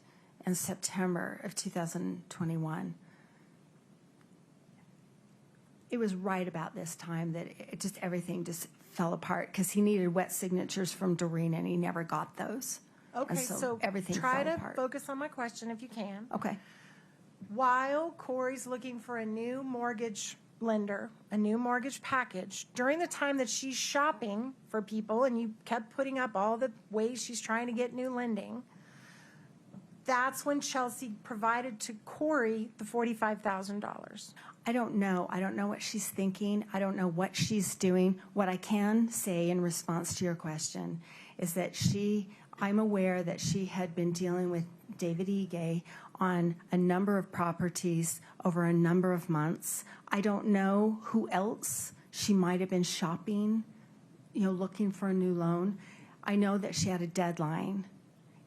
and September of 2021. It was right about this time that everything just fell apart because he needed wet signatures from Doreen and he never got those. Okay, And so everything try fell to apart. focus on my question if you can. Okay. While Kouri's looking for a new mortgage lender, a new mortgage package, during the time that she's shopping for people, and you kept putting up all the ways she's trying to get new lending, that's when Chelsea provided to Kouri the $45,000. I don't know. I don't know what she's thinking. I don't know what she's doing. What I can say in response to your question is that I'm aware that she had been dealing with David Ige on a number of properties over a number of months. I don't know who else she might have been shopping, looking for a new loan. I know that she had a deadline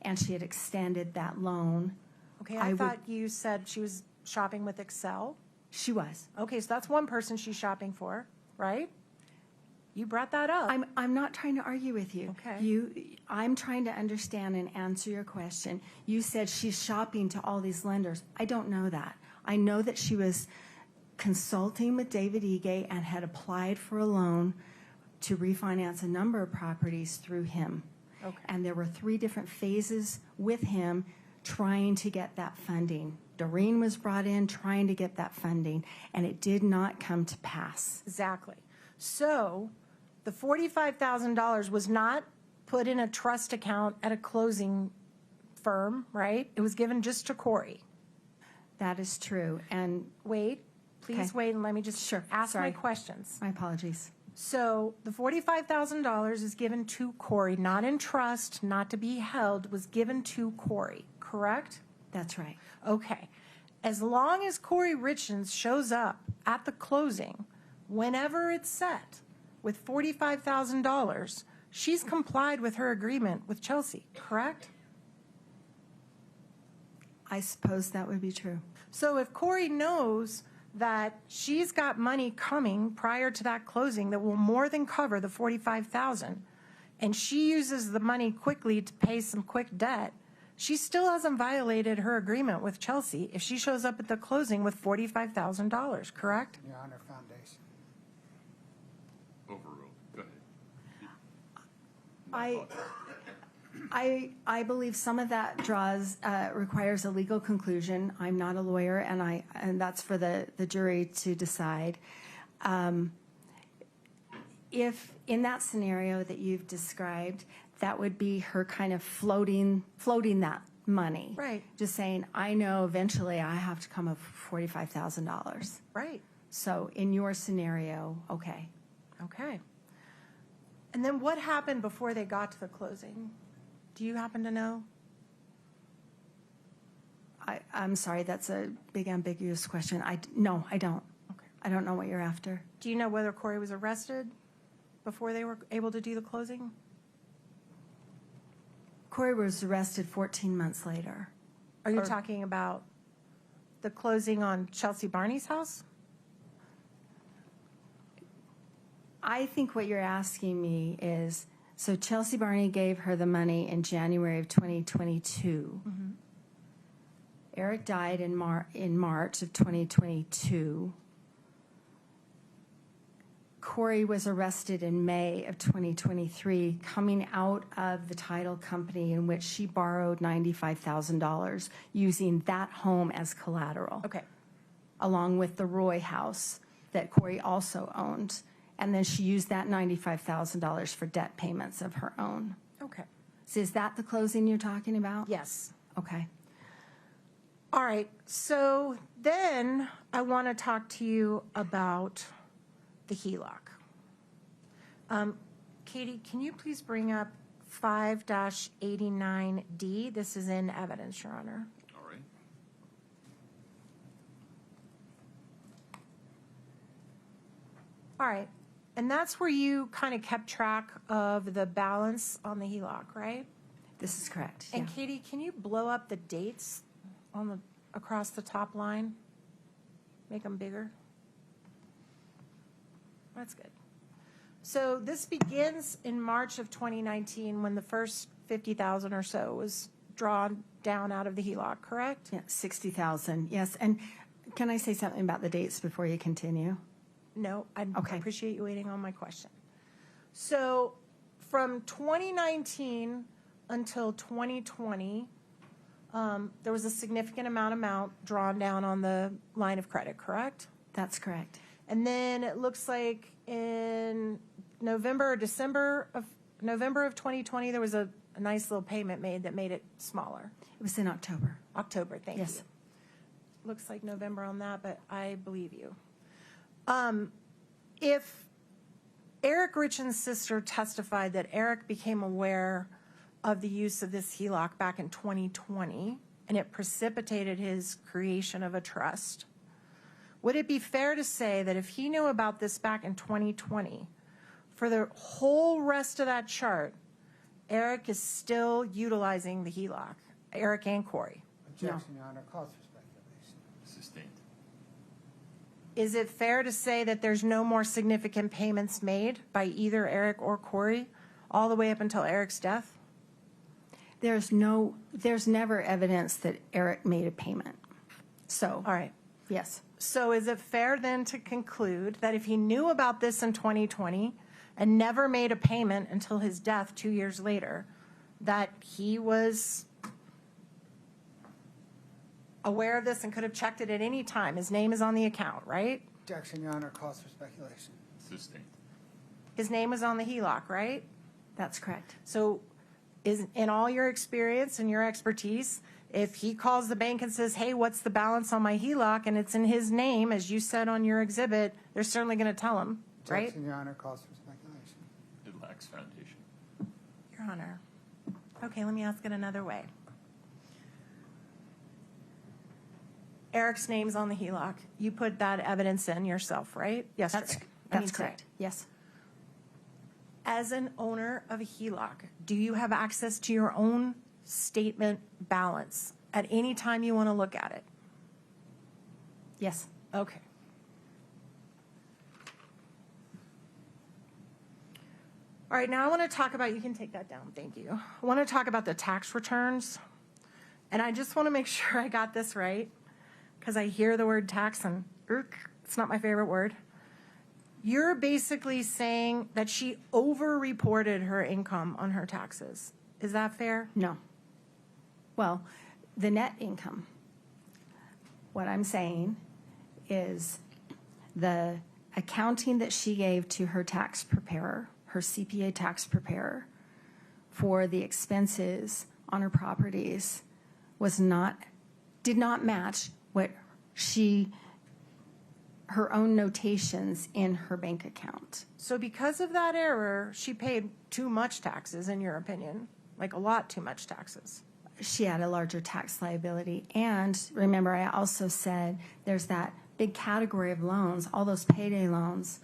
and she had extended that loan. Okay, I thought you said she was shopping with Excel. She was. Okay, so that's one person she's shopping for, right? You brought that up. I'm not trying to argue with you. Okay. I'm trying to understand and answer your question. You said she's shopping to all these lenders. I don't know that. I know that she was consulting with David Ige and had applied for a loan to refinance a number of properties through him. Okay. And there were 3 different phases with him trying to get that funding. Doreen was brought in trying to get that funding, and it did not come to pass. Exactly. So the $45,000 was not put in a trust account at a closing firm, right? It was given just to Kouri. That is true. And Wait, please Okay. wait and let me just Sure. ask my Sorry. questions. my apologies. So the $45,000 is given to Kouri, not in trust, not to be held, was given to Kouri, correct? That's right. Okay. As long as Kouri Richins shows up at the closing, whenever it's set, with $45,000, she's complied with her agreement with Chelsea, correct? I suppose that would be true. So if Kouri knows that she's got money coming prior to that closing that will more than cover the $45,000, and she uses the money quickly to pay some quick debt, she still hasn't violated her agreement with Chelsea if she shows up at the closing with $45,000, correct? Your Honor, foundation. Overruled. Go ahead. I- apologize. I believe some of that requires a legal conclusion. I'm not a lawyer, and that's for the jury to decide. If in that scenario that you've described, that would be her kind of floating that money. Right. Just saying, I know eventually I have to come up with $45,000. Right. So in your scenario, okay. Okay. And then what happened before they got to the closing? Do you happen to know? I'm sorry, that's a big ambiguous question. No, I don't. Okay. I don't know what you're after. Do you know whether Kouri was arrested before they were able to do the closing? Kouri was arrested 14 months later. Are you talking about the closing on Chelsea Barney's house? I think what you're asking me is, so Chelsea Barney gave her the money in January of 2022. Mm-hmm. Eric died in March of 2022. Kouri was arrested in May of 2023, coming out of the title company in which she borrowed $95,000, using that home as collateral. Okay. Along with the Roy house that Kouri also owned. And then she used that $95,000 for debt payments of her own. Okay. So is that the closing you're talking about? Yes. Okay. All right. So then I want to talk to you about the HELOC. Katie, can you please bring up 5-89D? This is in evidence, Your Honor. All right. All right. And that's where you kind of kept track of the balance on the HELOC, right? This is correct. And yeah. Katie, can you blow up the dates on the across the top line? Make them bigger. That's good. So this begins in March of 2019 when the first 50,000 or so was drawn down out of the HELOC, correct? Yeah, 60,000. Yes. And can I say something about the dates before you continue? No, I Okay. appreciate you waiting on my question. So from 2019 until 2020, there was a significant amount drawn down on the line of credit, correct? That's correct. And then it looks like in November or December of 2020, there was a nice little payment made that made it smaller. It was in October. October, thank Yes. you. Looks like November on that, but I believe you. If Eric Richins' sister testified that Eric became aware of the use of this HELOC back in 2020, and it precipitated his creation of a trust, would it be fair to say that if he knew about this back in 2020, for the whole rest of that chart, Eric is still utilizing the HELOC, Eric and Kouri? Objection, Your Honor, calls for speculation. Sustained. Is it fair to say that there's no more significant payments made by either Eric or Kouri all the way up until Eric's death? There's never evidence that Eric made a payment. So, All right. yes. So is it fair then to conclude that if he knew about this in 2020 and never made a payment until his death 2 years later, that he was aware of this and could have checked it at any time? His name is on the account, right? Objection, Your Honor, calls for speculation. Sustained. His name was on the HELOC, right? That's correct. So is, in all your experience and your expertise, if he calls the bank and says, hey, what's the balance on my HELOC, and it's in his name, as you said on your exhibit, they're certainly going to tell him, right? Objection, Your Honor, calls for speculation. It lacks foundation. Your Honor. Okay, let me ask it another way. Eric's name's on the HELOC. You put that evidence in yourself, right? Yesterday. That's correct. Yes. As an owner of a HELOC, do you have access to your own statement balance at any time you want to look at it? Yes. Okay. All right, now I want to talk about, you can take that down, thank you. I want to talk about the tax returns. And I just want to make sure I got this right, because I hear the word tax and it's not my favorite word. You're basically saying that she over-reported her income on her taxes. Is that fair? No. Well, the net income. What I'm saying is the accounting that she gave to her tax preparer, her CPA tax preparer, for the expenses on her properties did not match what her own notations in her bank account. So because of that error, she paid too much taxes, in your opinion, like a lot too much taxes. She had a larger tax liability. And remember, I also said there's that big category of loans. All those payday loans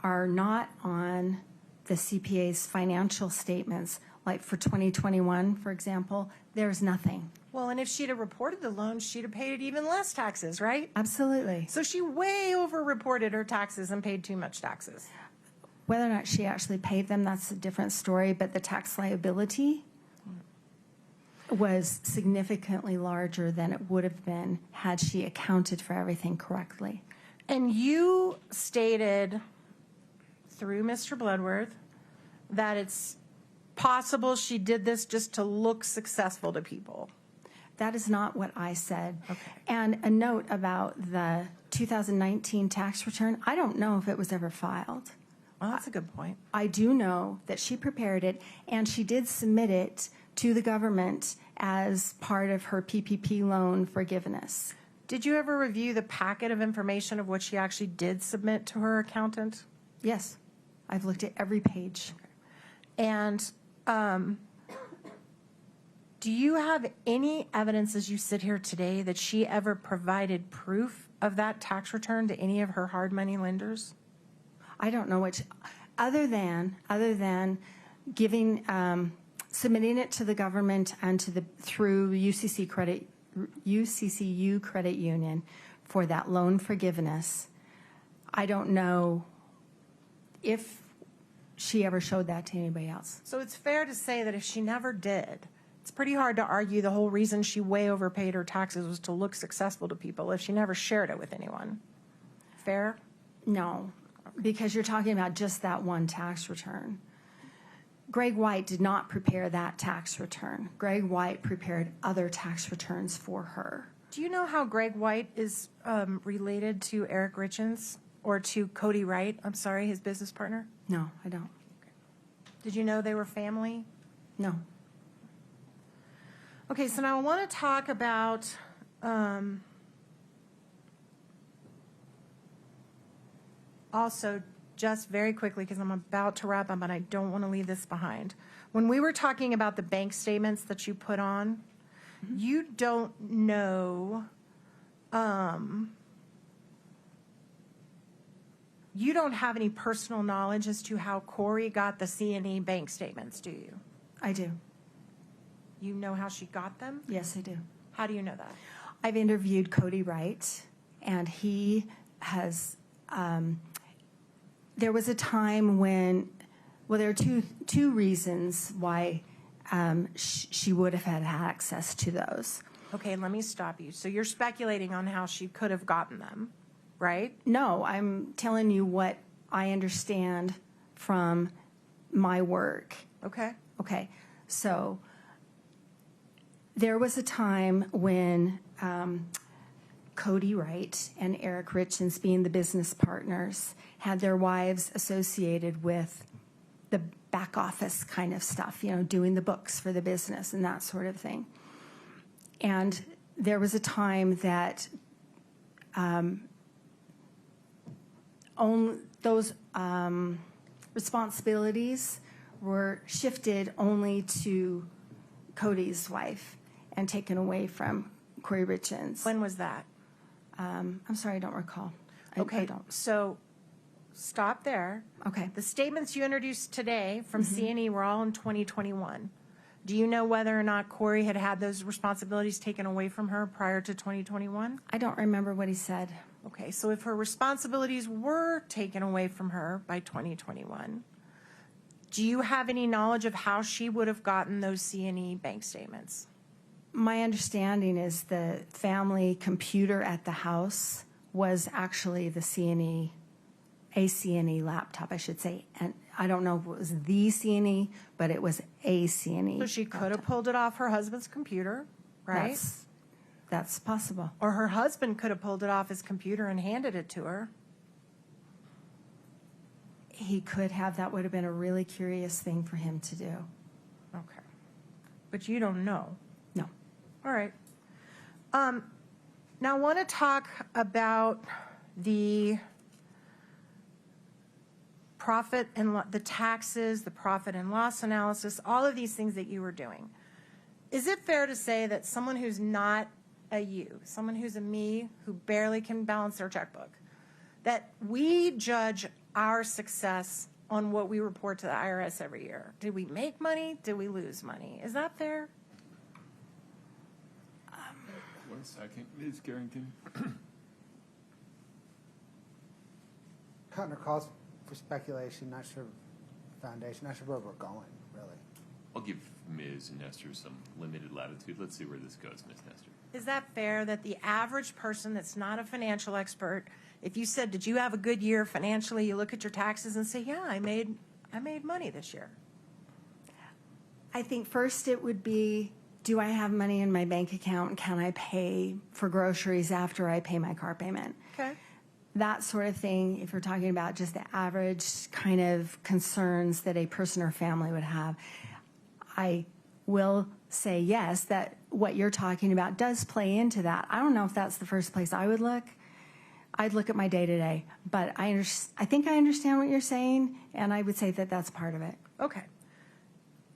are not on the CPA's financial statements. Like for 2021, for example, there's nothing. Well, and if she'd have reported the loan, she'd have paid even less taxes, right? Absolutely. So she way over-reported her taxes and paid too much taxes. Whether or not she actually paid them, that's a different story. But the tax liability was significantly larger than it would have been had she accounted for everything correctly. And you stated through Mr. Bloodworth that it's possible she did this just to look successful to people. That is not what I said. Okay. And a note about the 2019 tax return, I don't know if it was ever filed. Well, that's a good point. I do know that she prepared it, and she did submit it to the government as part of her PPP loan forgiveness. Did you ever review the packet of information of what she actually did submit to her accountant? Yes, I've looked at every page. And do you have any evidence as you sit here today that she ever provided proof of that tax return to any of her hard money lenders? I don't know which, other than giving, submitting it to the government and through UCCU Credit Union for that loan forgiveness. I don't know if she ever showed that to anybody else. So it's fair to say that if she never did, it's pretty hard to argue the whole reason she way overpaid her taxes was to look successful to people if she never shared it with anyone. Fair? No, because you're talking about just that one tax return. Greg White did not prepare that tax return. Greg White prepared other tax returns for her. Do you know how Greg White is related to Eric Richins or to Kouri Wright? I'm sorry, his business partner? No, I don't. Did you know they were family? No. Okay, so now I want to talk about also, just very quickly, because I'm about to wrap up and I don't want to leave this behind. When we were talking about the bank statements that you put on, you don't know, you don't have any personal knowledge as to how Kouri got the C&E bank statements, do you? I do. You know how she got them? Yes, I do. How do you know that? I've interviewed Kouri Wright, and he has, there was a time when, well, there are two reasons why she would have had access to those. Okay, let me stop you. So you're speculating on how she could have gotten them, right? No, I'm telling you what I understand from my work. Okay. Okay, so there was a time when Kouri Wright and Eric Richins, being the business partners, had their wives associated with the back office kind of stuff, you know, doing the books for the business and that sort of thing. And there was a time that those responsibilities were shifted only to Cody's wife and taken away from Kouri Richins. When was that? I'm sorry, I don't recall. I Okay, don't. so stop there. Okay. The statements you introduced today from C&E were all in 2021. Do you know whether or not Kouri had had those responsibilities taken away from her prior to 2021? I don't remember what he said. Okay, so if her responsibilities were taken away from her by 2021, do you have any knowledge of how she would have gotten those C&E bank statements? My understanding is the family computer at the house was actually the C&E, a C&E laptop, I should say. And I don't know if it was the C&E, but it was a C&E. So she could have pulled it off her husband's computer, right? That's possible. Or her husband could have pulled it off his computer and handed it to her. He could have. That would have been a really curious thing for him to do. Okay. But you don't know. No. All right. Now I want to talk about the profit and the taxes, the profit and loss analysis, all of these things that you were doing. Is it fair to say that someone who's not a you, someone who's a me, who barely can balance their checkbook, that we judge our success on what we report to the IRS every year? Did we make money? Did we lose money? Is that fair? 1 second, Ms. Carrington. Cutting calls for speculation, not sure foundation, not sure where we're going, really. I'll give Ms. Nestor some limited latitude. Let's see where this goes, Ms. Nestor. Is that fair that the average person that's not a financial expert, if you said, did you have a good year financially, you look at your taxes and say, yeah, I made money this year? I think first it would be, do I have money in my bank account? Can I pay for groceries after I pay my car payment? Okay. That sort of thing, if you're talking about just the average kind of concerns that a person or family would have, I will say yes, that what you're talking about does play into that. I don't know if that's the first place I would look. I'd look at my day-to-day, but I think I understand what you're saying, and I would say that that's part of it. Okay.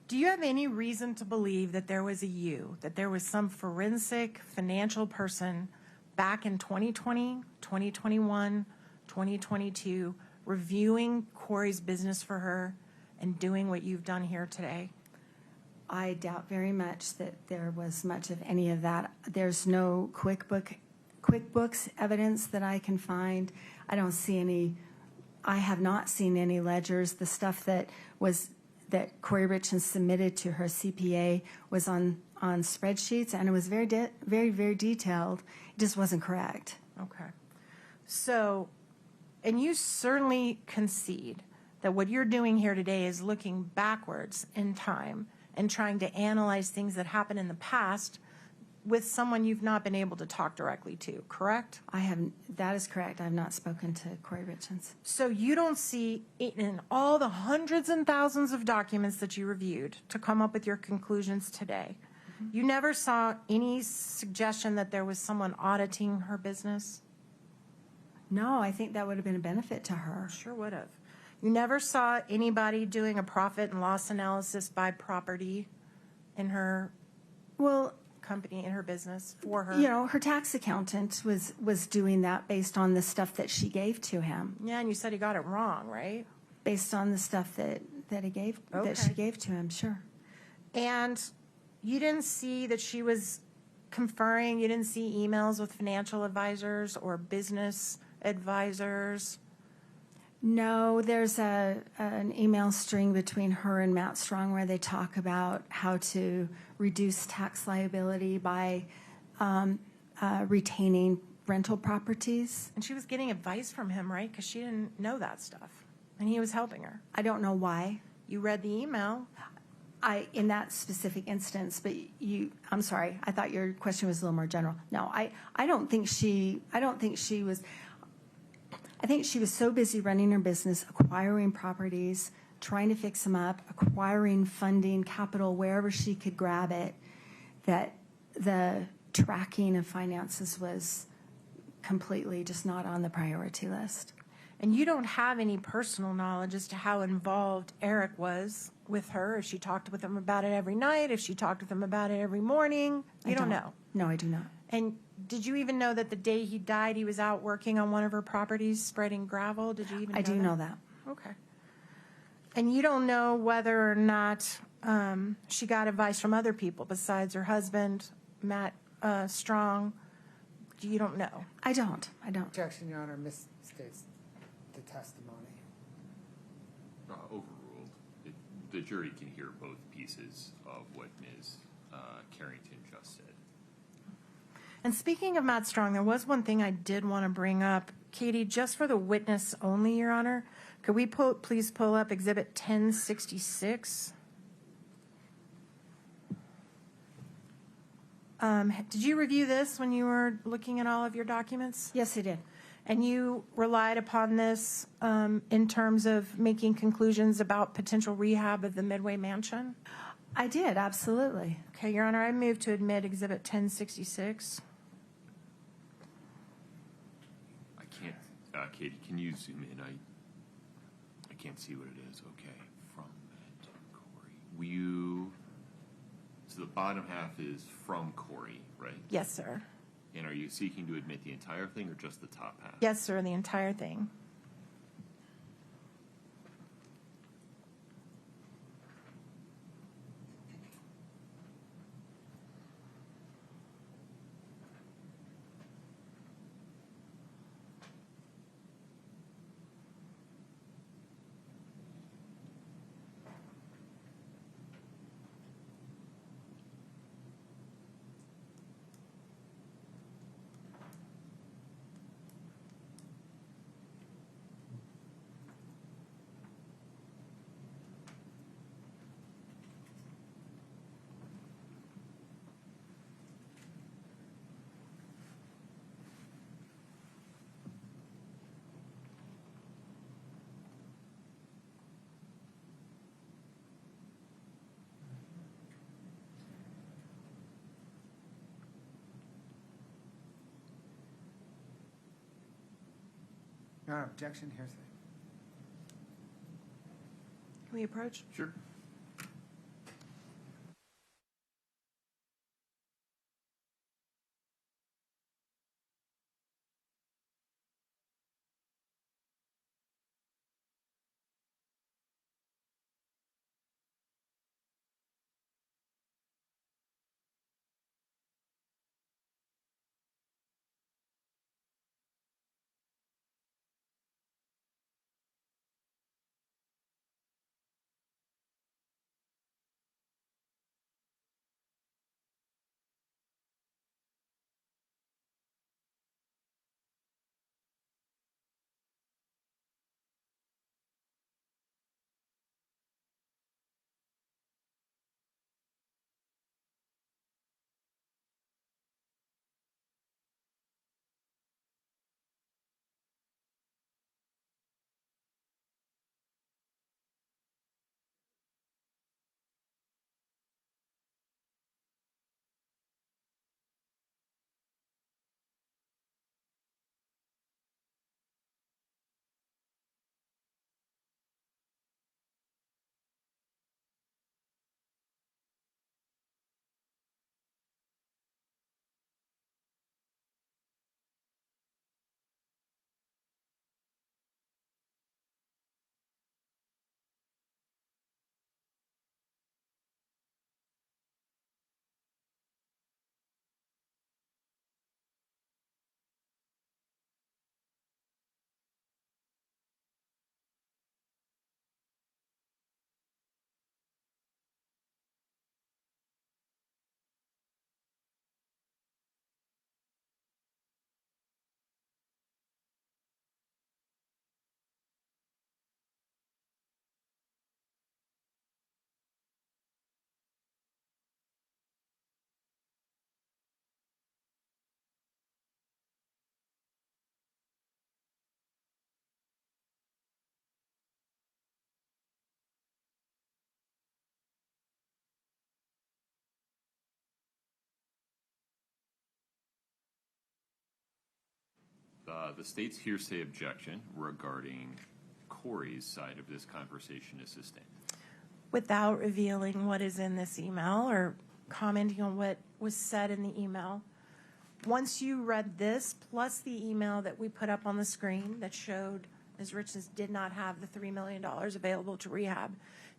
Do you have any reason to believe that there was a you, that there was some forensic financial person back in 2020, 2021, 2022, reviewing Kouri's business for her and doing what you've done here today? I doubt very much that there was much of any of that. There's no QuickBooks evidence that I can find. I don't see any. I have not seen any ledgers. The stuff that Kouri Richins submitted to her CPA was on spreadsheets, and it was very, very detailed. It just wasn't correct. Okay. So, and you certainly concede that what you're doing here today is looking backwards in time and trying to analyze things that happened in the past with someone you've not been able to talk directly to, correct? That is correct. I have not spoken to Kouri Richins. So you don't see in all the hundreds and thousands of documents that you reviewed to come up with your conclusions today, you never saw any suggestion that there was someone auditing her business? No, I think that would have been a benefit to her. Sure would have. You never saw anybody doing a profit and loss analysis by property in her company, in her business for her? You know, her tax accountant was doing that based on the stuff that she gave to him. Yeah, and you said he got it wrong, right? Based on the stuff that he gave, that she gave to him, sure. And you didn't see that she was conferring, you didn't see emails with financial advisors or business advisors? No, there's an email string between her and Matt Strong where they talk about how to reduce tax liability by retaining rental properties. And she was getting advice from him, right? Because she didn't know that stuff. And he was helping her. I don't know why. You read the email. In that specific instance, but I'm sorry, I thought your question was a little more general. No, I think she was so busy running her business, acquiring properties, trying to fix them up, acquiring funding, capital, wherever she could grab it, that the tracking of finances was completely just not on the priority list. And you don't have any personal knowledge as to how involved Eric was with her, if she talked with him about it every night, if she talked with him about it every morning. You don't know. No, I do not. And did you even know that the day he died, he was out working on one of her properties, spreading gravel? Did you even know I do know that. Okay. And you don't know whether or not she got advice from other people besides her husband, Matt Strong? You don't know. I don't. Objection, Your Honor, misstates the testimony. Overruled. The jury can hear both pieces of what Ms. Carrington just said. And speaking of Matt Strong, there was one thing I did want to bring up. Katie, just for the witness only, Your Honor, could we please pull up Exhibit 1066? Did you review this when you were looking at all of your documents? Yes, I did. And you relied upon this in terms of making conclusions about potential rehab of the Midway Mansion? I did, absolutely. Okay, Your Honor, I move to admit Exhibit 1066. I can't, Katie, can you zoom in? I can't see what it is. Okay, from Matt to Kouri. Will you, so the bottom half is from Kouri, right? Yes, sir. And are you seeking to admit the entire thing or just the top half? Yes, sir, the entire thing. Your Honor, objection, hearsay. Can we approach? Sure. the state's hearsay objection regarding Kouri's side of this conversation is sustained. Without revealing what is in this email or commenting on what was said in the email, once you read this, plus the email that we put up on the screen that showed Ms. Richins did not have the $3 million available to rehab,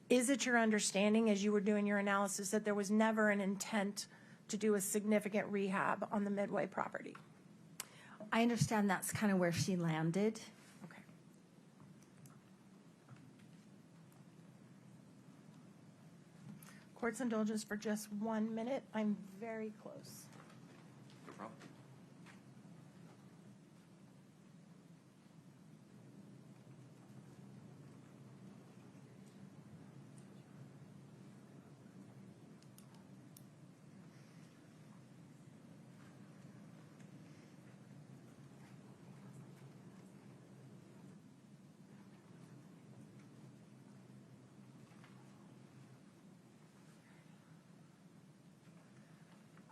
is it your understanding as you were doing your analysis that there was never an intent to do a significant rehab on the Midway property? I understand that's kind of where she landed. Okay. Court's indulgence for just 1 minute. I'm very close. No problem.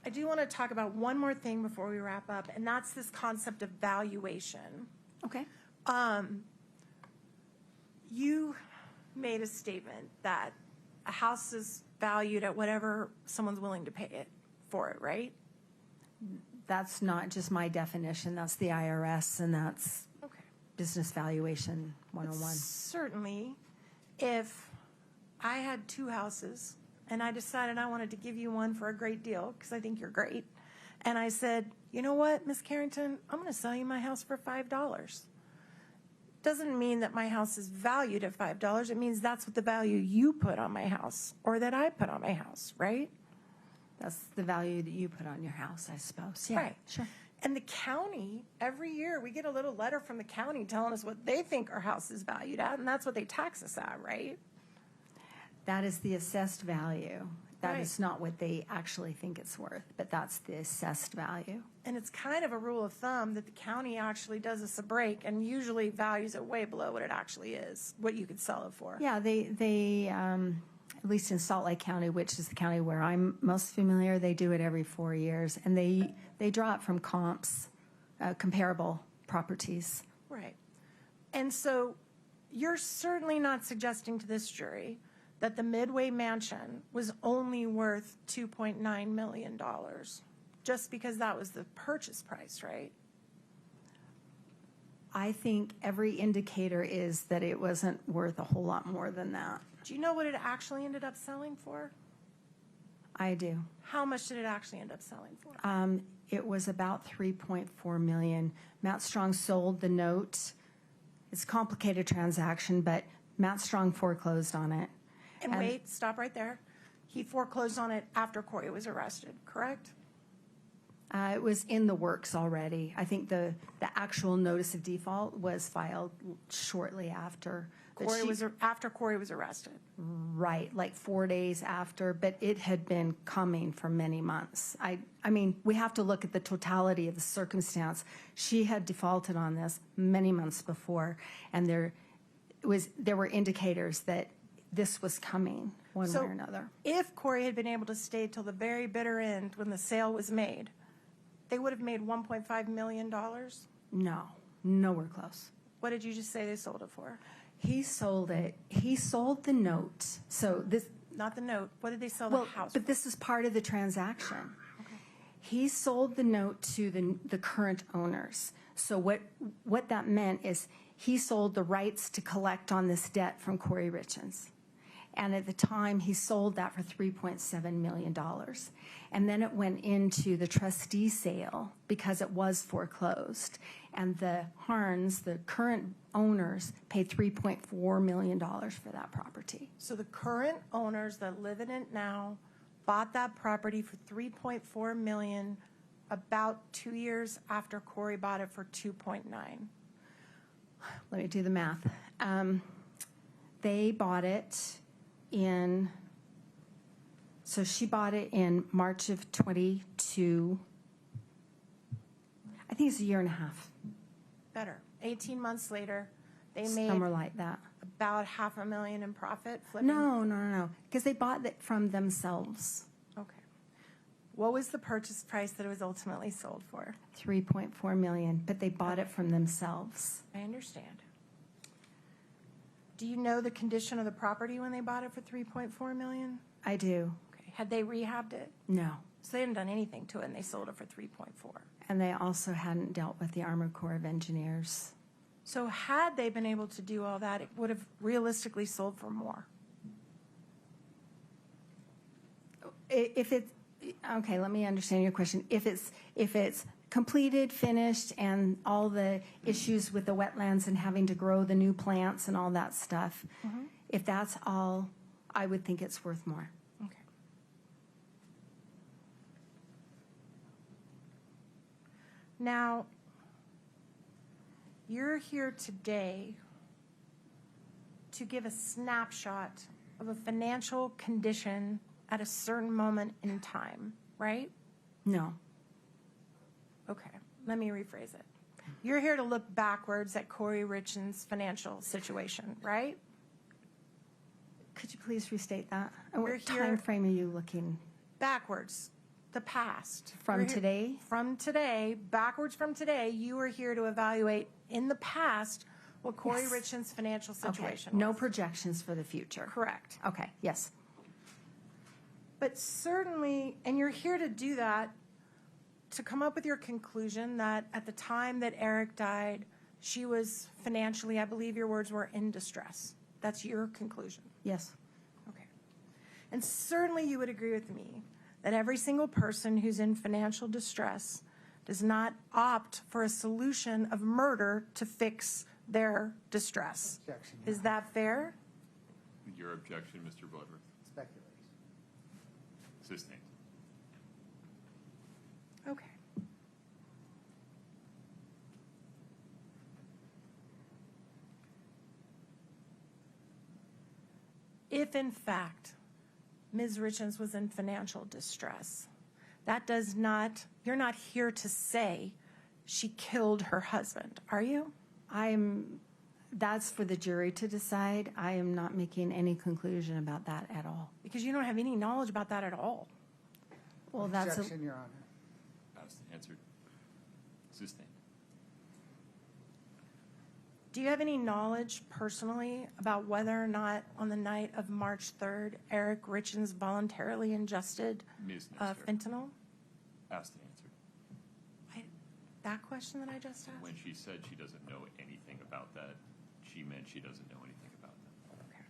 I do want to talk about one more thing before we wrap up, and that's this concept of valuation. Okay. You made a statement that a house is valued at whatever someone's willing to pay it for it, right? That's not just my definition. That's the IRS, and that's Okay. Business Valuation 101. Certainly, if I had 2 houses and I decided I wanted to give you one for a great deal because I think you're great, and I said, you know what, Miss Carrington, I'm going to sell you my house for $5. Doesn't mean that my house is valued at $5. It means that's what the value you put on my house or that I put on my house, right? That's the value that you put on your house, I suppose. Yeah, Right. sure. And the county, every year, we get a little letter from the county telling us what they think our house is valued at, and that's what they tax us at, right? That is the assessed value. That Right. is not what they actually think it's worth, but that's the assessed value. And it's kind of a rule of thumb that the county actually does us a break and usually values it way below what it actually is, what you could sell it for. Yeah, they at least in Salt Lake County, which is the county where I'm most familiar, they do it every 4 years, and they draw it from comps, comparable properties. Right. And so you're certainly not suggesting to this jury that the Midway Mansion was only worth $2.9 million just because that was the purchase price, right? I think every indicator is that it wasn't worth a whole lot more than that. Do you know what it actually ended up selling for? I do. How much did it actually end up selling for? It was about $3.4 million. Matt Strong sold the note. It's a complicated transaction, but Matt Strong foreclosed on it. And wait, stop right there. He foreclosed on it after Kouri was arrested, correct? It was in the works already. I think the actual notice of default was filed shortly after. But After Kouri was arrested. Right, like 4 days after, but it had been coming for many months. I mean, we have to look at the totality of the circumstance. She had defaulted on this many months before, and there were indicators that this was coming one way or another. If Kouri had been able to stay till the very bitter end when the sale was made, they would have made $1.5 million? No, nowhere close. What did you just say they sold it for? He sold it. He sold the note. So this, Not the note. What did they sell the house but for? this is part of the transaction. He sold the note to the current owners. So what that meant is he sold the rights to collect on this debt from Kouri Richins. And at the time, he sold that for $3.7 million. And then it went into the trustee sale because it was foreclosed. And the Harns, the current owners, paid $3.4 million for that property. So the current owners that live in it now bought that property for $3.4 million about 2 years after Kouri bought it for $2.9. Let me do the math. They bought it so she bought it in March of 22. I think it's a year and a half. Better. 18 months later, they made Somewhere like that. about $500,000 in profit flipping. No. Because they bought it from themselves. Okay. What was the purchase price that it was ultimately sold for? 3.4 million, but they bought it from themselves. I understand. Do you know the condition of the property when they bought it for 3.4 million? I do. Okay. Had they rehabbed it? No. So they hadn't done anything to it and they sold it for 3.4. And they also hadn't dealt with the Armored Corps of Engineers. So had they been able to do all that, it would have realistically sold for more. If it's, okay, let me understand your question. If it's completed, finished, and all the issues with the wetlands and having to grow the new plants and all that stuff, if that's all, I would think it's worth more. Okay. Now, you're here today to give a snapshot of a financial condition at a certain moment in time, right? No. Okay, let me rephrase it. You're here to look backwards at Kouri Richins' financial situation, right? Could you please restate that? We're What here- time frame are you looking? Backwards, the past. From We're here- today? From today, backwards from today, you are here to evaluate in the past what Kouri Yes. Richins' financial Okay, situation no was. projections for the future. Correct. Okay, yes. But certainly, and you're here to do that, to come up with your conclusion that at the time that Eric died, she was financially, I believe your words were, in distress. That's your conclusion. Yes. Okay. And certainly you would agree with me that every single person who's in financial distress does not opt for a solution of murder to fix their distress. Objection. Is that fair? Your objection, Mr. Bloodworth? Speculation. Sustained. Okay. If in fact Ms. Richins was in financial distress, that does not, you're not here to say she killed her husband, are you? That's for the jury to decide. I am not making any conclusion about that at all. Because you don't have any knowledge about that at all. Well, that's a, Objection, Your Honor. Asked, answered. Sustained. Do you have any knowledge personally about whether or not on the night of March 3rd, Eric Richins voluntarily ingested Ms. Nestor. fentanyl? Asked, answered. That question that I just asked? When she said she doesn't know anything about that, she meant she doesn't know anything about that. Okay.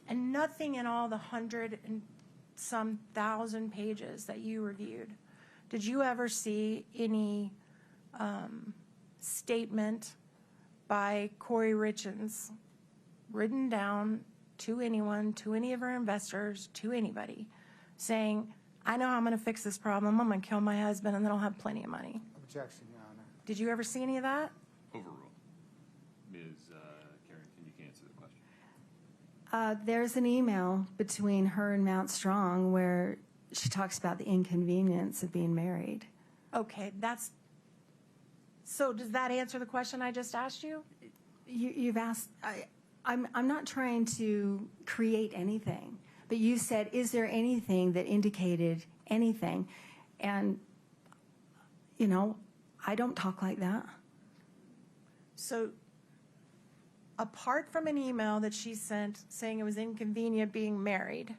And nothing in all the 100 and some thousand pages that you reviewed, did you ever see any statement by Kouri Richins written down to anyone, to any of our investors, to anybody, saying, I know how I'm going to fix this problem. I'm going to kill my husband and then I'll have plenty of money. Objection, Your Honor. Did you ever see any of that? Overruled. Ms. Carrington, you can answer the question. there's an email between her and Mount Strong where she talks about the inconvenience of being married. Okay, so does that answer the question I just asked you? You've asked, I'm not trying to create anything, but you said, is there anything that indicated anything? And, I don't talk like that. So apart from an email that she sent saying it was inconvenient being married,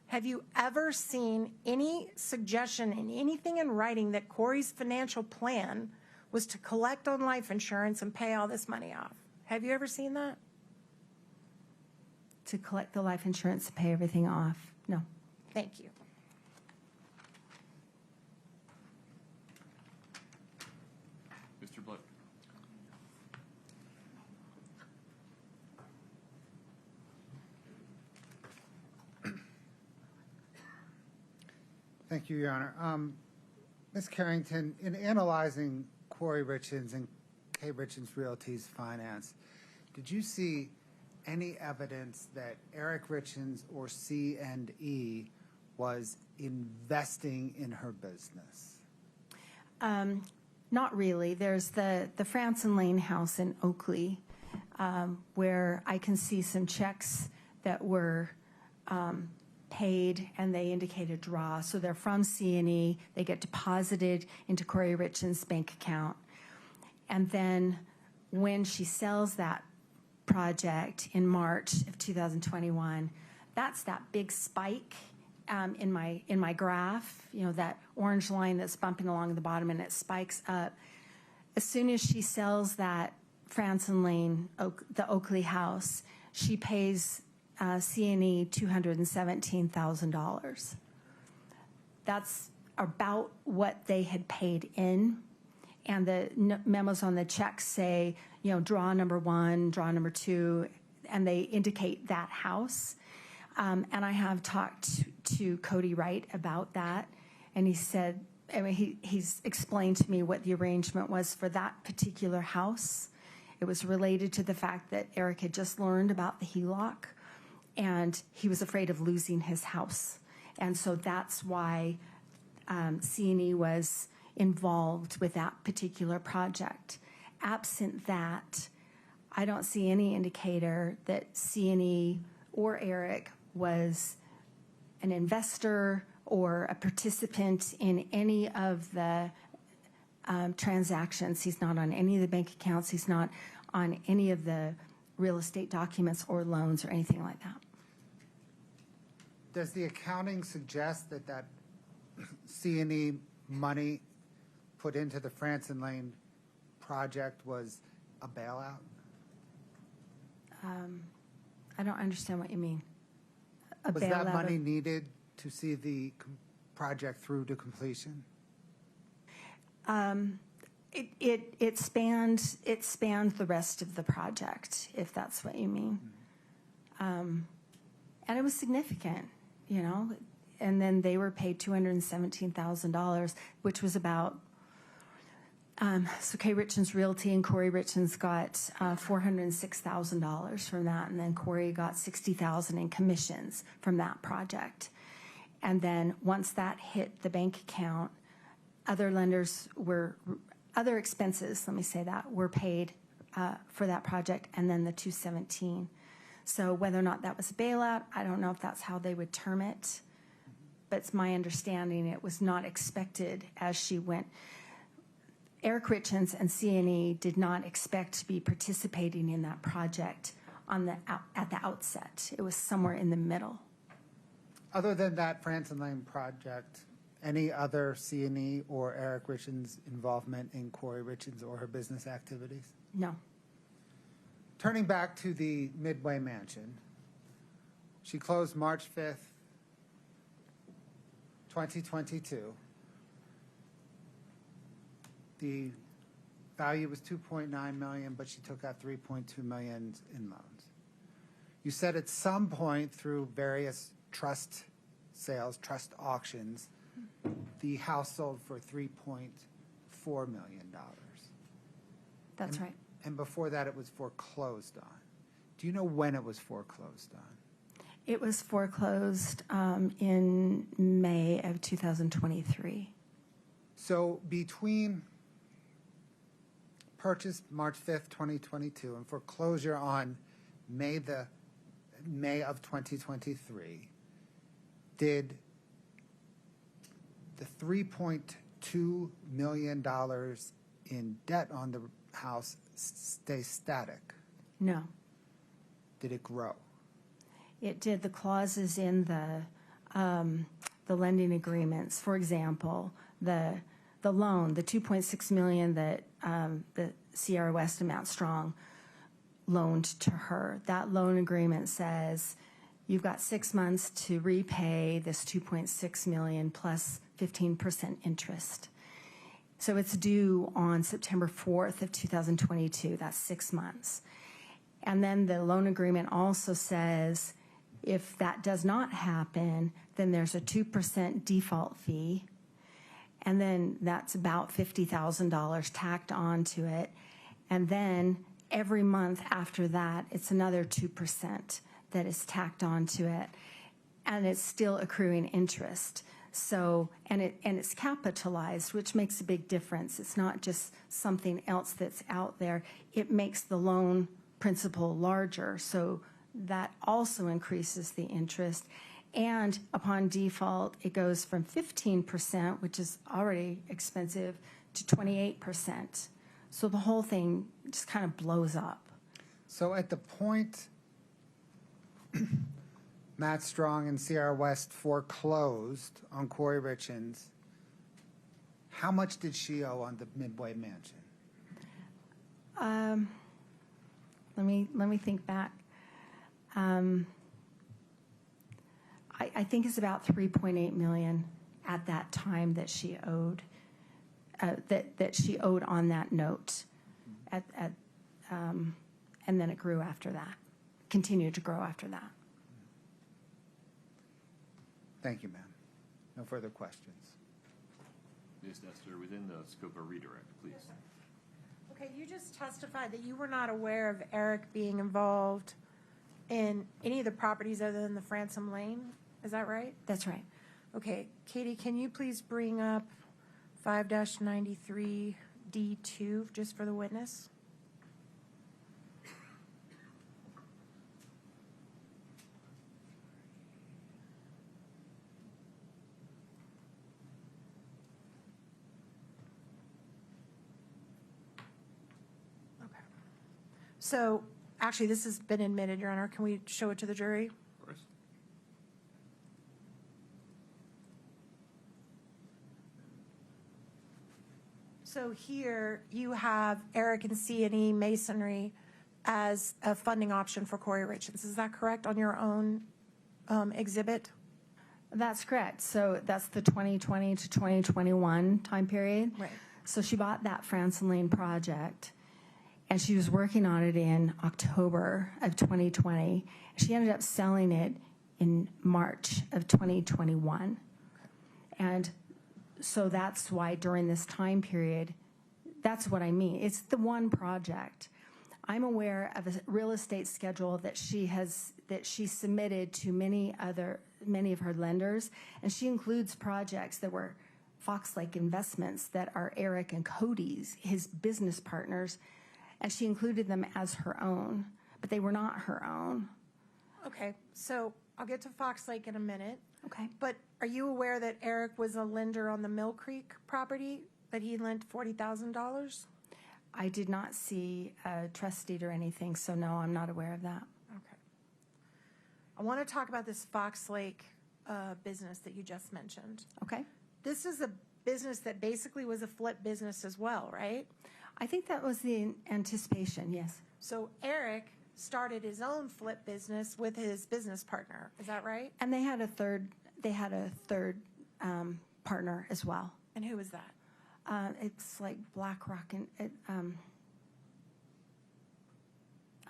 have you ever seen any suggestion in anything in writing that Kouri's financial plan was to collect on life insurance and pay all this money off? Have you ever seen that? To collect the life insurance to pay everything off. No. Thank you. Mr. Blood. Thank you, Your Honor. Ms. Carrington, in analyzing Kouri Richins and K. Richins Realty's finance, did you see any evidence that Eric Richins or C&E was investing in her business? Not really. There's the Franson Lane house in Oakley, where I can see some checks that were paid, and they indicate a draw. So they're from C&E. They get deposited into Kouri Richins' bank account. And then when she sells that project in March of 2021, that's that big spike in my graph, you know, that orange line that's bumping along the bottom, and it spikes up. As soon as she sells that Franson Lane, the Oakley house, she pays C&E $217,000. That's about what they had paid in. And the memos on the check say, you know, draw number 1, draw number 2, and they indicate that house. And I have talked to Cody Wright about that, and he said, I mean, he's explained to me what the arrangement was for that particular house. It was related to the fact that Eric had just learned about the HELOC, and he was afraid of losing his house. And so that's why C&E was involved with that particular project. Absent that, I don't see any indicator that C&E or Eric was an investor or a participant in any of the transactions. He's not on any of the bank accounts. He's not on any of the real estate documents or loans or anything like that. Does the accounting suggest that that C&E money put into the Franson Lane project was a bailout? I don't understand what you mean. A Was bailout that money of- needed to see the project through to completion? It spanned the rest of the project, if that's what you mean. And it was significant, you know. And then they were paid $217,000, which was about. So K. Richins Realty and Kouri Richins got $406,000 from that, and then Kouri got $60,000 in commissions from that project. And then once that hit the bank account, other expenses, let me say that, were paid for that project, and then the $217,000. So whether or not that was a bailout, I don't know if that's how they would term it, but it's my understanding it was not expected as she went. Eric Richins and C&E did not expect to be participating in that project at the outset. It was somewhere in the middle. Other than that Franson Lane project, any other C&E or Eric Richins involvement in Kouri Richins or her business activities? No. Turning back to the Midway Mansion, she closed March 5th, 2022. The value was $2.9 million, but she took out $3.2 million in loans. You said at some point through various trust sales, trust auctions, the house sold for $3.4 million. That's right. And before that, it was foreclosed on. Do you know when it was foreclosed on? It was foreclosed in May of 2023. So between purchase March 5th, 2022, and foreclosure on May of 2023, did the $3.2 million in debt on the house stay static? No. Did it grow? It did. The clauses in the lending agreements, for example, the loan, the $2.6 million that the Sierra West and Mount Strong loaned to her, that loan agreement says you've got 6 months to repay this $2.6 million plus 15% interest. So it's due on September 4th of 2022. That's 6 months. And then the loan agreement also says if that does not happen, then there's a 2% default fee. And then that's about $50,000 tacked onto it. And then every month after that, it's another 2% that is tacked onto it. And it's still accruing interest. So, and it's capitalized, which makes a big difference. It's not just something else that's out there. It makes the loan principal larger, so that also increases the interest. And upon default, it goes from 15%, which is already expensive, to 28%. So the whole thing just kind of blows up. So at the point Matt Strong and Sierra West foreclosed on Kouri Richins, how much did she owe on the Midway Mansion? Let me think back. I think it's about 3.8 million at that time that she owed, that she owed on that note, and then it grew after that, continued to grow after that. Thank you, ma'am. No further questions. Ms. Nestor, within the scope of redirect, please. Okay, you just testified that you were not aware of Eric being involved in any of the properties other than the Fransom Lane. Is that right? That's right. Okay, Katie, can you please bring up 5-93D2 just for the witness? Okay. So, actually, this has been admitted, Your Honor. Can we show it to the jury? Of course. So here you have Eric and C&E Masonry as a funding option for Kouri Richins. Is that correct on your own exhibit? That's correct. So that's the 2020 to 2021 time period. Right. So she bought that Franson Lane project, and she was working on it in October of 2020. She ended up selling it in March of 2021. And so that's why during this time period, that's what I mean. It's the one project. I'm aware of a real estate schedule that she submitted to many of her lenders, and she includes projects that were Fox Lake Investments that are Eric and Cody's, his business partners, and she included them as her own, but they were not her own. Okay, so I'll get to Fox Lake in a minute. Okay. But are you aware that Eric was a lender on the Mill Creek property, that he lent $40,000? I did not see a trust deed or anything, so no, I'm not aware of that. Okay. I want to talk about this Fox Lake business that you just mentioned. Okay. This is a business that basically was a flip business as well, right? I think that was the anticipation, yes. So Eric started his own flip business with his business partner. Is that right? And they had a third partner as well. And who was that? It's like BlackRock and I'm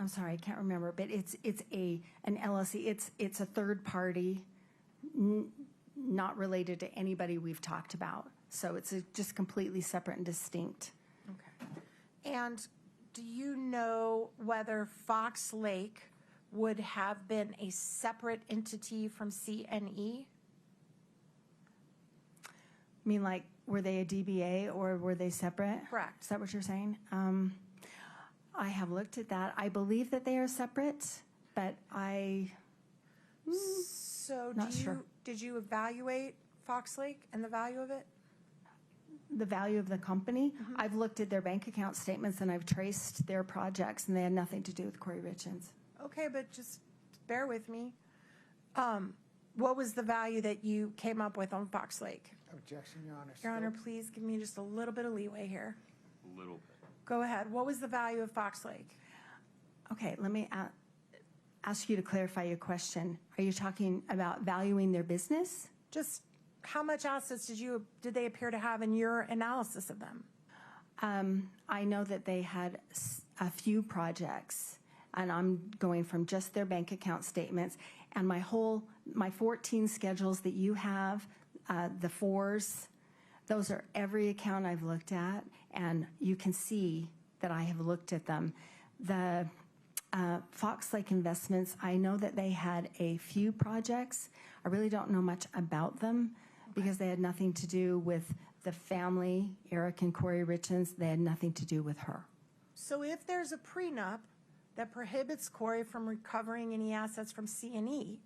sorry, I can't remember, but it's an LLC. It's a third party, not related to anybody we've talked about. So it's just completely separate and distinct. Okay. And do you know whether Fox Lake would have been a separate entity from CNE? I mean, like, were they a DBA or were they separate? Correct. Is that what you're saying? I have looked at that. I believe that they are separate, but So Not sure. did you evaluate Fox Lake and the value of it? the value of the company. I've looked at their bank account statements and I've traced their projects, and they had nothing to do with Kouri Richins. Okay, but just bear with me. What was the value that you came up with on Fox Lake? Objection, Your Honor. Your Honor, please give me just a little bit of leeway here. A little bit. Go ahead. What was the value of Fox Lake? Okay, let me ask you to clarify your question. Are you talking about valuing their business? Just how much assets did they appear to have in your analysis of them? I know that they had a few projects, and I'm going from just their bank account statements, and my 14 schedules that you have, the fours, those are every account I've looked at, and you can see that I have looked at them. The Fox Lake Investments, I know that they had a few projects. I really don't know much about them, because they had nothing to do with the family, Eric and Kouri Richins. They had nothing to do with her. So if there's a prenup that prohibits Kouri from recovering any assets from C&E,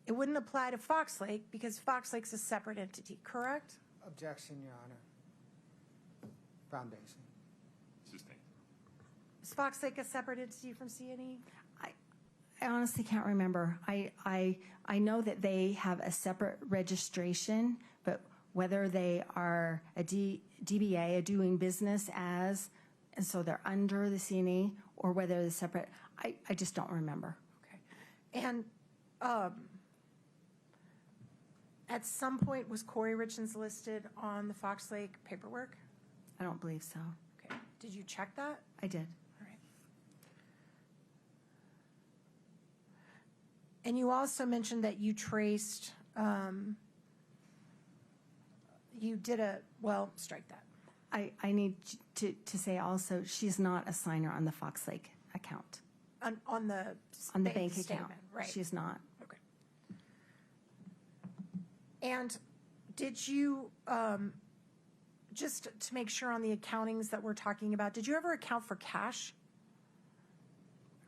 it wouldn't apply to Fox Lake because Fox Lake's a separate entity, correct? Objection, Your Honor. Foundation. Sustained. Is Fox Lake a separate entity from C&E? I honestly can't remember. I know that they have a separate registration, but whether they are a DBA, a doing business as, and so they're under the CNE, or whether they're separate, I just don't remember. Okay. And at some point, was Kouri Richins listed on the Fox Lake paperwork? I don't believe so. Okay. Did you check that? I did. All right. And you also mentioned that you traced, you did strike that. I need to say also, she's not a signer on the Fox Lake account, On the on the bank account. statement, right? She's not. Okay. And did you, just to make sure on the accountings that we're talking about, did you ever account for cash?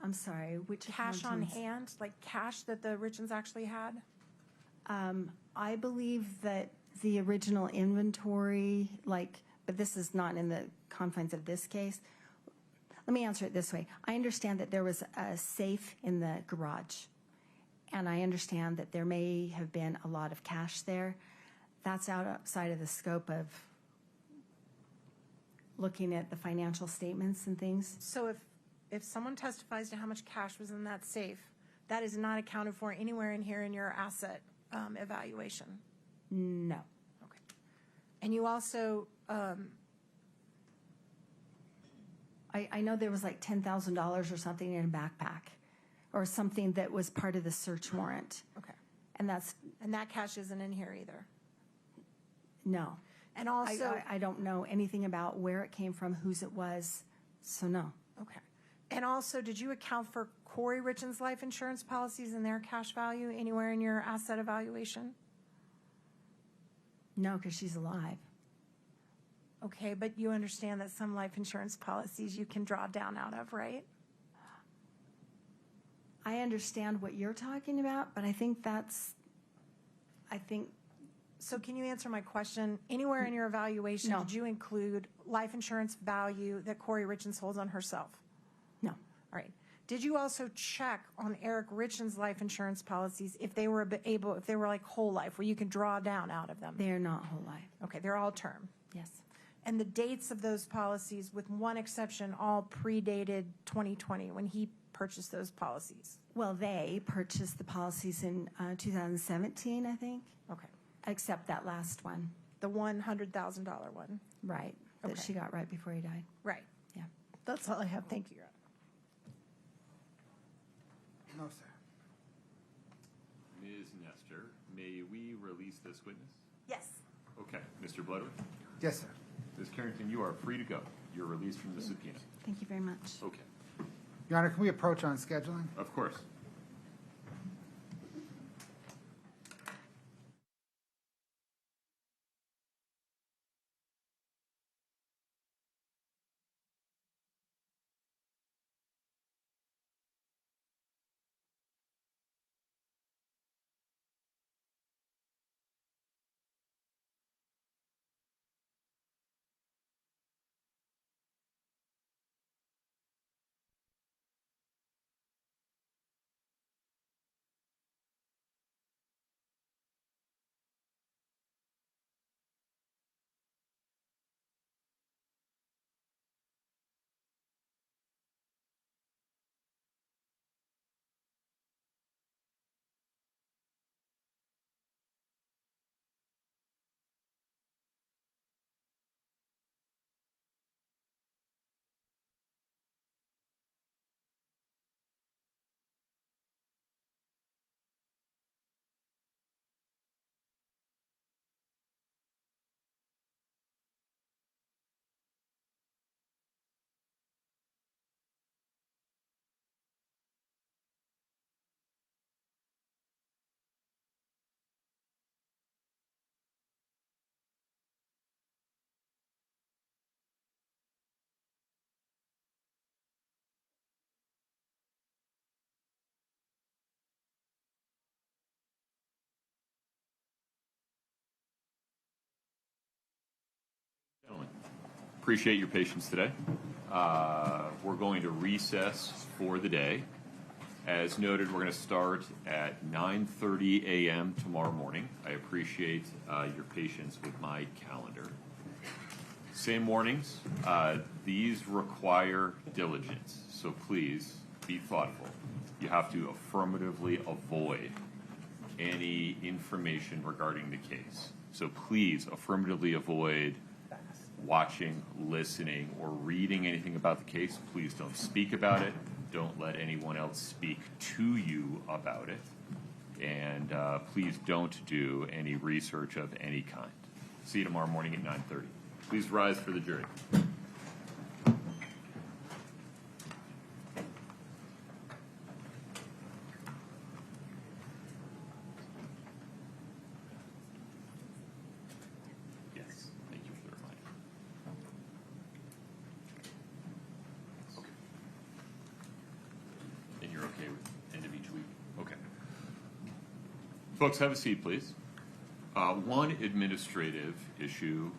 I'm sorry, which Cash on accountants? hand, like cash that the Richins actually had? I believe that the original inventory, but this is not in the confines of this case. Let me answer it this way. I understand that there was a safe in the garage, and I understand that there may have been a lot of cash there. That's outside of the scope of looking at the financial statements and things. So if someone testifies to how much cash was in that safe, that is not accounted for anywhere in here in your asset evaluation? No. Okay. And you also, I know there was like $10,000 or something in a backpack, or something that was part of the search warrant. okay, And that's, and that cash isn't in here either? no. And also, I don't know anything about where it came from, whose it was, so no. okay. And also, did you account for Kouri Richins' life insurance policies and their cash value anywhere in your asset evaluation? No, because she's alive. Okay, but you understand that some life insurance policies you can draw down out of, right? I understand what you're talking about, but I think So can you answer my question? Anywhere in your evaluation, No. did you include life insurance value that Kouri Richins holds on herself? no. All right. Did you also check on Eric Richins' life insurance policies if they were if they were like whole life, where you can draw down out of them? They're not whole life. Okay, they're all term. Yes. And the dates of those policies, with one exception, all predated 2020 when he purchased those policies. Well, they purchased the policies in 2017, I think, Okay. except that last one. The $100,000 one. Right. That Okay. she got right before he died. Right. Yeah. That's all I have. Thank you, Your Honor. No, sir. Ms. Nestor, may we release this witness? Yes. Okay. Mr. Bloodworth? Yes, sir. Ms. Carrington, you are free to go. You're released from the subpoena. Thank you very much. Okay. Your Honor, can we approach on scheduling? Of course. Appreciate your patience today. We're going to recess for the day. As noted, we're going to start at 9:30 a.m. tomorrow morning. I appreciate your patience with my calendar. Same warnings. These require diligence, so please be thoughtful. You have to affirmatively avoid any information regarding the case. So please affirmatively avoid watching, listening, or reading anything about the case. Please don't speak about it. Don't let anyone else speak to you about it. And please don't do any research of any kind. See you tomorrow morning at 9:30. Please rise for the jury. Yes, thank you for the reminder. Okay. And you're okay with end of each week? Okay. Folks, have a seat, please. One administrative issue.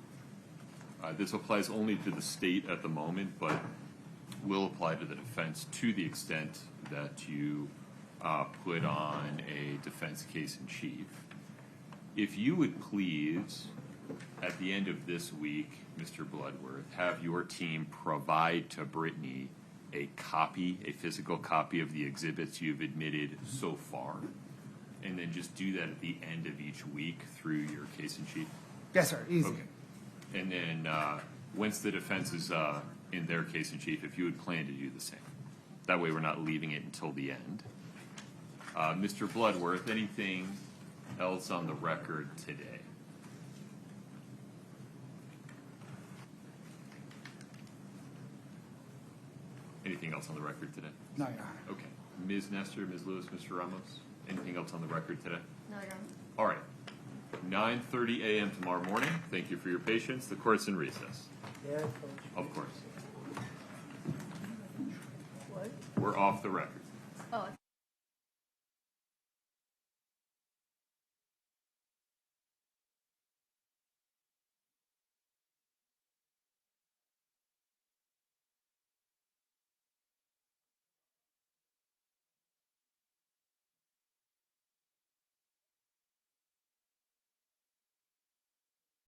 This applies only to the state at the moment, but will apply to the defense to the extent that you put on a defense case in chief. If you would please, at the end of this week, Mr. Bloodworth, have your team provide to Brittany a physical copy of the exhibits you've admitted so far, and then just do that at the end of each week through your case in chief. Yes, sir, easy. Okay. And then once the defense is in their case in chief, if you would plan to do the same. That way we're not leaving it until the end. Mr. Bloodworth, anything else on the record today? Anything else on the record today? No, Your Honor. Okay. Ms. Nestor, Ms. Lewis, Mr. Ramos, anything else on the record today? No, Your Honor. All right. 9:30 a.m. tomorrow morning. Thank you for your patience. The court's in recess. Yeah, Coach. Of course. What? We're off the record. Oh.